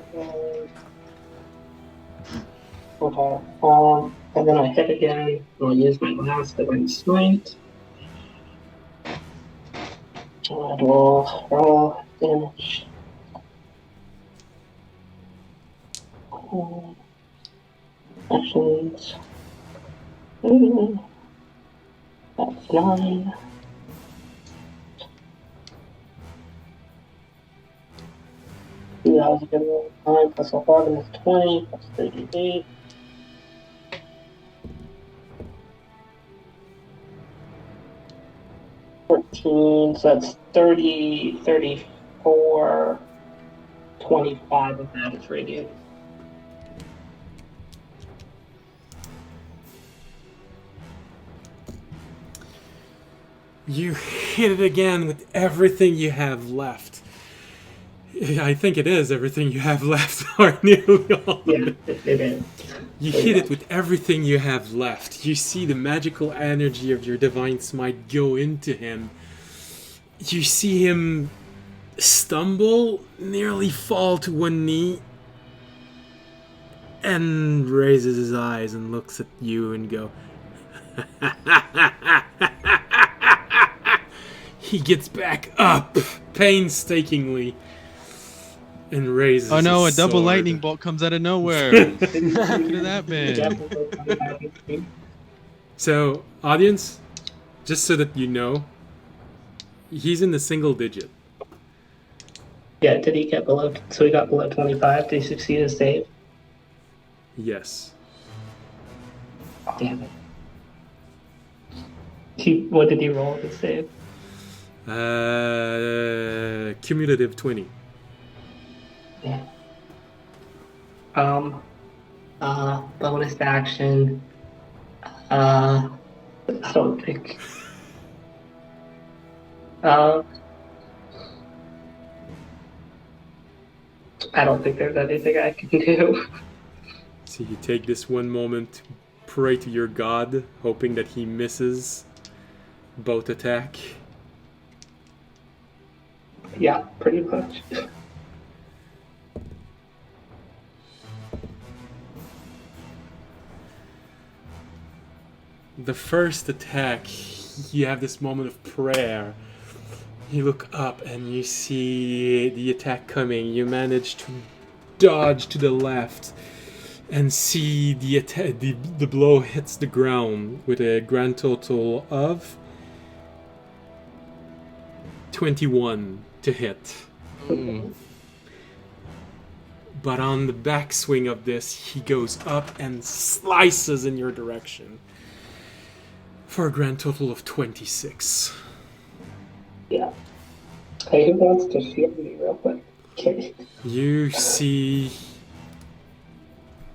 And then I hit again. I'll use my last divine smite. And we'll roll damage. Actions. That's 9. That was a good roll. 9 plus 11 is 20, plus 38. So that's 30, 34, 25 of that is radiant. You hit it again with everything you have left. I think it is everything you have left, or nearly all. Yeah, it is. You hit it with everything you have left. You see the magical energy of your divine smite go into him. You see him stumble, nearly fall to one knee, and raises his eyes and looks at you and go. He gets back up painstakingly and raises. Oh no! A his double sword. lightning bolt comes out of nowhere. What could have that been? So, audience, just so that you know, he's in the single digit. Yeah, did he get below? So he got below 25. Did he succeed his save? Yes. Damn it. What did he roll to save? Cumulative 20. Yeah. Bonus action. I don't think. I don't think there's anything I can do. So you take this one moment to pray to your god, hoping that he misses both attack. Yeah, pretty much. The first attack, you have this moment of prayer. You look up and you see the attack coming. You manage to dodge to the left and see the blow hits the ground with a grand total of 21 to hit. But on the backswing of this, he goes up and slices in your direction for a grand total of 26. Yeah. Hey, who wants to shield me real quick? Okay. You see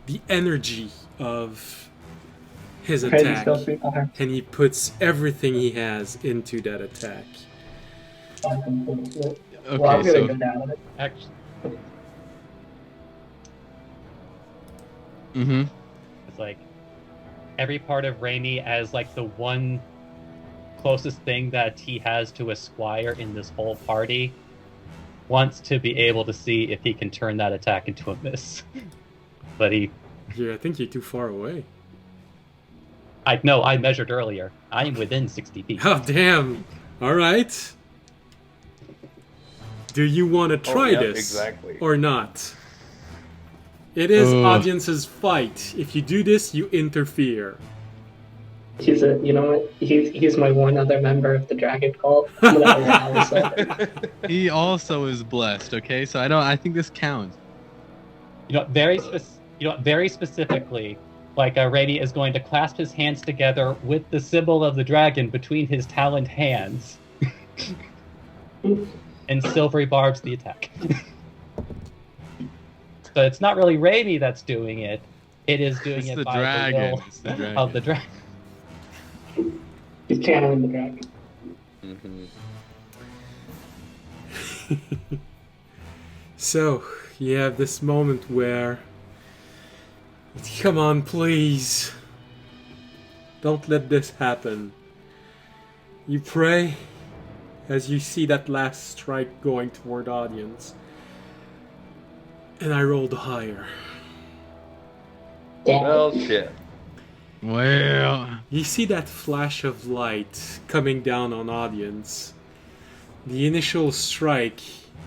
the energy of his attack, and he puts everything he has into that attack. Okay, Okay, I'm so gonna go down with it. Actually, mm-hmm. it's like every part of Raimi as like the one closest thing that he has to a squire in this whole party wants to be able to see if he can turn that attack into a miss. But Yeah, I think you're too far away. I measured earlier. I am within 60 feet. Oh, damn. All right. Do you want to try this? Exactly. Or not? It is audience's fight. If you do this, you interfere. He's you know what? He's my one other member of the Dragon Cult. I'm gonna allow this over. He also is blessed. Okay, so I think this counts. Very specifically, like Raimi is going to clasp his hands together with the symbol of the dragon between his taloned hands, and silvery barbs the attack. So it's not really Raimi that's doing it; it is doing It's it the by dragon. the will It's the dragon. of the dragon. He's channeling the dragon. Mm-hmm. So, you have this moment where... Come on, please. Don't let this happen. You pray as you see that last strike going toward audience. And I rolled higher. Damn. Well, shit. Well, You see that flash of light coming down on audience. The initial strike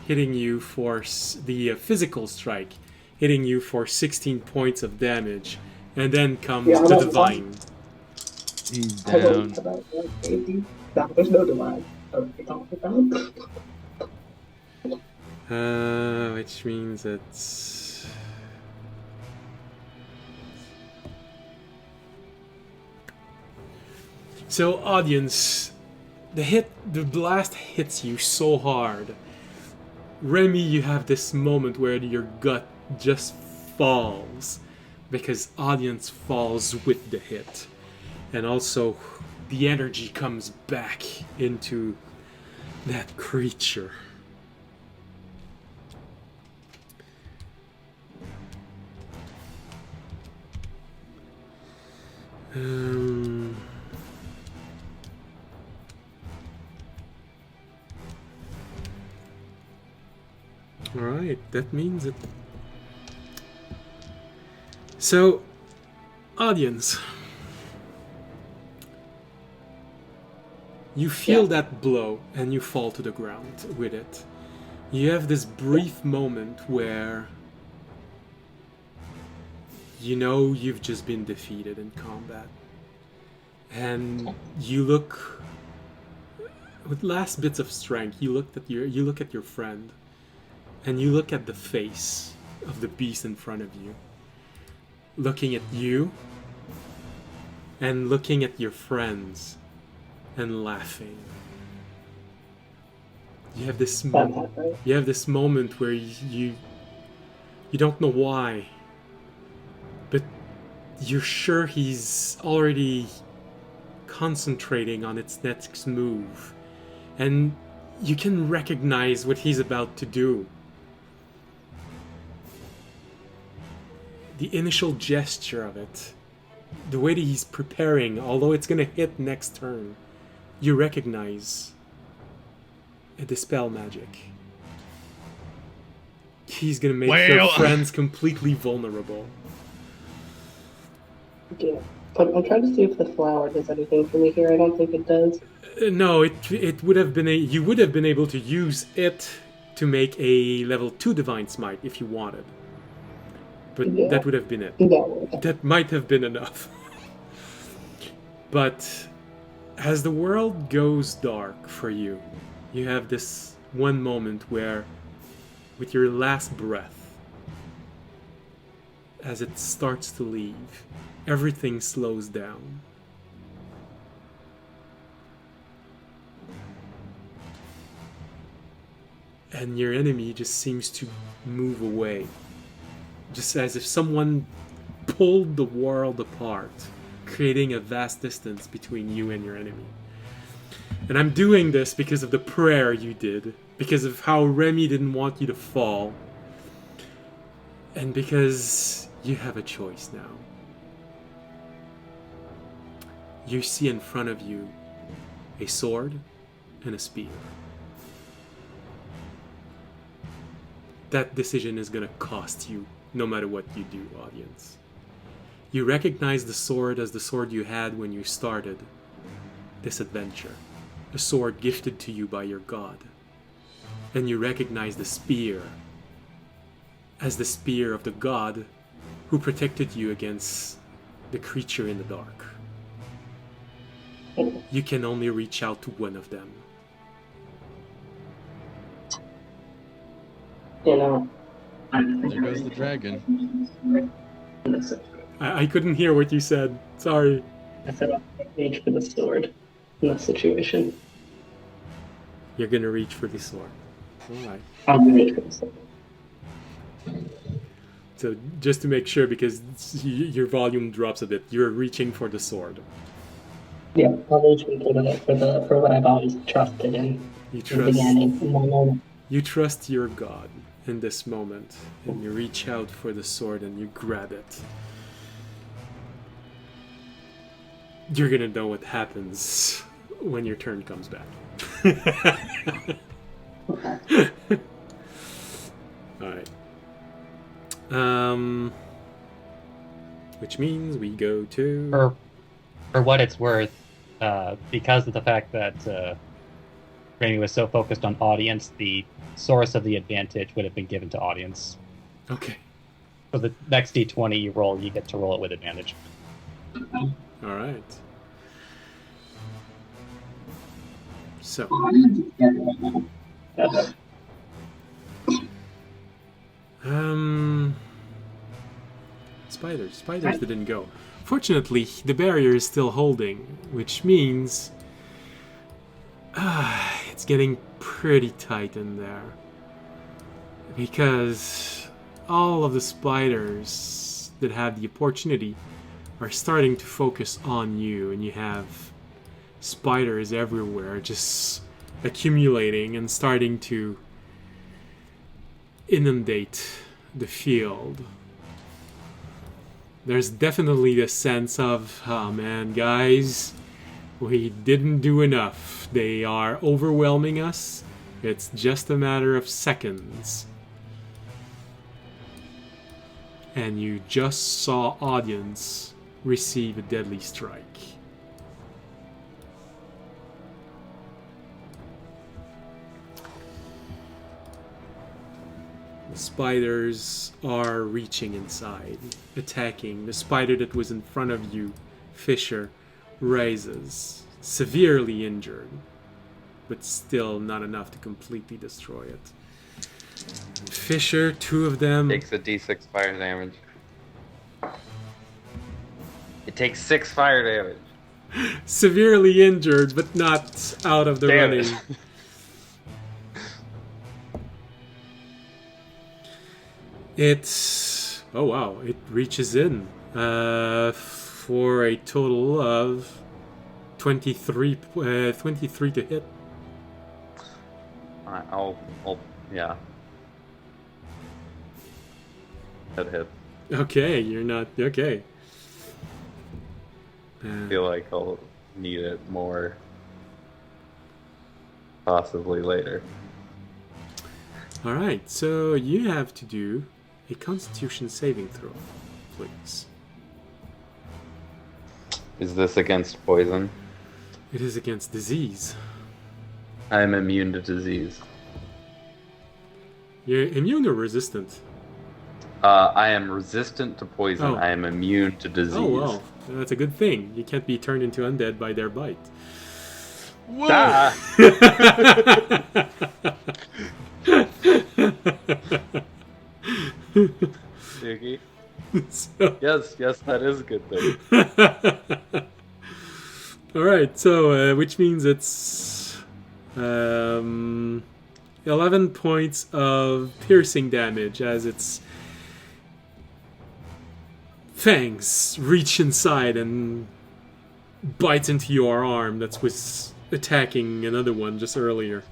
hitting you for the physical strike hitting you for 16 points of damage, and then comes Yeah, the that's divine. he's Hello, down. about 180. No, there's no divine. What are you talking about? Which means it's... So, audience, the blast hits you so hard. Remy, you have this moment where your gut just falls because audience falls with the hit. And also, the energy comes back into that creature. Alright, that means it. So, audience, you feel that blow and you fall to the ground with it. You have this brief moment where you know you've just been defeated in combat. And you look with last bits of strength, you look at your friend. And you look at the face of the beast in front of you. Looking at you. And looking at your friends. And laughing. You have this moment where you don't know why. But you're sure he's already concentrating on its next move. And you can recognize what he's about to do. The initial gesture of it, the way that he's preparing, although it's gonna hit next turn, you recognize a dispel magic. He's gonna make your friends completely vulnerable. Yeah. I'm trying to see if the flower does anything for me here. I don't think it does. No, it would have been you would have been able to use it to make a level 2 divine smite if you wanted. But Yeah. that would have been it. No. That might have been enough. But as the world goes dark for you, you have this one moment where, with your last breath, as it starts to leave, everything slows down. And your enemy just seems to move away. Just as if someone pulled the world apart, creating a vast distance between you and your enemy. And I'm doing this because of the prayer you did, because of how Remy didn't want you to fall, and because you have a choice now. You see in front of you a sword and a spear. That decision is gonna cost you, no matter what you do, audience. You recognize the sword as the sword you had when you started this adventure, a sword gifted to you by your god. And you recognize the spear as the spear of the god who protected you against the creature in the dark. You can only reach out to one of them. You know. There goes the dragon. I couldn't hear what you said. Sorry. I said I'll reach for the sword in this situation. You're gonna reach for the sword. Alright. I'll reach for the sword. So just to make sure, because your volume drops a bit, you're reaching for the sword. Yeah, I'll reach for what I've always trusted in. You In the trust. beginning, in my moment. You trust your god in this moment, and you reach out for the sword and you grab it. You're gonna know what happens when your turn comes back. Alright. Which means we go to... For what it's worth, because of the fact that Remy was so focused on audience, the source of the advantage would have been given to audience. Okay. So the next d20 you roll, you get to roll it with advantage. Alright. So... Spiders didn't go. Fortunately, the barrier is still holding, which means it's getting pretty tight in there. Because all of the spiders that have the opportunity are starting to focus on you, and you have spiders everywhere just accumulating and starting to inundate the field. There's definitely the sense of, oh man, guys, we didn't do enough. They are overwhelming us. It's just a matter of seconds. And you just saw audience receive a deadly strike. The spiders are reaching inside, attacking. The spider that was in front of you, Fisher, rises, severely injured, but still not enough to completely destroy it. Fisher, two of them... Takes a d6 fire damage. It takes 6 fire damage. Severely injured, but not out of the Damn running. it. It's... oh wow, it reaches in for a total of 23 to hit. I'll yeah. That hit. Okay, you're not... okay. I feel like I'll need it more possibly later. Alright, so you have to do a Constitution saving throw, please. Is this against poison? It is against disease. I am immune to disease. You're immune or resistant? I am resistant to poison. Oh. I am immune to disease. Oh, well. That's a good thing. You can't be turned into undead by their bite. Whoa! Ah! Diggy. So, Yes, that is a good thing. alright, so which means it's 11 points of piercing damage as its fangs reach inside and bite into your arm that was attacking another one just earlier.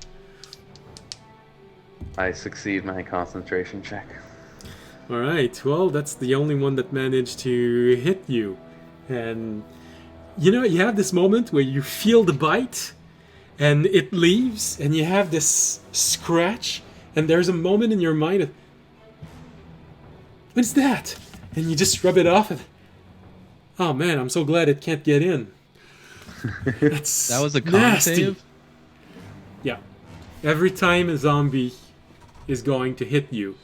I succeed my concentration check. Alright, well, that's the only one that managed to hit you. And, you know, you have this moment where you feel the bite, and it leaves, and you have this scratch, and there's a moment in your mind of, what's that? And you just rub it off, and, oh man, I'm so glad it can't get in. That's That was a con nasty. save? Yeah. Every time a zombie is going to hit you,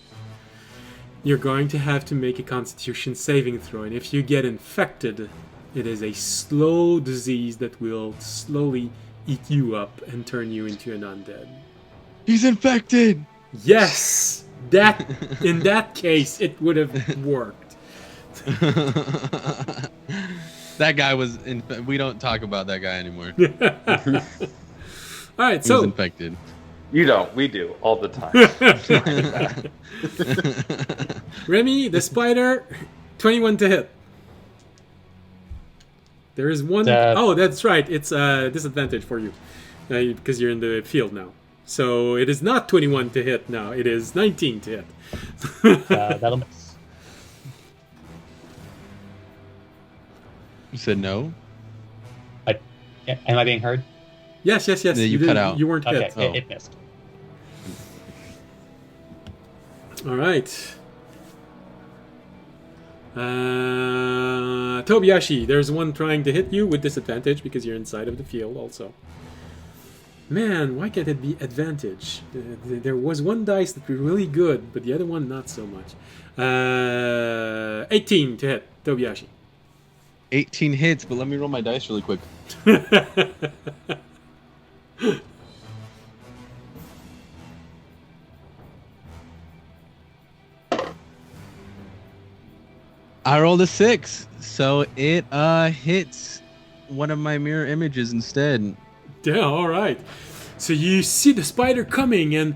you're going to have to make a Constitution saving throw. And if you get infected, it is a slow disease that will slowly eat you up and turn you into an undead. He's infected! Yes! That, in that case, it would have worked. That guy was we don't talk about that guy anymore. Alright, He so... was infected. You don't. We do all the time. Remy, the spider, 21 to hit. There is one... oh, that's right. It's a disadvantage for you. Because you're in the field now. So it is not 21 to hit now. It is 19 to hit. That'll miss. You said no? Am I being heard? Yes. Yeah, you cut out. You weren't Okay, hit. it missed. All right. Tobiyashi, there's one trying to hit you with disadvantage because you're inside of the field also. Man, why can't it be advantage? There was one dice that were really good, but the other one not so much. 18 to hit, Tobiyashi. 18 hits, but let me roll my dice really quick. I rolled a 6, so it hits one of my mirror images instead. Yeah, all right. So you see the spider coming, and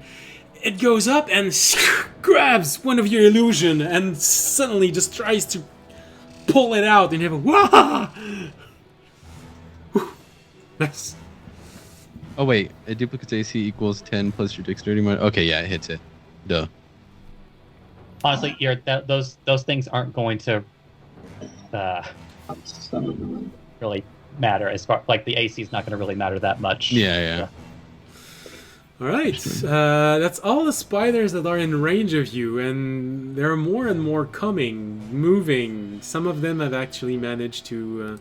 it goes up and grabs one of your illusion, and suddenly just tries to pull it out, and you have a wah! Nice. Oh wait, a duplicate's AC equals 10 plus your dexterity mod. Okay, yeah, it hits it. Duh. Honestly, those things aren't going to really matter as far like the AC is not going to really matter that much. Yeah. All right, that's all the spiders that are in range of you, and there are more and more coming, moving. Some of them have actually managed to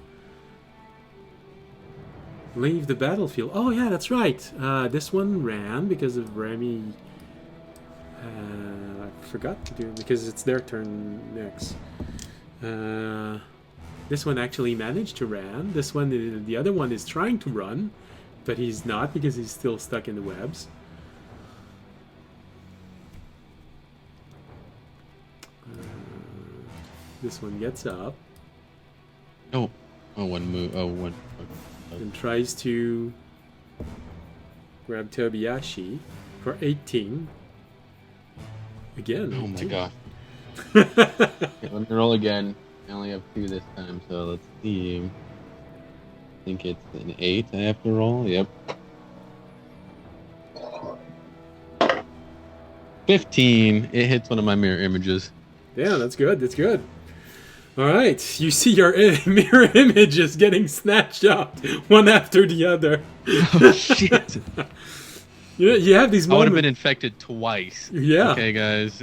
leave the battlefield. Oh yeah, that's right. This one ran because of Remy. I forgot to do it because it's their turn next. This one actually managed to run. This one, the other one is trying to run, but he's not because he's still stuck in the webs. This one gets up one move. Oh, one. and tries to grab Tobiyashi for 18. Again. Oh my 2. god. Okay, let me roll again. I only have 2 this time, so let's see. I think it's an 8 I have to roll. Yep. 15. It hits one of my mirror images. Yeah, that's good. That's good. All right, you see your mirror images getting snatched out one after the other. Oh shit! You have these I would have moments. been infected twice. Yeah. Okay, guys.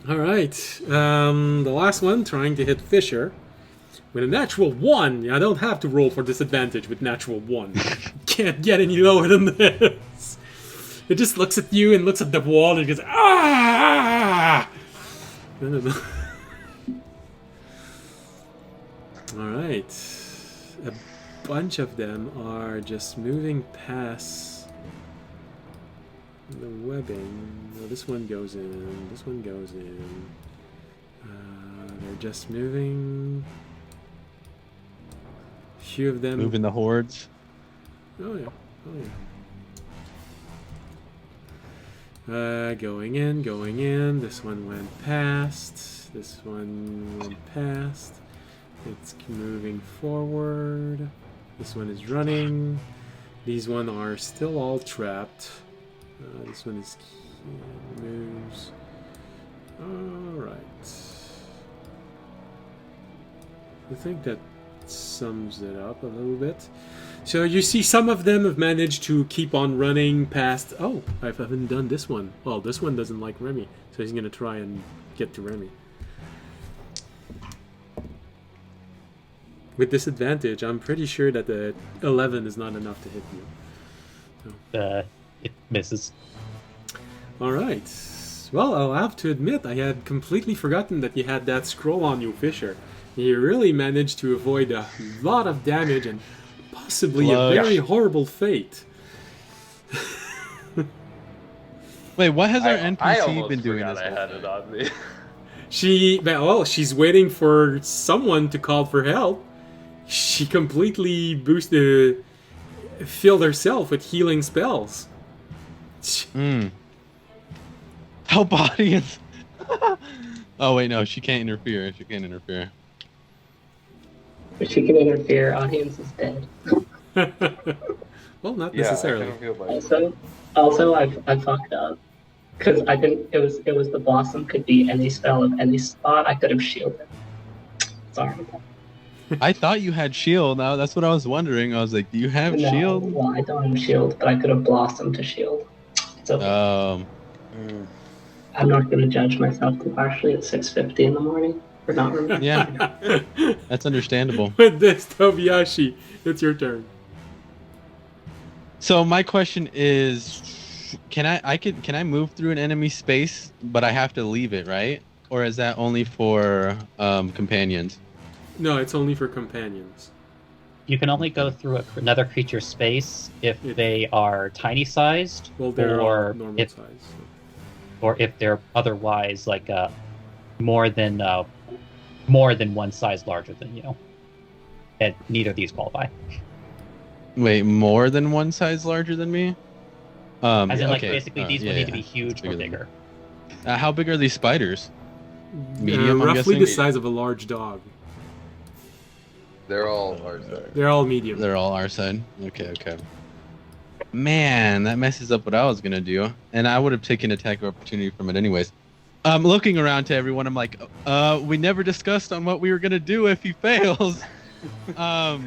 All right. The last one trying to hit Fisher with a natural 1. I don't have to roll for disadvantage with natural 1. Can't get any lower than this. It just looks at you and looks at the wall and goes, ah! No. All right. A bunch of them are just moving past the webbing. Well, this one goes in. This one goes in. They're just moving. Few of them Moving the hordes. Oh yeah. Going in. This one went past. This one went past. It's moving forward. This one is running. These one are still all trapped. This one is moves. All right. I think that sums it up a little bit. So you see some of them have managed to keep on running past... Oh, I haven't done this one. Well, this one doesn't like Remy, so he's going to try and get to Remy. With disadvantage, I'm pretty sure that the 11 is not enough to hit you. So. It misses. Alright. Well, I'll have to admit, I had completely forgotten that you had that scroll on you, Fisher. You really managed to avoid a lot of damage and possibly a very horrible fate. Wait, what has our I NPC almost been doing forgot this I whole had time? it on me. She's waiting for someone to call for help. She completely filled herself with healing spells. Help, audience! Oh wait, no, she can't interfere. If she can interfere, audience is dead. Well, not Yeah, necessarily. I kind of feel like Also, I fucked up because I didn't. It was the blossom could be any spell of any spot. I could have shielded. Sorry. I thought you had shield. Now that's what I was wondering. I was like, do you have No, shield? well, I don't have shield, but I could have blossomed to shield. So I'm not going to judge myself too harshly at 6:50 in the morning for not remembering. Yeah, that's understandable. With this, Tobiyashi, it's your turn. So my question is, can I move through an enemy space, but I have to leave it, right? Or is that only for companions? No, it's only for companions. You can only go through another creature's space if they are tiny sized, Well, they're or all normal size. or if they're otherwise like more than one size larger than you. And neither of these qualify. Wait, more than one size larger than me? As in, okay. basically, these would need to be huge or bigger. How big are these spiders? Medium, I'm roughly guessing? the size of a large dog. they're all ours. They're all medium. They're all our side. Okay. Man, that messes up what I was gonna do, and I would have taken attack of opportunity from it anyways. Looking around to everyone, I'm like, we never discussed on what we were gonna do if he fails. I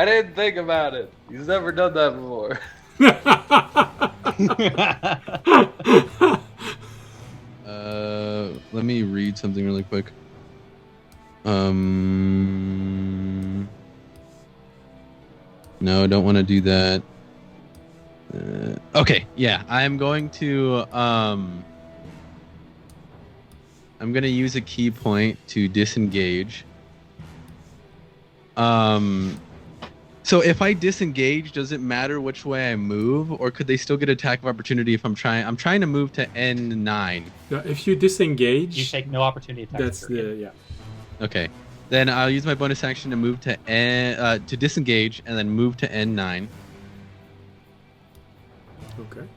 didn't think about it. He's never done that before. Let me read something really quick. No, don't want to do that. Okay, yeah, I'm going to use a key point to disengage. So if I disengage, does it matter which way I move, or could they still get attack of opportunity if I'm trying to move to N9? If you disengage, You take no opportunity attack. that's the Okay. Then I'll use my bonus action to move to to disengage and then move to N9. Okay.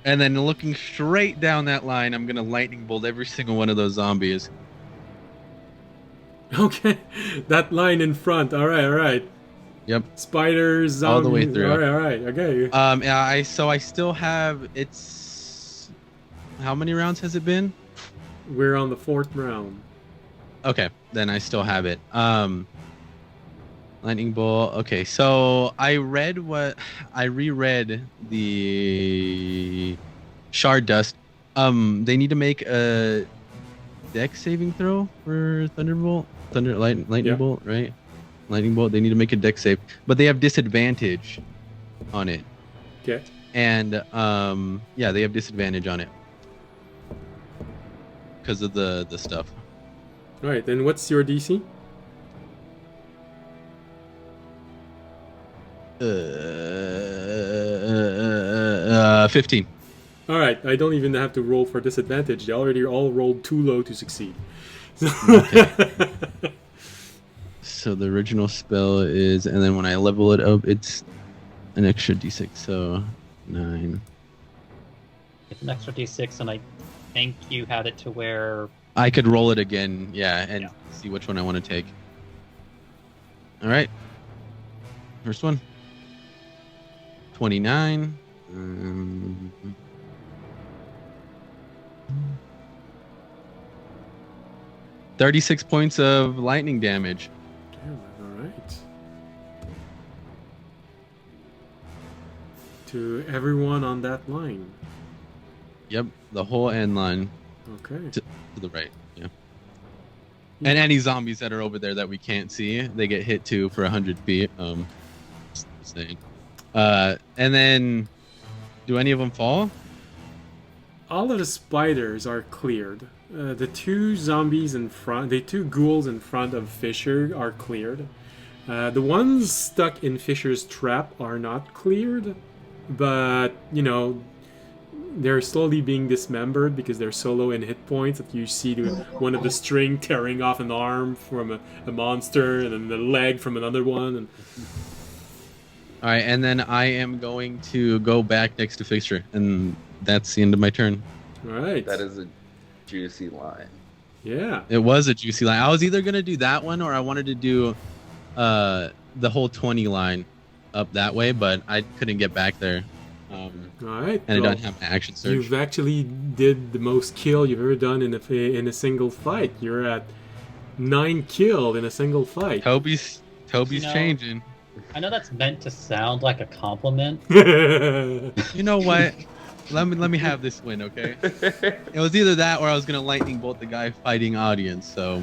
And then looking straight down that line, I'm gonna lightning bolt every single one of those zombies. Okay, that line in front. All right. Yep. Spiders, zombies. All the way through. All right. Okay. I still have it's. How many rounds has it been? We're on the 4th round. Okay, then I still have it. Lightning bolt. Okay, so I reread the shard dust. They need to make a dex saving throw for lightning Yeah. bolt, right? Lightning bolt. They need to make a dex save, but they have disadvantage on it. Okay. And yeah, they have disadvantage on it because of the stuff. All right. Then what's your DC? 15. All right. I don't even have to roll for disadvantage. They already all rolled too low to succeed. Okay. So the original spell is, and then when I level it up, it's an extra d6. So 9. It's an extra d6, and I think you had it to where. I could roll it again, yeah, and see which one I want to take. All right. First one. 29. 36 points of lightning damage. Damn, all right. To everyone on that line. Yep, the whole end line Okay. to the right. Yeah. And any zombies that are over there that we can't see, they get hit too for 100 feet. Just saying. And then, do any of them fall? All of the spiders are cleared. The two zombies in front, the two ghouls in front of Fisher are cleared. The ones stuck in Fisher's trap are not cleared, but, you know, they're slowly being dismembered because they're so low in hit points that you see one of the string tearing off an arm from a monster and then the leg from another one. And All right, and then I am going to go back next to Fisher, and that's the end of my turn. all right. That is a juicy line. Yeah. It was a juicy line. I was either going to do that one or I wanted to do the whole 20 line up that way, but I couldn't get back there. All right. And well, I don't have an action surge. You've actually did the most kill you've ever done in a single fight. You're at 9 killed in a single fight. Toby's You know- changing. I know that's meant to sound like a compliment. You know what? Let me have this win, okay? It was either that or I was gonna lightning bolt the guy fighting audience. So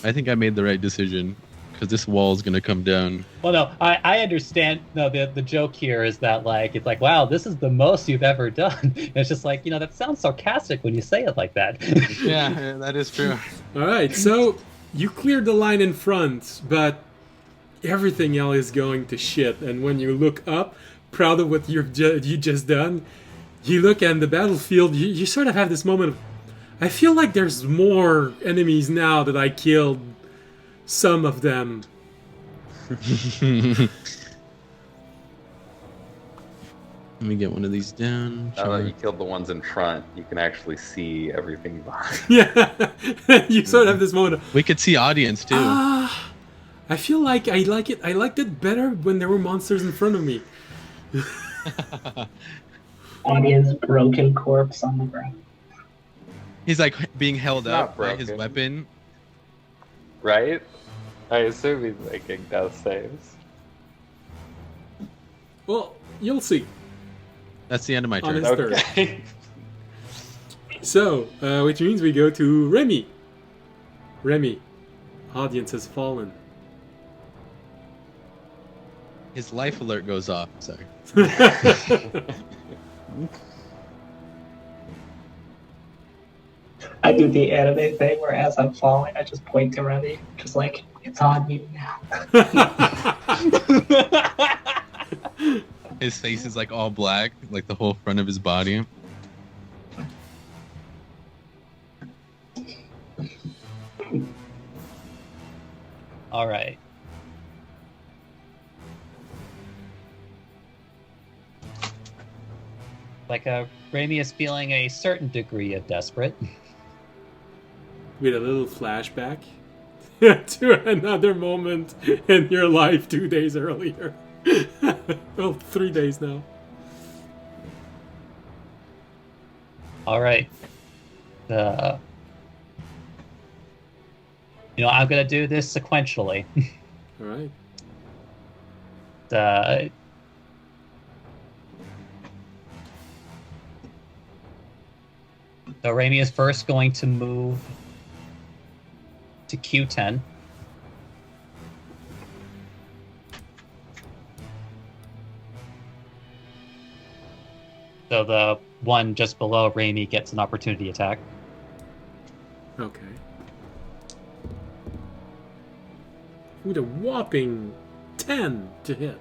I think I made the right decision because this wall's gonna come down. Well, no, I understand. No, the joke here is that, like, it's like, wow, this is the most you've ever done. And it's just like, you know, that sounds sarcastic when you say it like that. Yeah, that is true. All right, so you cleared the line in front, but everything else is going to shit. And when you look up, proud of what you just done, you look at the battlefield. You sort of have this moment of, I feel like there's more enemies now that I killed some of them. Let me get one of these down. Now that you killed the ones in front, you can actually see everything behind. Yeah, you sort of have this moment of, We could see audience too. I feel like I liked it better when there were monsters in front of me. Audience broken corpse on the ground. He's like being held It's up not by his broken. weapon. Right? I assume he's making death saves. Well, you'll see. That's the end of my turn. Honest. Third. Okay. So, which means we go to Remy. Remy, audience has fallen. His life alert goes off. Sorry. I do the anime thing where as I'm falling, I just point to Remy, just like, it's on you now. His face is like all black, like the whole front of his body. All right. Like, Raimi is feeling a certain degree of desperate. With a little flashback to another moment in your life 2 days earlier. Well, 3 days now. All right. You know, I'm gonna do this sequentially. All right. So Raimi is first going to move to Q10. So the one just below Raimi gets an opportunity attack. Okay. With a whopping 10 to hit.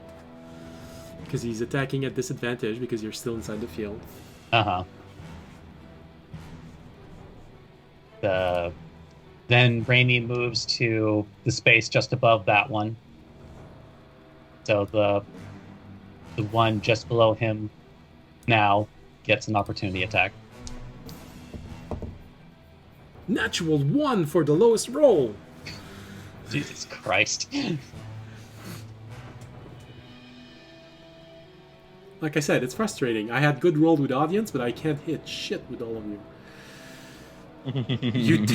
Because he's attacking at disadvantage because you're still inside the field. Uh-huh. Then Raimi moves to the space just above that one. So the one just below him now gets an opportunity attack. Natural 1 for the lowest roll. Jesus Christ. Like I said, it's frustrating. I had good roll with audience, but I can't hit shit with all of you. You've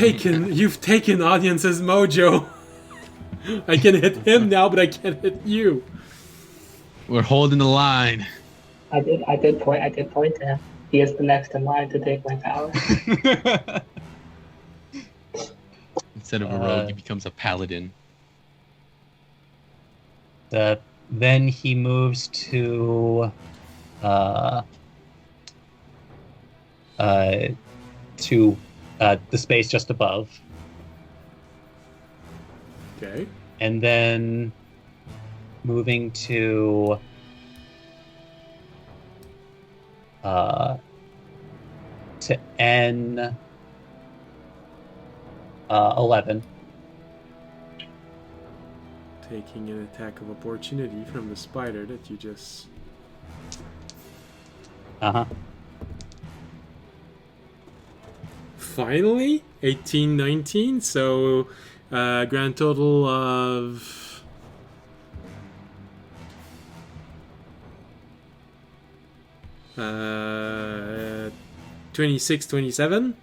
taken audience's mojo. I can hit him now, but I can't hit you. We're holding the line. I did point to him. He is the next in line to take my power. Instead of a rogue, he becomes a paladin. Then he moves to the space just above. Okay. And then moving to N 11. Taking an attack of opportunity from the spider that you just... Uh-huh. Finally, 18, 19, so grand total of 26, 27.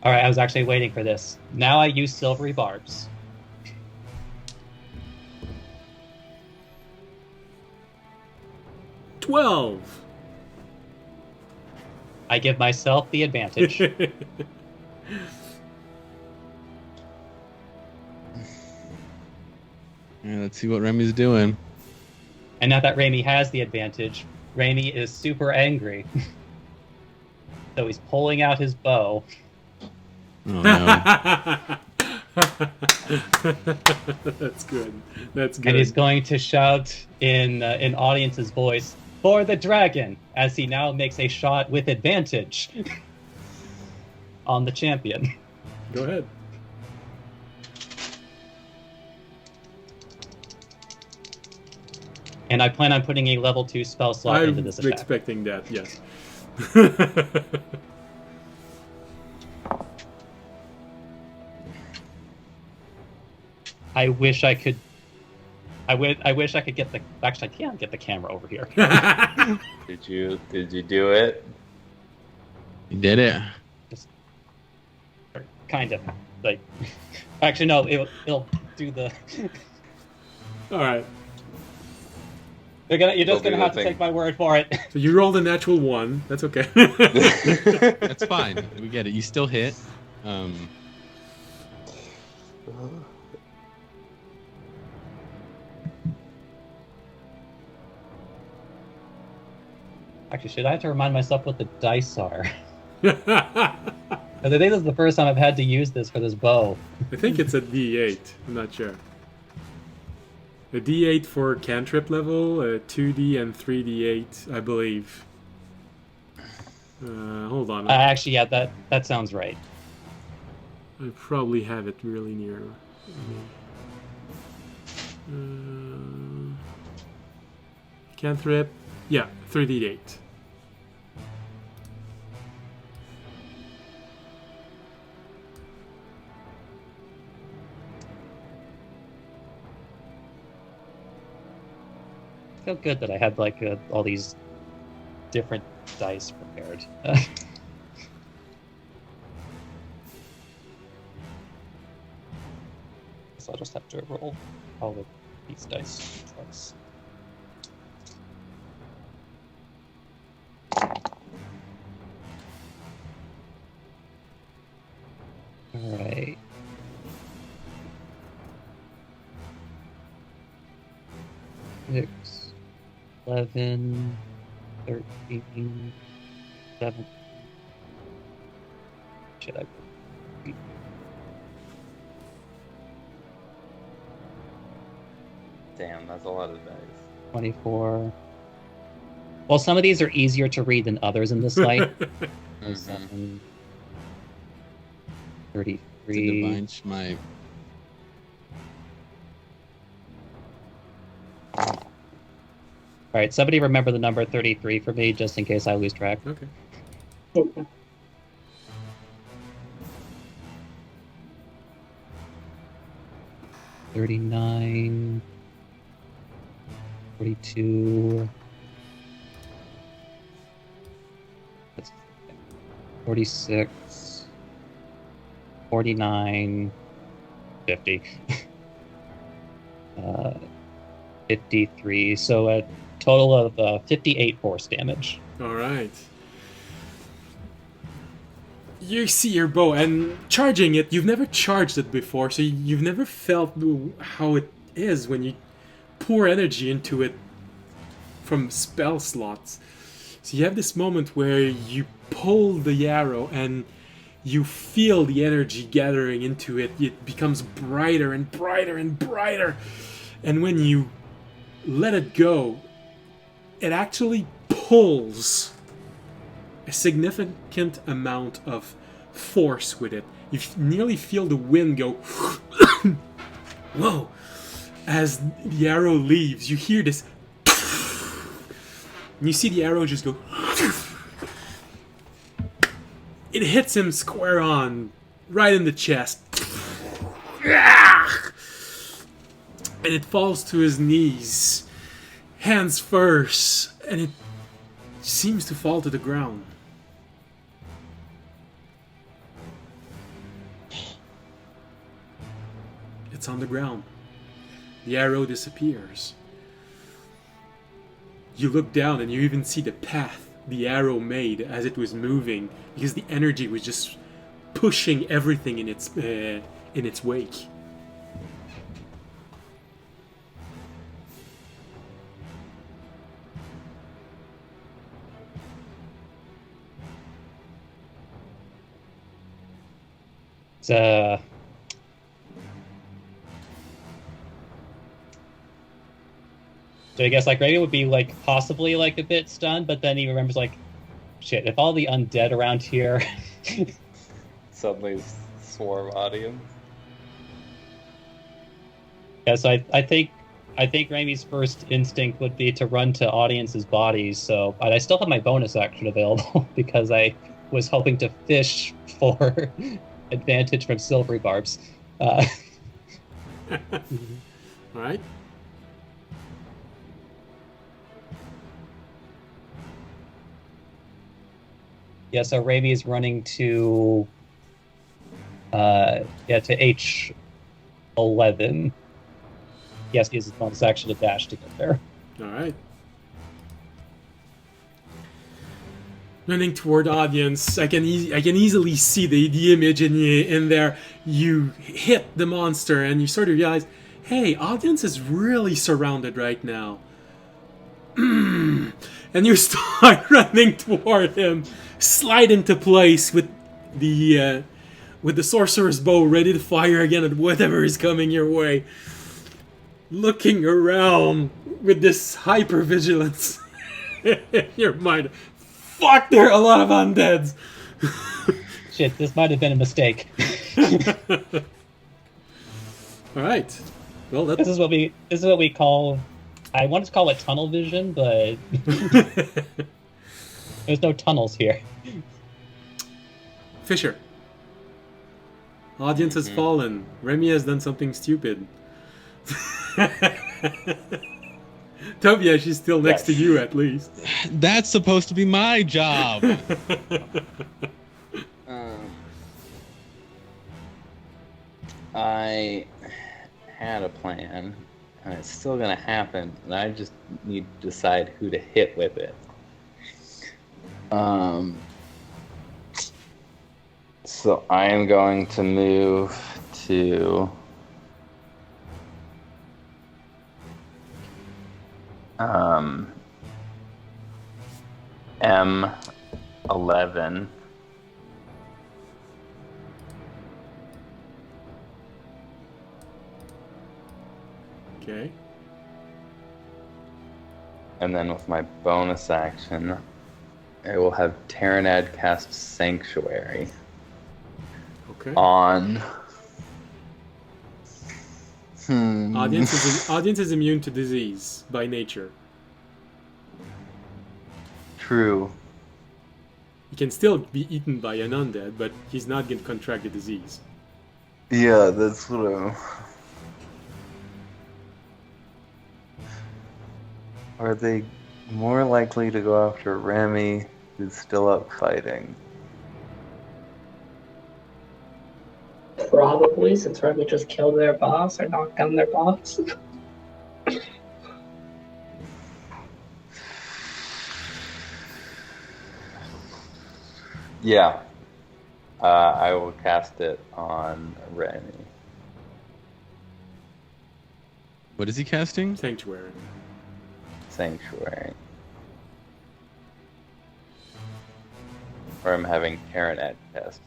All right, I was actually waiting for this. Now I use silvery barbs. $12. I give myself the advantage. Yeah, let's see what Remy's doing. And now that Raimi has the advantage, Raimi is super angry. So he's pulling out his bow. Oh no. That's good. That's good. And he's going to shout in audience's voice, "For the dragon!" as he now makes a shot with advantage on the champion. Go ahead. And I plan on putting a level 2 spell slot into this I'm attack. expecting that, yes. I wish I could get the... Actually, I can't get the camera over here. Did you do it? You did it. Kind of. Like... Actually, no, it'll do the... Alright. You're just do gonna the have to thing. take my word for it. So you rolled a natural 1. That's okay. That's fine. We get it. You still hit. Actually, should I have to remind myself what the dice are? I I think this is the first time I've had to use this for this bow. think it's a D8. I'm not sure. A D8 for cantrip level, a 2D and 3D8, I believe. Hold on. Actually, yeah, that sounds right. I probably have it really near. Cantrip. Yeah, 3D8. I feel good that I had like all these different dice prepared. So I'll just have to roll all the these dice twice. All right. Six, 11, 13, 7. Should I? Damn, that's a lot of dice. 24. Well, some of these are easier to read than others in this light. 7, 33. It's a divine smite. All right, somebody remember the number 33 for me, just in case I lose track. Okay. Okay. 39, 42, 46, 49, 50, 53. So a total of 58 force damage. All right. You see your bow, and charging it, you've never charged it before, so you've never felt how it is when you pour energy into it from spell slots. So you have this moment where you pull the arrow and you feel the energy gathering into it. It becomes brighter and brighter and brighter. And when you let it go, it actually pulls a significant amount of force with it. You nearly feel the wind go whoa. As the arrow leaves, you hear this and you see the arrow just go it hits him square on, right in the chest. And it falls to his knees, hands first, and it seems to fall to the ground. It's on the ground. The arrow disappears. You look down and you even see the path the arrow made as it was moving, because the energy was just pushing everything in its wake. So I guess like Ray would be like possibly like a bit stunned, but then he remembers like, shit, if all the undead around here Suddenly swarm audience. Yeah, so I think Raimi's first instinct would be to run to audience's bodies, so but I still have my bonus action available because I was hoping to fish for advantage from silvery barbs. Alright. Yeah, so Raimi is running to H11. Yes, he uses his bonus action to dash to get there. Alright. Running toward audience, I can easily see the image in there. You hit the monster and you sort of realize, hey, audience is really surrounded right now. And you start running toward him, slide into place with the sorcerer's bow ready to fire again at whatever is coming your way. Looking around with this hypervigilance in your mind. Fuck, there are a lot of undeads. Shit, this might have been a mistake. All right. Well, this is what we call. I wanted to call it tunnel vision, but there's no tunnels here. Fisher. Audience has fallen. Remy has done something stupid. Tobia, she's still next to you at least. That's supposed to be my job. I had a plan, and it's still gonna happen, and I just need to decide who to hit with it. So I am going to move to M11. Okay. And then with my bonus action, I will have Terranad cast Sanctuary Okay. on. Audience is immune to disease by nature. True. He can still be eaten by an undead, but he's not going to contract the disease. Yeah, that's what I'm... Are they more likely to go after Remy, who's still up fighting? Probably, since Remy just killed their boss or knocked down their boss. Yeah. I will cast it on Remy. What is he casting? Sanctuary. Sanctuary. Or I'm having Terranad cast.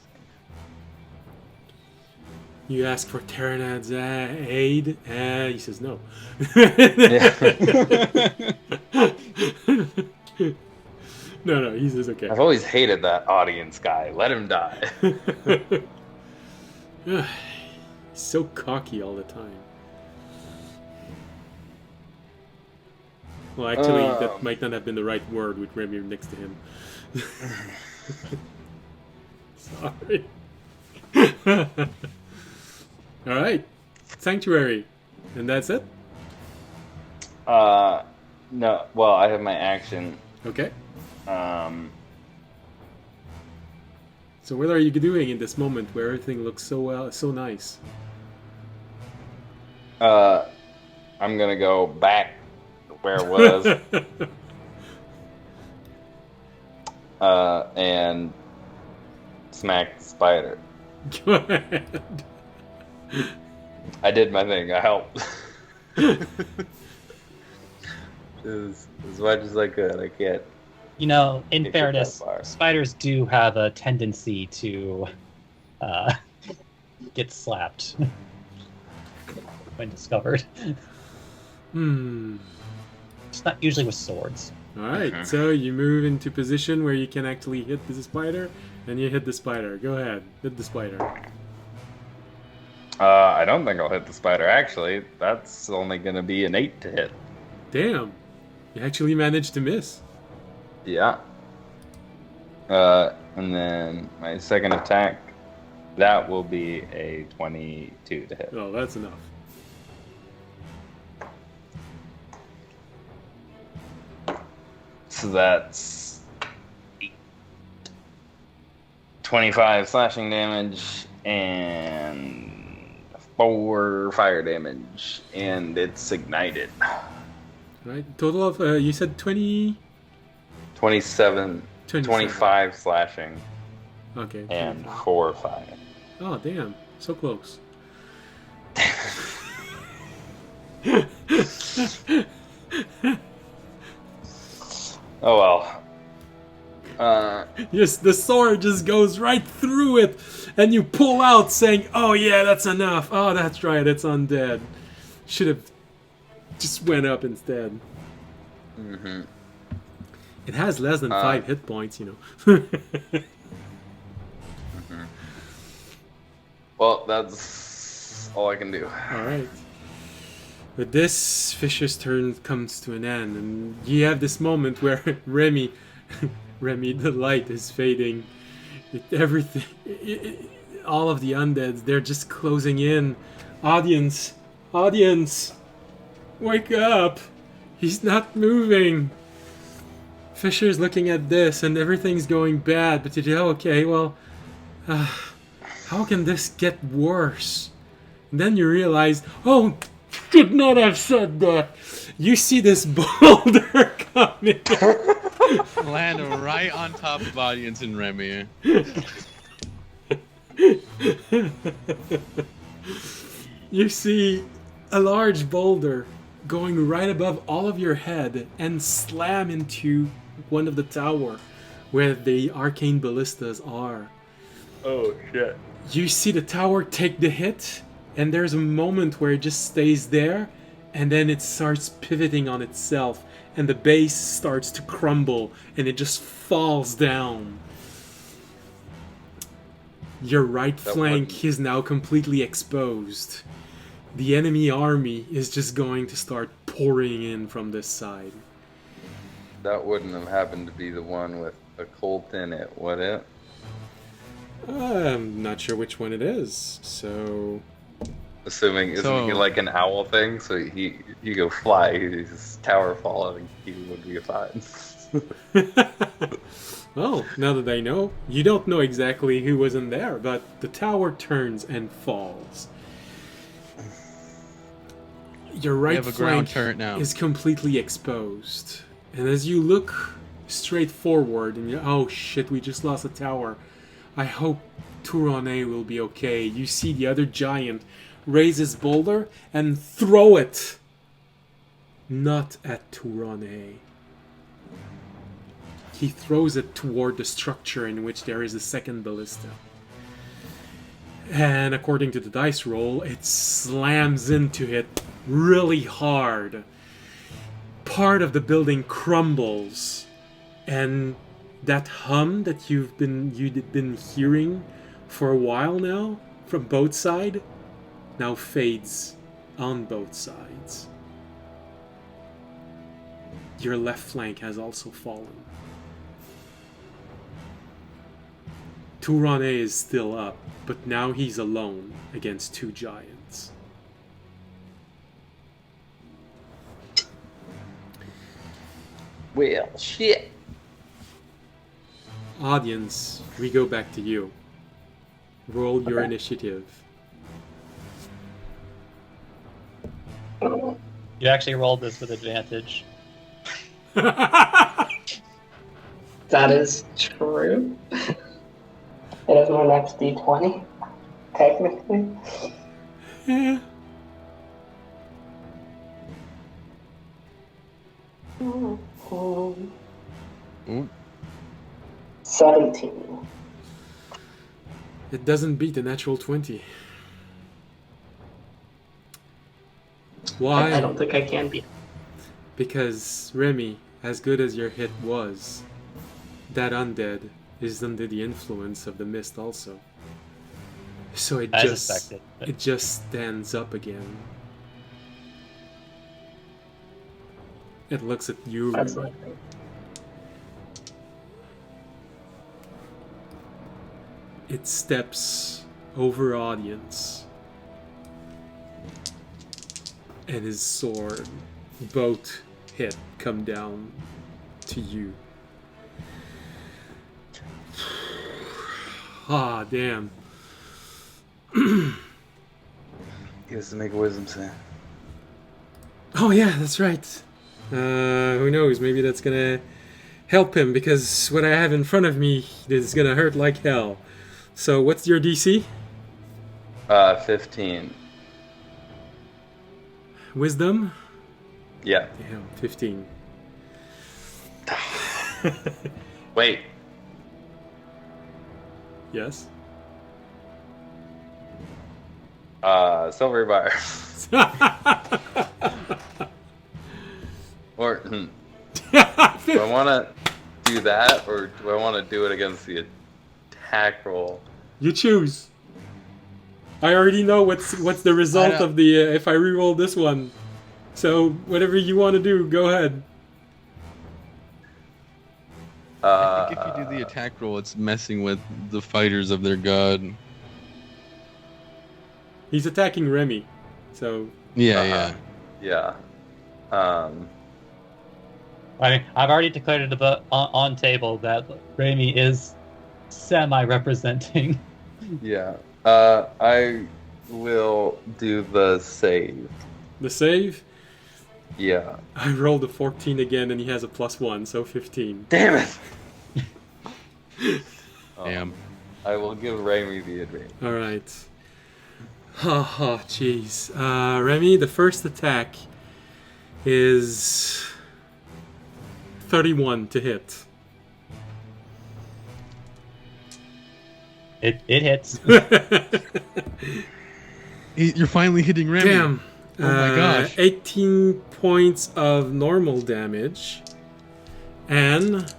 You ask for Terranad's aid? He says no. No, he says okay. I've always hated that audience guy. Let him die. He's so cocky all the time. Well, actually, that might not have been the right word with Remy next to him. Sorry. Alright. Sanctuary. And that's it? No. Well, I have my action. Okay. So what are you doing in this moment where everything looks so nice? I'm gonna go back where it was. And smack the spider. Go ahead. I did my thing. I helped. as much as I could. I can't. You know, in Kick it fairness, that far. spiders do have a tendency to get slapped when discovered. It's not usually with swords. Alright, so you move into position where you can actually hit the spider, and you hit the spider. Go ahead, hit the spider. I don't think I'll hit the spider. Actually, that's only gonna be an 8 to hit. Damn, you actually managed to miss. Yeah. And then my second attack, that will be a 22 to hit. Oh, that's enough. So that's 25 slashing damage and 4 fire damage, and it's ignited. Right, total of, you said 20? 27, 25 slashing, Okay. and 4 fire. Oh, damn, so close. Oh well. Yes, the sword just goes right through it, and you pull out saying, oh yeah, that's enough. Oh, that's right, it's undead. Should have just went up instead. Mm-hmm. It has less than 5 hit points, you know. Well, that's all I can do. Alright. But this Fisher's turn comes to an end, and you have this moment where Remy, the light is fading. All of the undeads, they're just closing in. Audience, wake up! He's not moving. Fisher's looking at this, and everything's going bad. But okay, well, how can this get worse? And then you realize, oh, should not have said that. You see this boulder coming. Land right on top of audience and Remy. You see a large boulder going right above all of your head and slam into one of the tower where the arcane ballistas are. Oh shit. You see the tower take the hit, and there's a moment where it just stays there, and then it starts pivoting on itself, and the base starts to crumble, and it just falls down. Your right flank is now completely exposed. The enemy army is just going to start pouring in from this side. That wouldn't have happened to be the one with a Colt in it, would it? I'm not sure which one it is, so... Assuming, isn't he like an owl thing? So you go fly, his tower falling, he would be fine. Well, now that I know, you don't know exactly who was in there, but the tower turns and falls. Your right flank is completely exposed. And as you look straight forward, and you oh shit, we just lost a tower. I hope Tourane will be okay. You see the other giant raise his boulder and throw it. Not at Tourane. He throws it toward the structure in which there is a second ballista. And according to the dice roll, it slams into it really hard. Part of the building crumbles, and that hum that you've been hearing for a while now from both sides now fades on both sides. Your left flank has also fallen. Tourane is still up, but now he's alone against two giants. Well, shit. Audience, we go back to you. Roll your initiative. You actually rolled this with advantage. That is true. It is my next D20, technically. Yeah. Ooh. 17. It doesn't beat a natural 20. Why? I don't think I can be. Because, Remy, as good as your hit was, that undead is under the influence of the mist also. So it just stands up again. It looks at you. That's like It steps over audience. And his sword, both hit, come down to you. Ah, damn. He has to make a wisdom save. Oh yeah, that's right. Who knows? Maybe that's gonna help him, because what I have in front of me is gonna hurt like hell. So what's your DC? 15. Wisdom? Yeah. Damn, 15. Wait. Yes? Silver bar. Or do I want to do that, or do I want to do it against the attack roll? You choose. I already know what's the result of the if I reroll this one. So whatever you want to do, go ahead. I think if you do the attack roll, it's messing with the fighters of their god. He's attacking Remy, so Yeah. I mean, I've already declared it on table that Raimi is semi-representing. Yeah. I will do the save. The save? Yeah. I rolled a 14 again, and he has a +1, so 15. Damn it! Damn. I will give Remy the advantage. All right. Oh, jeez. Remy, the first attack is 31 to hit. It hits. You're finally hitting Remy. Damn. Oh my gosh. 18 points of normal damage. And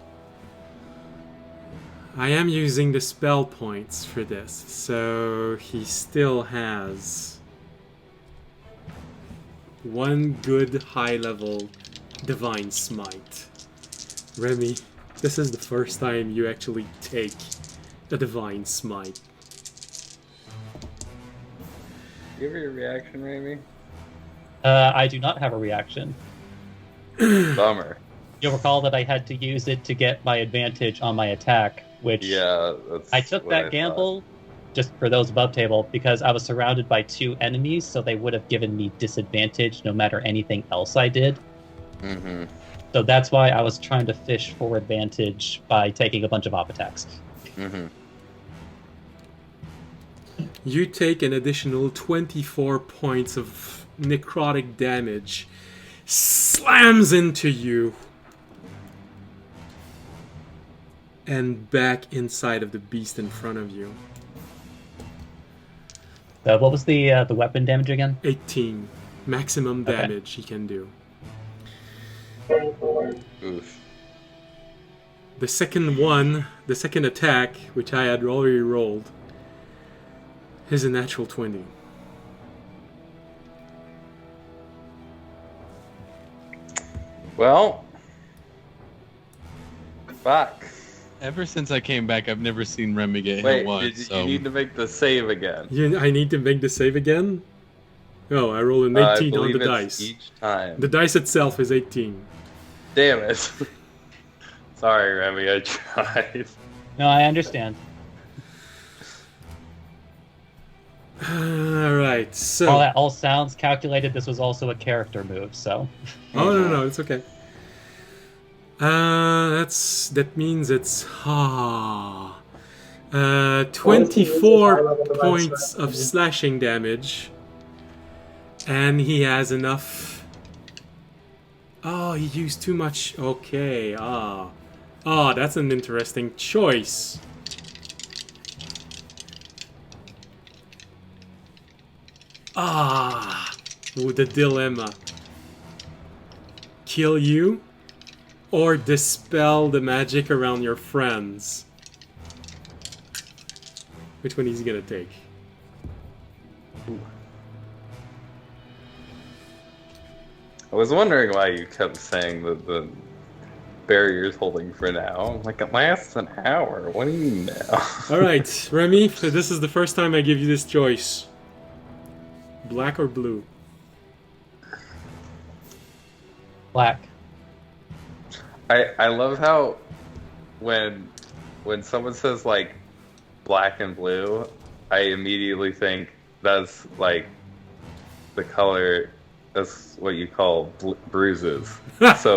I am using the spell points for this, so he still has one good high-level Divine Smite. Remy, this is the first time you actually take a Divine Smite. Give your reaction, Remy. I do not have a reaction. Bummer. You'll recall that I had to use it to get my advantage on my attack, which Yeah, that's I took what that I gamble just for those above table because I was surrounded by 2 enemies, so they would have given me disadvantage no matter anything else I did. Mm-hmm. So that's why I was trying to fish for advantage by taking a bunch of op attacks. Mm-hmm. You take an additional 24 points of necrotic damage. Slams into you. And back inside of the beast in front of you. What was the weapon damage again? 18. Maximum Okay. damage he can do. Oof. The second attack, which I had already rolled, is a natural 20. Well, fuck. Ever since I came back, I've never seen Remy get Wait, hit once. you need to make the save again. I need to make the save again? Oh, I rolled an I 18 on believe the it's dice. each time. The dice itself is 18. Damn it. Sorry, Remy, I tried. No, I understand. Alright, so... While that all sounds calculated, this was also a character move, so... Oh, no, it's okay. That means it's 24 points of slashing damage, and he has enough. Oh, he used too much. Okay, that's an interesting choice. Ooh, the dilemma. Kill you or dispel the magic around your friends? Which one is he gonna take? I was wondering why you kept saying that the barrier's holding for now. I'm like, it lasts an hour. What do you mean now? Alright, Remy, this is the first time I give you this choice. Black or blue? Black. I love how when someone says like black and blue, I immediately think that's like the color. That's what you call bruises. So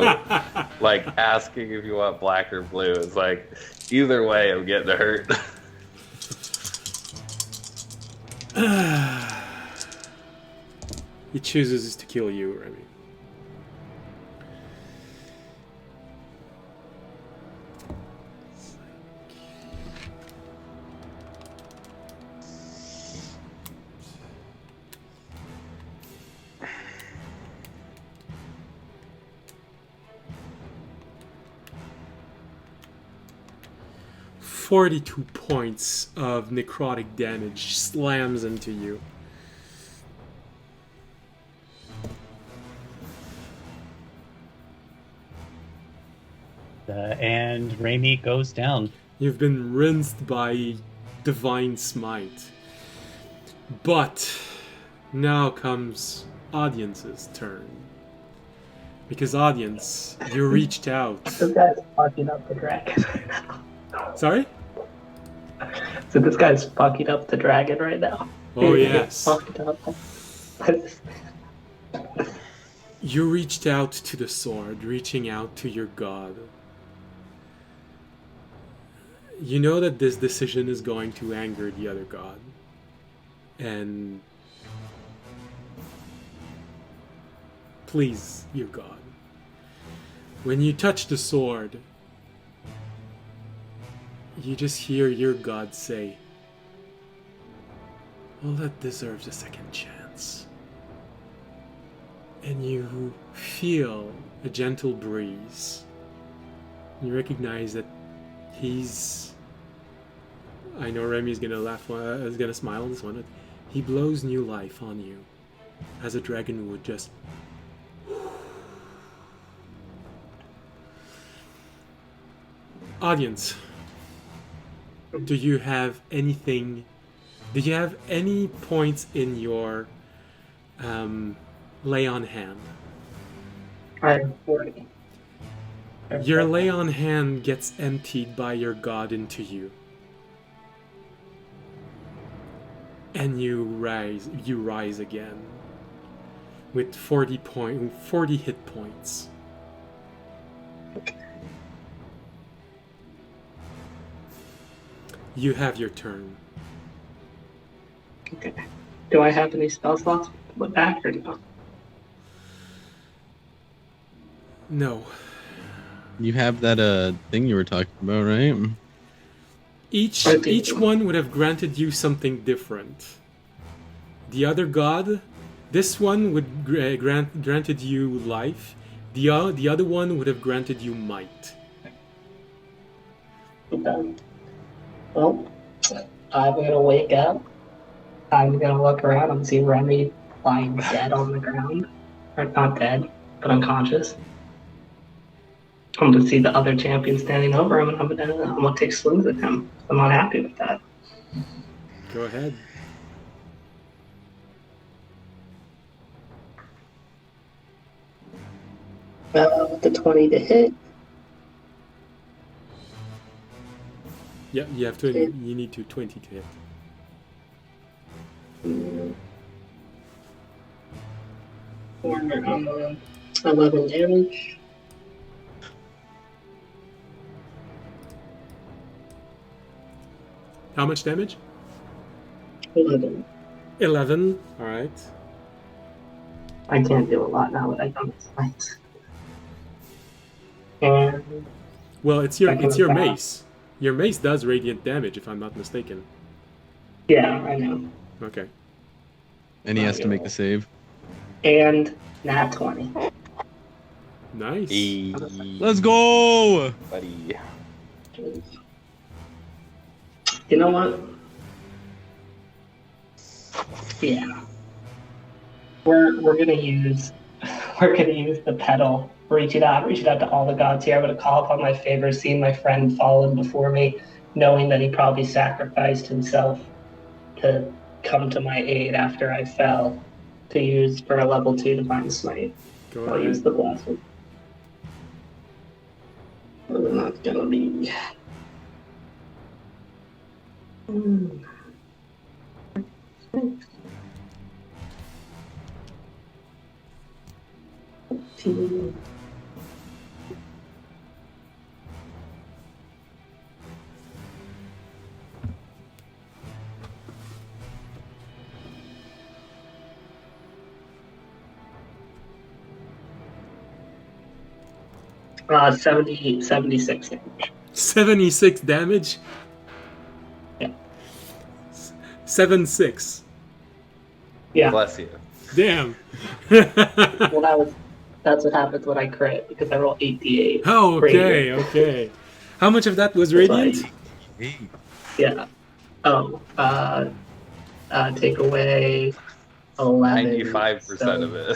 like asking if you want black or blue is like either way I'm getting hurt. He chooses to kill you, Remy. .42 points of necrotic damage slams into you. And Remy goes down. You've been rinsed by Divine Smite. But now comes Audience's turn. Because Audience, you reached out. This guy's fucking up the dragon right now. Sorry? So this guy's fucking up the dragon right now. Oh, He's yes. fucked up. You reached out to the sword, reaching out to your god. You know that this decision is going to anger the other god. And please, your god. When you touch the sword, you just hear your god say, "Well, that deserves a second chance." And you feel a gentle breeze. You recognize that he's... I know Remy's gonna laugh, is gonna smile on this one. He blows new life on you, as a dragon would just... Audience, do you have anything... Do you have any points in your lay on hand? I have 40. Your lay on hand gets emptied by your god into you. And you rise again. With 40 hit points. Okay. You have your turn. Okay. Do I have any spell slots to put back or no? No. You have that thing you were talking about, right? Each one would have granted you something different. The other god, this one would granted you life. The other one would have granted you might. Okay. Well, I'm gonna wake up. I'm gonna look around and see Remy lying dead on the ground. Or not dead, but unconscious. I'm gonna see the other champion standing over him, and I'm gonna take swings at him. I'm not happy with that. Go ahead. With the 20 to hit. Yeah, you have 20. You need to 20 to hit. For 11 damage. How much damage? 11. 11. All right. I can't do a lot now that I've done this fight. And Well, it's your Second mace. Your mace does radiant damage, if I'm not mistaken. yeah, I know. Okay. And he has to make the save. And nat 20. Nice. Hey, Let's go! buddy. You know what? Yeah. We're gonna use the pedal. Reaching out to all the gods here. I'm gonna call upon my favor, seeing my friend fallen before me, knowing that he probably sacrificed himself to come to my aid after I fell, to use for a level 2 divine smite. Go I'll ahead. use the blessing. We're not gonna be. Two. Uh, 76 damage. 76 damage? Yeah. 7-6. Yeah. Bless you. Damn. Well, that's what happens when I crit, because I roll 8d8. Oh, okay, Radiant. okay. How much of that was It's radiant? like- yeah. Oh, take away 11. 95% of it.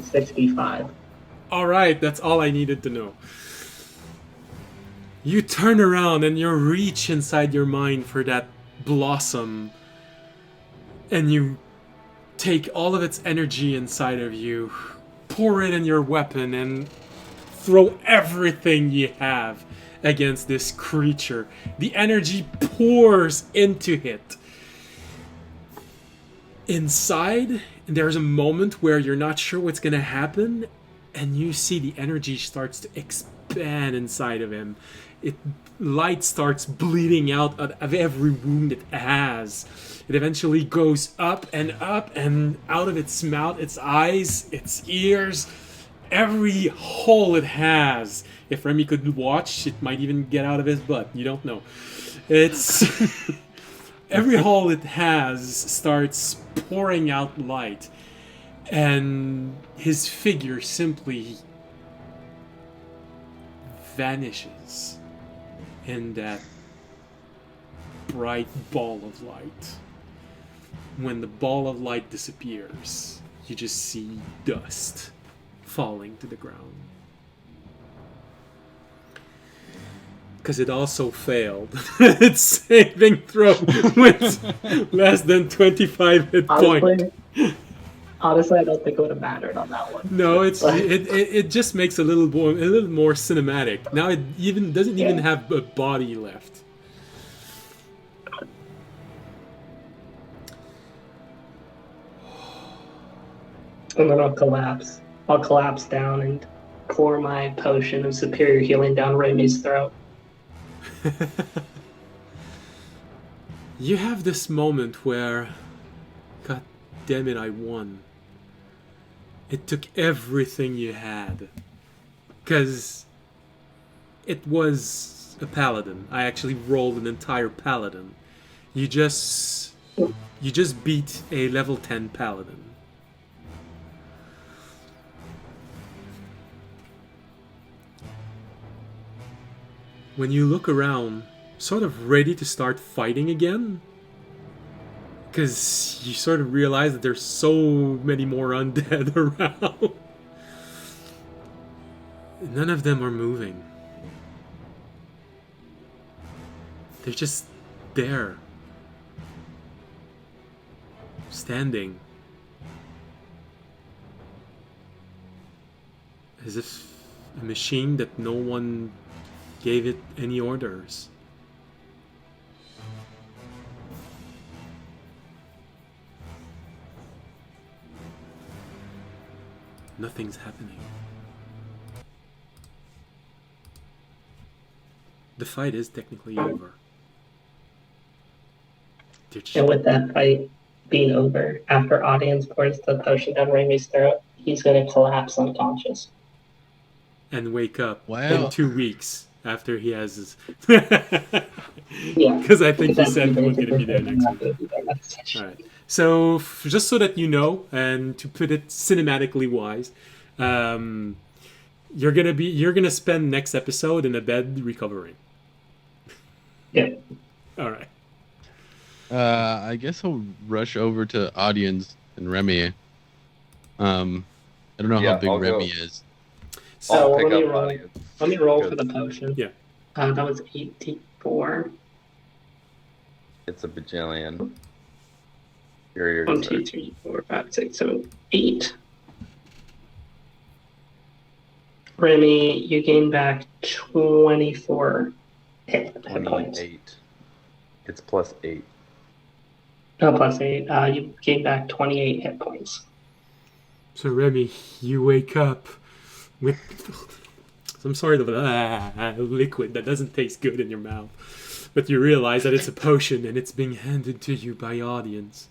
65. All right, that's all I needed to know. You turn around and you reach inside your mind for that blossom, and you take all of its energy inside of you, pour it in your weapon, and throw everything you have against this creature. The energy pours into it. inside, there's a moment where you're not sure what's going to happen, and you see the energy starts to expand inside of him. Light starts bleeding out of every wound it has. It eventually goes up, and out of its mouth, its eyes, its ears, every hole it has. If Remy could watch, it might even get out of his butt. You don't know. It's every hole it has starts pouring out light, and his figure simply vanishes in that bright ball of light. When the ball of light disappears, you just see dust falling to the ground. Because it also failed its saving throw with less than 25 hit points. Honestly, I don't think it would have mattered on that one. No, it just makes a little more cinematic. Now it even doesn't even have a body left. And then I'll collapse. I'll collapse down and pour my potion of superior healing down Remy's throat. You have this moment where, God damn it, I won. It took everything you had. Because it was a paladin. I actually rolled an entire paladin. You just beat a level 10 paladin. When you look around, sort of ready to start fighting again, because you sort of realize that there's so many more undead around. None of them are moving. They're just there. Standing. As if a machine that no one gave it any orders. Nothing's happening. The fight is technically over. And with that fight being over, after audience pours the potion down Remy's throat, he's going to collapse unconscious. And wake up Wow. in 2 weeks after he has his... Yeah. Because I think he said he was going to be there next week. Alright. So, just so that you know, and to put it cinematically wise, you're gonna spend next episode in a bed recovering. Yeah. Alright. I guess I'll rush over to audience and Remy. I don't know how big I'll go. Remy is. So I'll pick let me up roll. audience. Let me roll Good. for the potion. Yeah. That was 84. It's a bajillion. You're 1, 2, 3, 4, 5, 6, 7, 8. Remy, you gain back 24 hit points. 28. It's plus 8. No, plus 8. You gain back 28 hit points. So Remy, you wake up with some sort of liquid that doesn't taste good in your mouth. But you realize that it's a potion and it's being handed to you by audience.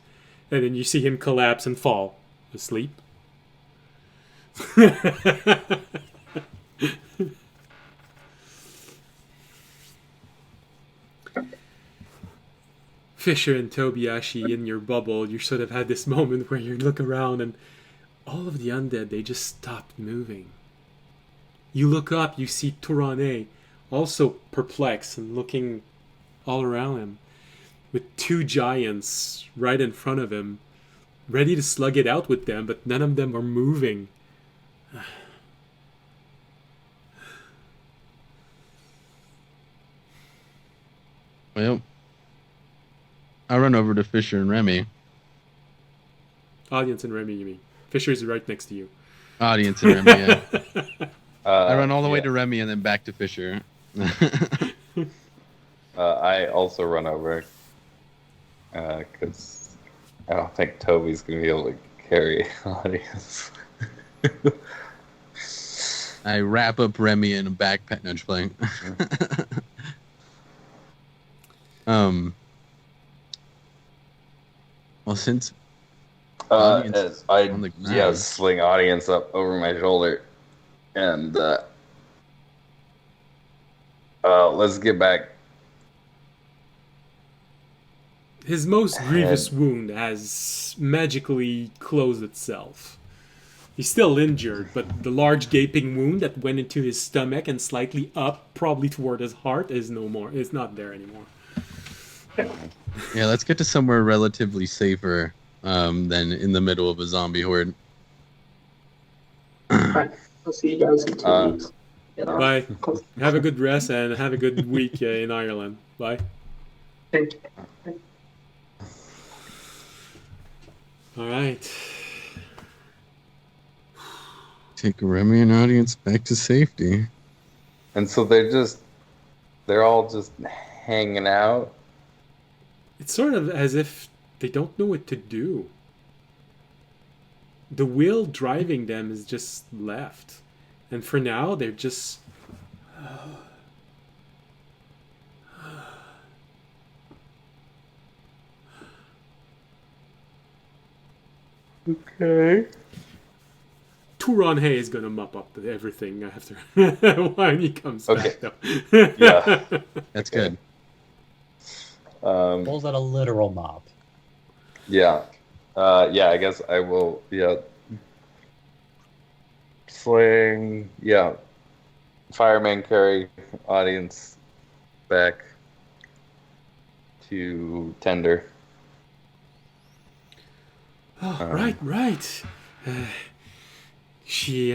And then you see him collapse and fall asleep. Fisher and Tobiashi, in your bubble, you sort of had this moment where you look around and all of the undead, they just stopped moving. You look up, you see Turane, also perplexed and looking all around him, with 2 giants right in front of him, ready to slug it out with them, but none of them are moving. Well, I'll run over to Fisher and Remy. Audience and Remy, you mean? Fisher's right next to you. Audience and Remy, yeah. I run all the way yeah. to Remy and then back to Fisher. I also run over because I don't think Toby's gonna be able to carry audience. I wrap up Remy in a backpack. No, just playing. Well, since audience As I on the ground. sling audience up over my shoulder, and let's get back. His most grievous wound has magically closed itself. He's still injured, but the large gaping wound that went into his stomach and slightly up, probably toward his heart, is no more. It's not there anymore. Yeah, let's get to somewhere relatively safer than in the middle of a zombie horde. Alright, I'll see you guys in 2 weeks. Bye. Have a good rest and have a good week in Ireland. Bye. Thank you. All right. Take Remy and audience back to safety. And so they're all just hanging out. It's sort of as if they don't know what to do. The wheel driving them is just left. And for now, they're just... Okay. Turon Hay is gonna mop up everything after when he comes back, though. Yeah. That's good. Pulls out a literal mop. Yeah. I guess I will, sling, fireman carry audience back to tender. Oh, right. She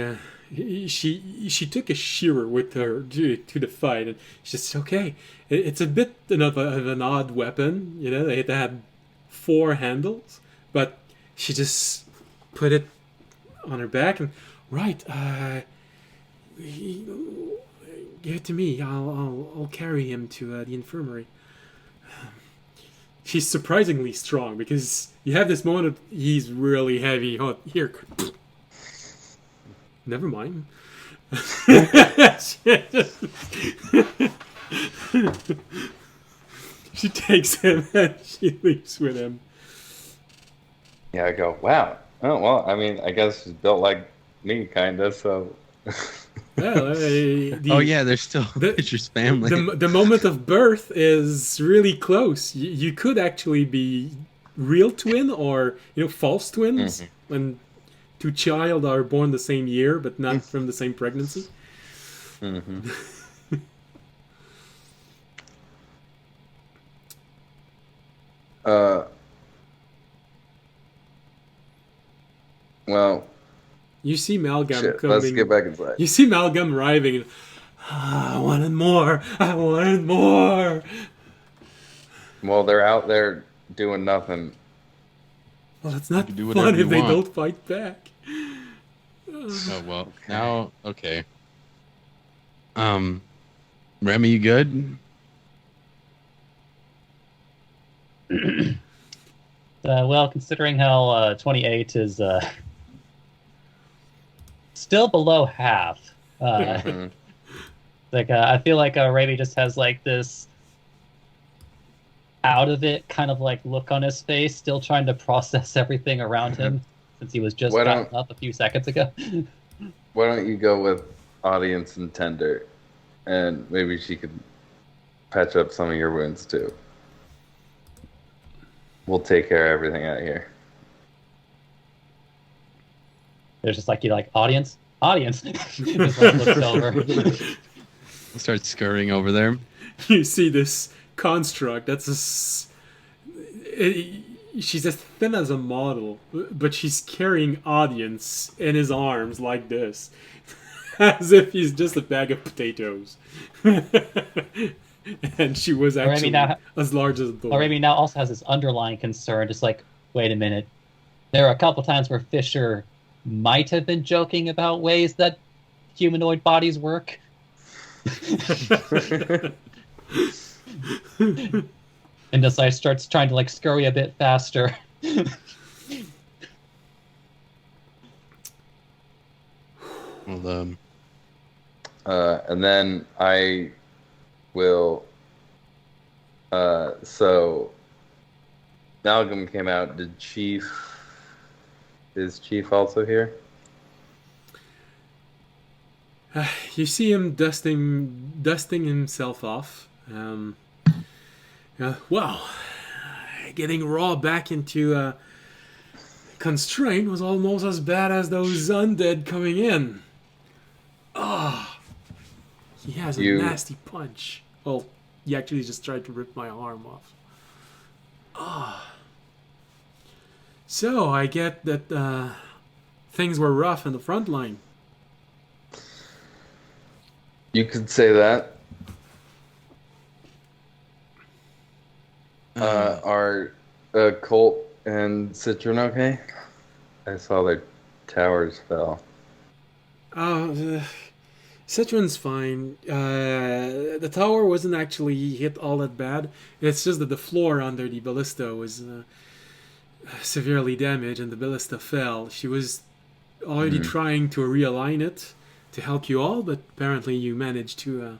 took a shearer with her to the fight, and she's just okay. It's a bit of an odd weapon, you know. They had 4 handles, but she just put it on her back and give it to me. I'll carry him to the infirmary. She's surprisingly strong because you have this moment of he's really heavy. Oh, here. Never mind. She takes him and she leaves with him. Yeah, I go, wow. Oh, well, I mean, I guess she's built like me, kind of, so... Well, They're still Fisher's family. The moment of birth is really close. You could actually be real twin or false twins when 2 child are born the same year but not from the same pregnancy. Mm-hmm. Well, you see Malgam coming. Let's get back inside. You see Malgam arriving. And, I wanted more. Well, they're out there doing nothing. Well, it's not do fun whatever if you they want. don't fight back. Oh well. Now, okay. Remy, you good? Well, considering how 28 is still below half, I feel like Ravi just has like this out of it kind of like look on his face, still trying to process everything around him since he was just gotten up a few seconds ago. Why don't you go with audience and tender, and maybe she could patch up some of your wounds too. We'll take care of everything out here. There's just like audience. Just like looks over. Start scurrying over there. You see this construct that's she's as thin as a model, but she's carrying audience in his arms like this, as if he's just a bag of potatoes. And she was actually as large as a door. Ravi now also has this underlying concern, just like, wait a minute. There are a couple times where Fisher might have been joking about ways that humanoid bodies work. And just starts trying to scurry a bit faster Well, And then I will. So Malcolm came out. Is Chief also here? You see him dusting himself off. Well, getting Raw back into constraint was almost as bad as those undead coming in. He has a nasty punch. Well, he actually just tried to rip my arm off. So I get that things were rough in the front line. You could say that. Are Colt and Citron okay? I saw their towers fell. Citron's fine. The tower wasn't actually hit all that bad. It's just that the floor under the ballista was severely damaged and the ballista fell. She was already trying to realign it to help you all, but apparently you managed to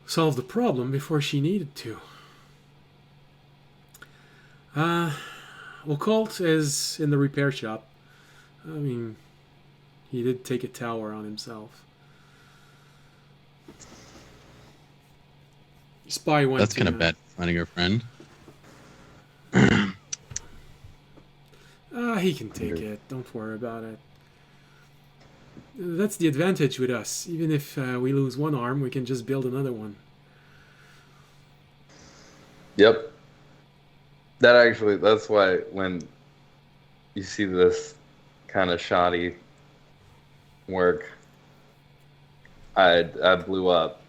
solve the problem before she needed to. Well, Colt is in the repair shop. I mean, he did take a tower on himself. Spy went. That's kind of bad finding her friend. He can take it. Don't worry about it. That's the advantage with us. Even if we lose one arm, we can just build another one. Yep. That's why when you see this kind of shoddy work, I blew up.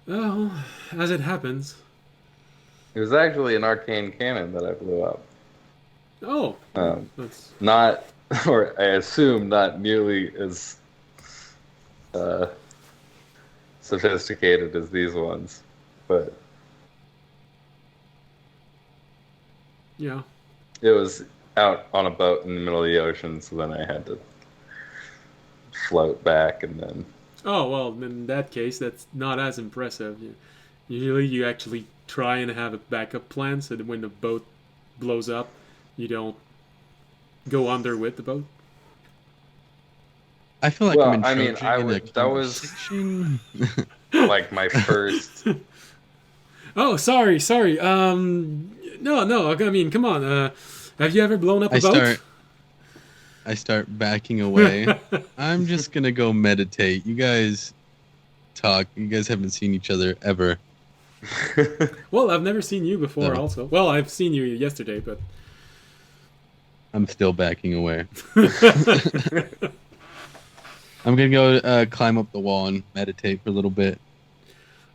Well, as it happens. It was actually an arcane cannon that I blew up. Oh. That's... Not, or I assume not nearly as sophisticated as these ones, but yeah, it was out on a boat in the middle of the ocean, so then I had to float back and then... Oh, well, in that case, that's not as impressive. Usually you actually try and have a backup plan so that when the boat blows up, you don't go under with the boat. I feel like I'm in that was like my first... Oh, sorry. No, I mean, come on. Have you ever blown up a boat? I start backing away. I'm just going to go meditate. You guys talk. You guys haven't seen each other ever. Well, I've never seen you before also. Well, I've seen you yesterday, but... I'm still backing away. I'm going to go climb up the wall and meditate for a little bit.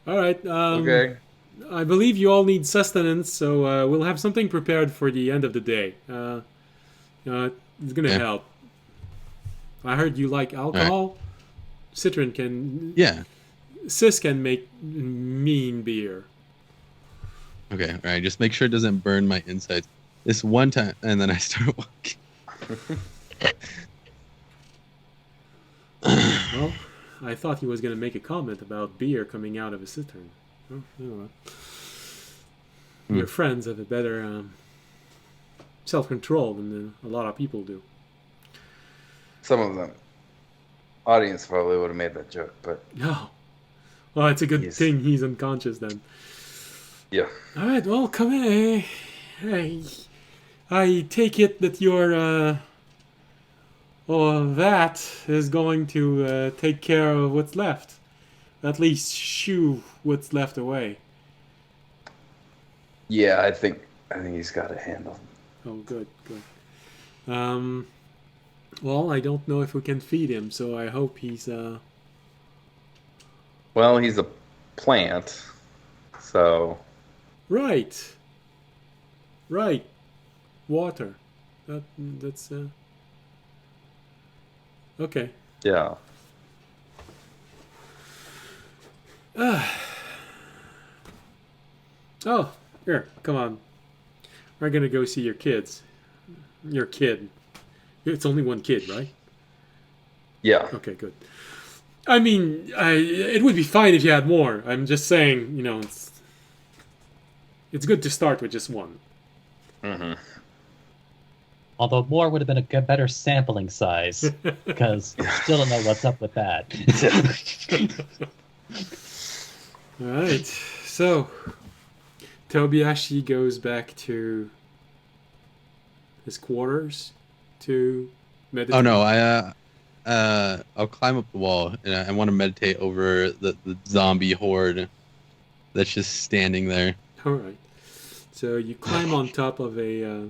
All right. Okay. I believe you all need sustenance, so we'll have something prepared for the end of the day. It's going to help. I heard you like alcohol. Right. Citron can... Yeah. Sis can make mean beer. Okay, all right. Just make sure it doesn't burn my insides. This one time, and then I start walking. Well, I thought he was going to make a comment about beer coming out of a cistern. Oh, I don't know. Your friends have a better self-control than a lot of people do. Some of them. Audience probably would have made that joke, but... No. Well, it's a good thing he's unconscious then. Yeah. All right, well, come in. Hey, I take it that your... that is going to take care of what's left. At least shoo what's left away. Yeah, I think he's got it handled. Oh, good. Well, I don't know if we can feed him, so I hope he's Well, he's a plant, so... Right. Water. That's okay. Yeah. Oh, here, come on. are gonna go see your kids. Your kid. It's only one kid, right? Yeah. Okay, good. I mean, it would be fine if you had more. I'm just saying, you know, it's good to start with just one. Mm-hmm. Although more would have been a better sampling size, because still don't know what's up with that. All right, so Tobiashi goes back to his quarters to meditate. Oh no, I'll climb up the wall and I want to meditate over the zombie horde that's just standing there. All right, so you climb on top of a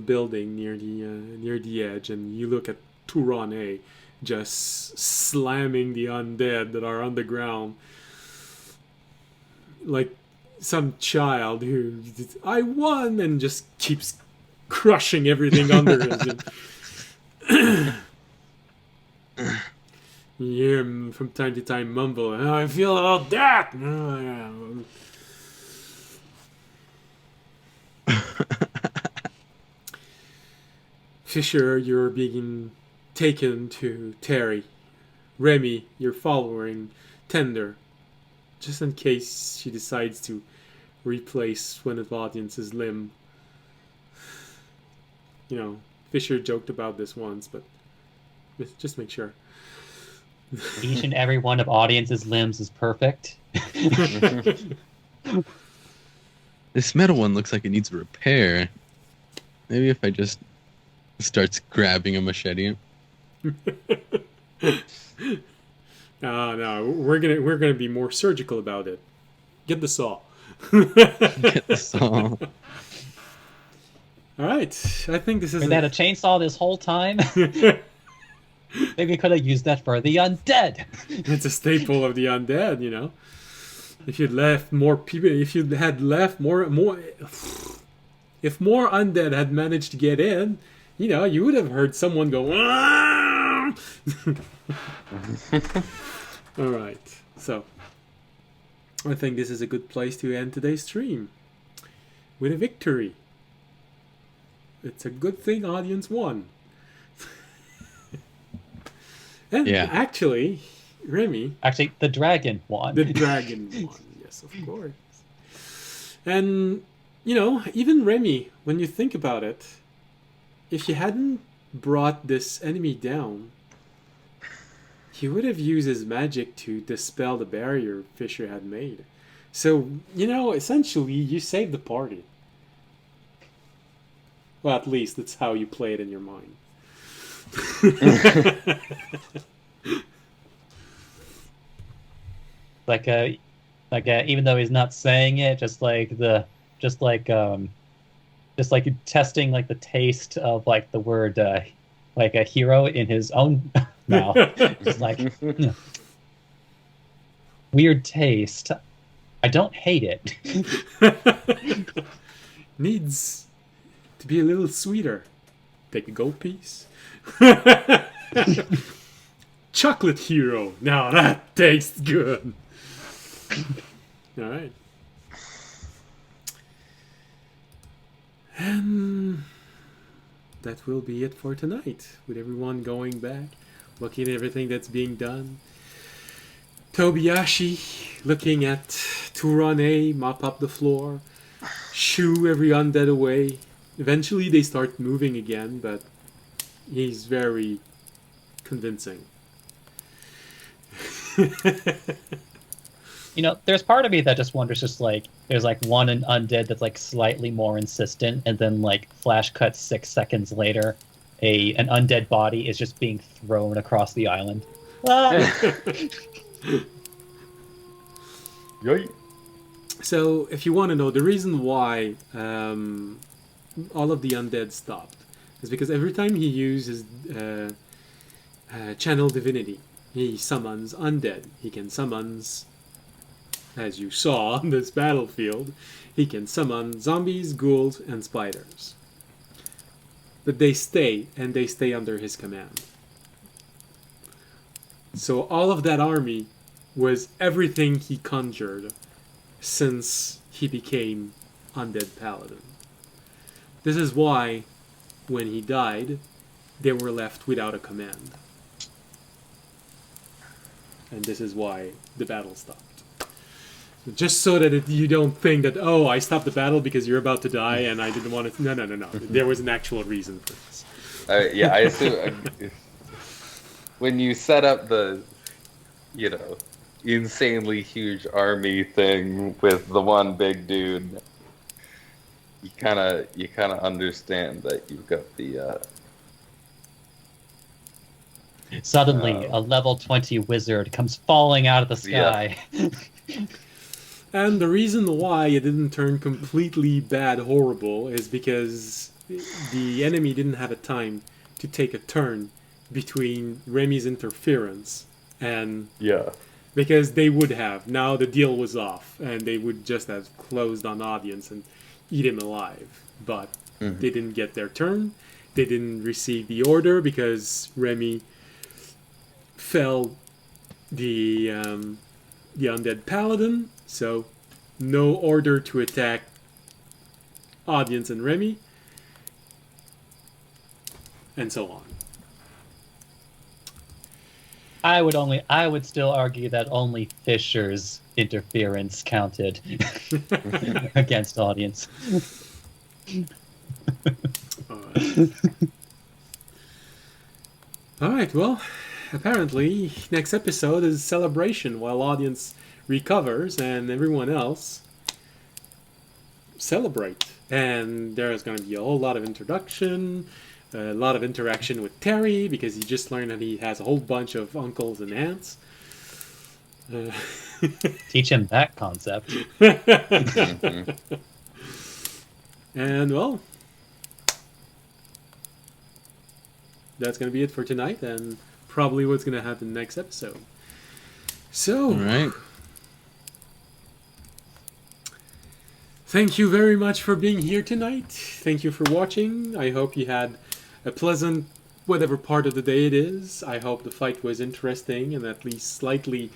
building near the edge, and you look at Turane just slamming the undead that are on the ground like some child who I won and just keeps crushing everything under him. You hear him from time to time mumble, "How I feel about that." Fisher, you're being taken to Terry. Remy, you're following Tender, just in case she decides to replace one of the audience's limb. You know, Fisher joked about this once, but just make sure. Each and every one of audience's limbs is perfect. This metal one looks like it needs repair. Maybe if I just starts grabbing a machete. No, we're gonna be more surgical about it. Get the saw. Get the saw. All right, I think this is. We had a chainsaw this whole time. Maybe we could have used that for the undead. It's a staple of the undead, you know. If you'd left more people, if you had left more, if more undead had managed to get in, you know, you would have heard someone go. Aah! All right, so I think this is a good place to end today's stream with a victory. It's a good thing audience won. And yeah, actually, Remy. Actually, the dragon won. The dragon won, yes, of course. And, you know, even Remy, when you think about it, if you hadn't brought this enemy down, he would have used his magic to dispel the barrier Fisher had made. So, you know, essentially, you saved the party. Well, at least that's how you play it in your mind. Even though he's not saying it, just like testing like the taste of like the word like a hero in his own mouth. Just like weird taste. I don't hate it. Needs to be a little sweeter. Take a gold piece. Chocolate hero. Now that tastes good. All right. And that will be it for tonight. With everyone going back, looking at everything that's being done. Tobiashi looking at Turane mop up the floor, shoo every undead away. Eventually they start moving again, but he's very convincing. You know, there's part of me that just wonders, just like there's like one an undead that's like slightly more insistent, and then like flash cut 6 seconds later, an undead body is just being thrown across the island. So, if you want to know the reason why all of the undead stopped, is because every time he uses channel divinity, he summons undead. He can summons, as you saw on this battlefield, he can summon zombies, ghouls, and spiders. But they stay, and they stay under his command. So all of that army was everything he conjured since he became undead paladin. This is why, when he died, they were left without a command. And this is why the battle stopped. Just so that you don't think that, oh, I stopped the battle because you're about to die and I didn't want to... No. There was an actual reason for this. I assume... when you set up the, insanely huge army thing with the one big dude, you kind of understand that you've got the... Suddenly, a level 20 wizard comes falling out of the sky. Yeah. And the reason why it didn't turn completely bad horrible is because the enemy didn't have a time to take a turn between Remy's interference and... Yeah. Because they would have. Now the deal was off, and they would just have closed on audience and eat him alive. But they didn't get their turn. They didn't receive the order because Remy fell the undead paladin. So no order to attack audience and Remy, and so on. I would still argue that only Fisher's interference counted against audience. Alright, well, apparently next episode is celebration while audience recovers and everyone else celebrate. And there's going to be a whole lot of introduction, a lot of interaction with Terry, because he just learned that he has a whole bunch of uncles and aunts. Teach him that concept. And, well, that's going to be it for tonight, and probably what's going to happen next episode. So, All right. Thank you very much for being here tonight. Thank you for watching. I hope you had a pleasant, whatever part of the day it is. I hope the fight was interesting and at least slightly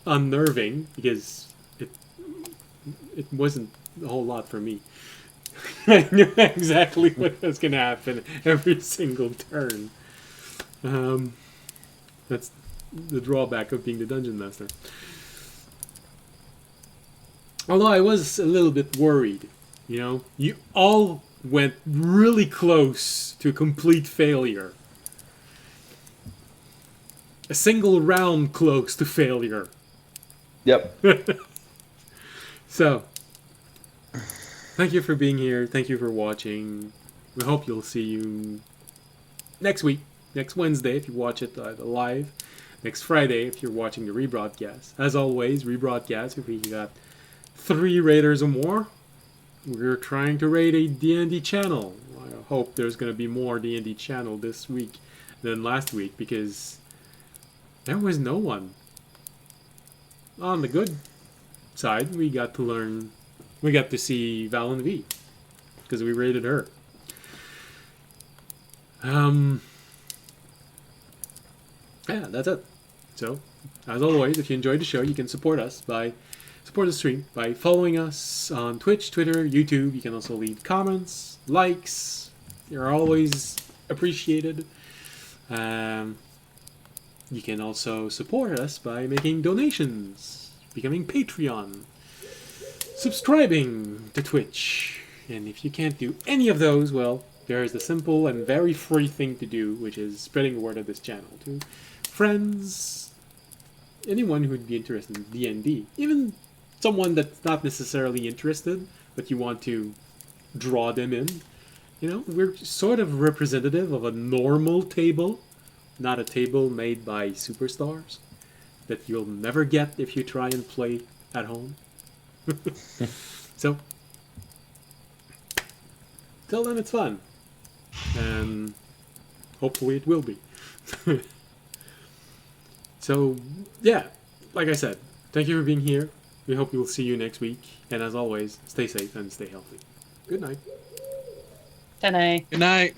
unnerving, because it wasn't a whole lot for me. I knew exactly what was going to happen every single turn. That's the drawback of being the dungeon master. Although I was a little bit worried, you all went really close to complete failure. A single round close to failure. Yep. So, thank you for being here. Thank you for watching. We hope you'll see you next week. Next Wednesday if you watch it live. Next Friday if you're watching the rebroadcast. As always, rebroadcast if we got 3 raiders or more. We're trying to raid a D&D channel. I hope there's going to be more D&D channel this week than last week, because there was no one. On the good side, we got to see Valen V, because we raided her. Yeah, that's it. So, as always, if you enjoyed the show, you can support the stream by following us on Twitch, Twitter, YouTube. You can also leave comments, likes. You're always appreciated. You can also support us by making donations, becoming Patreon, subscribing to Twitch. And if you can't do any of those, well, there's the simple and very free thing to do, which is spreading the word of this channel to friends, anyone who would be interested in D&D, even someone that's not necessarily interested, but you want to draw them in. We're sort of representative of a normal table, not a table made by superstars that you'll never get if you try and play at home. So, till then it's fun. And hopefully it will be. So, yeah, like I said, thank you for being here. We hope we'll see you next week. And as always, stay safe and stay healthy. Good night. Good night. Good night.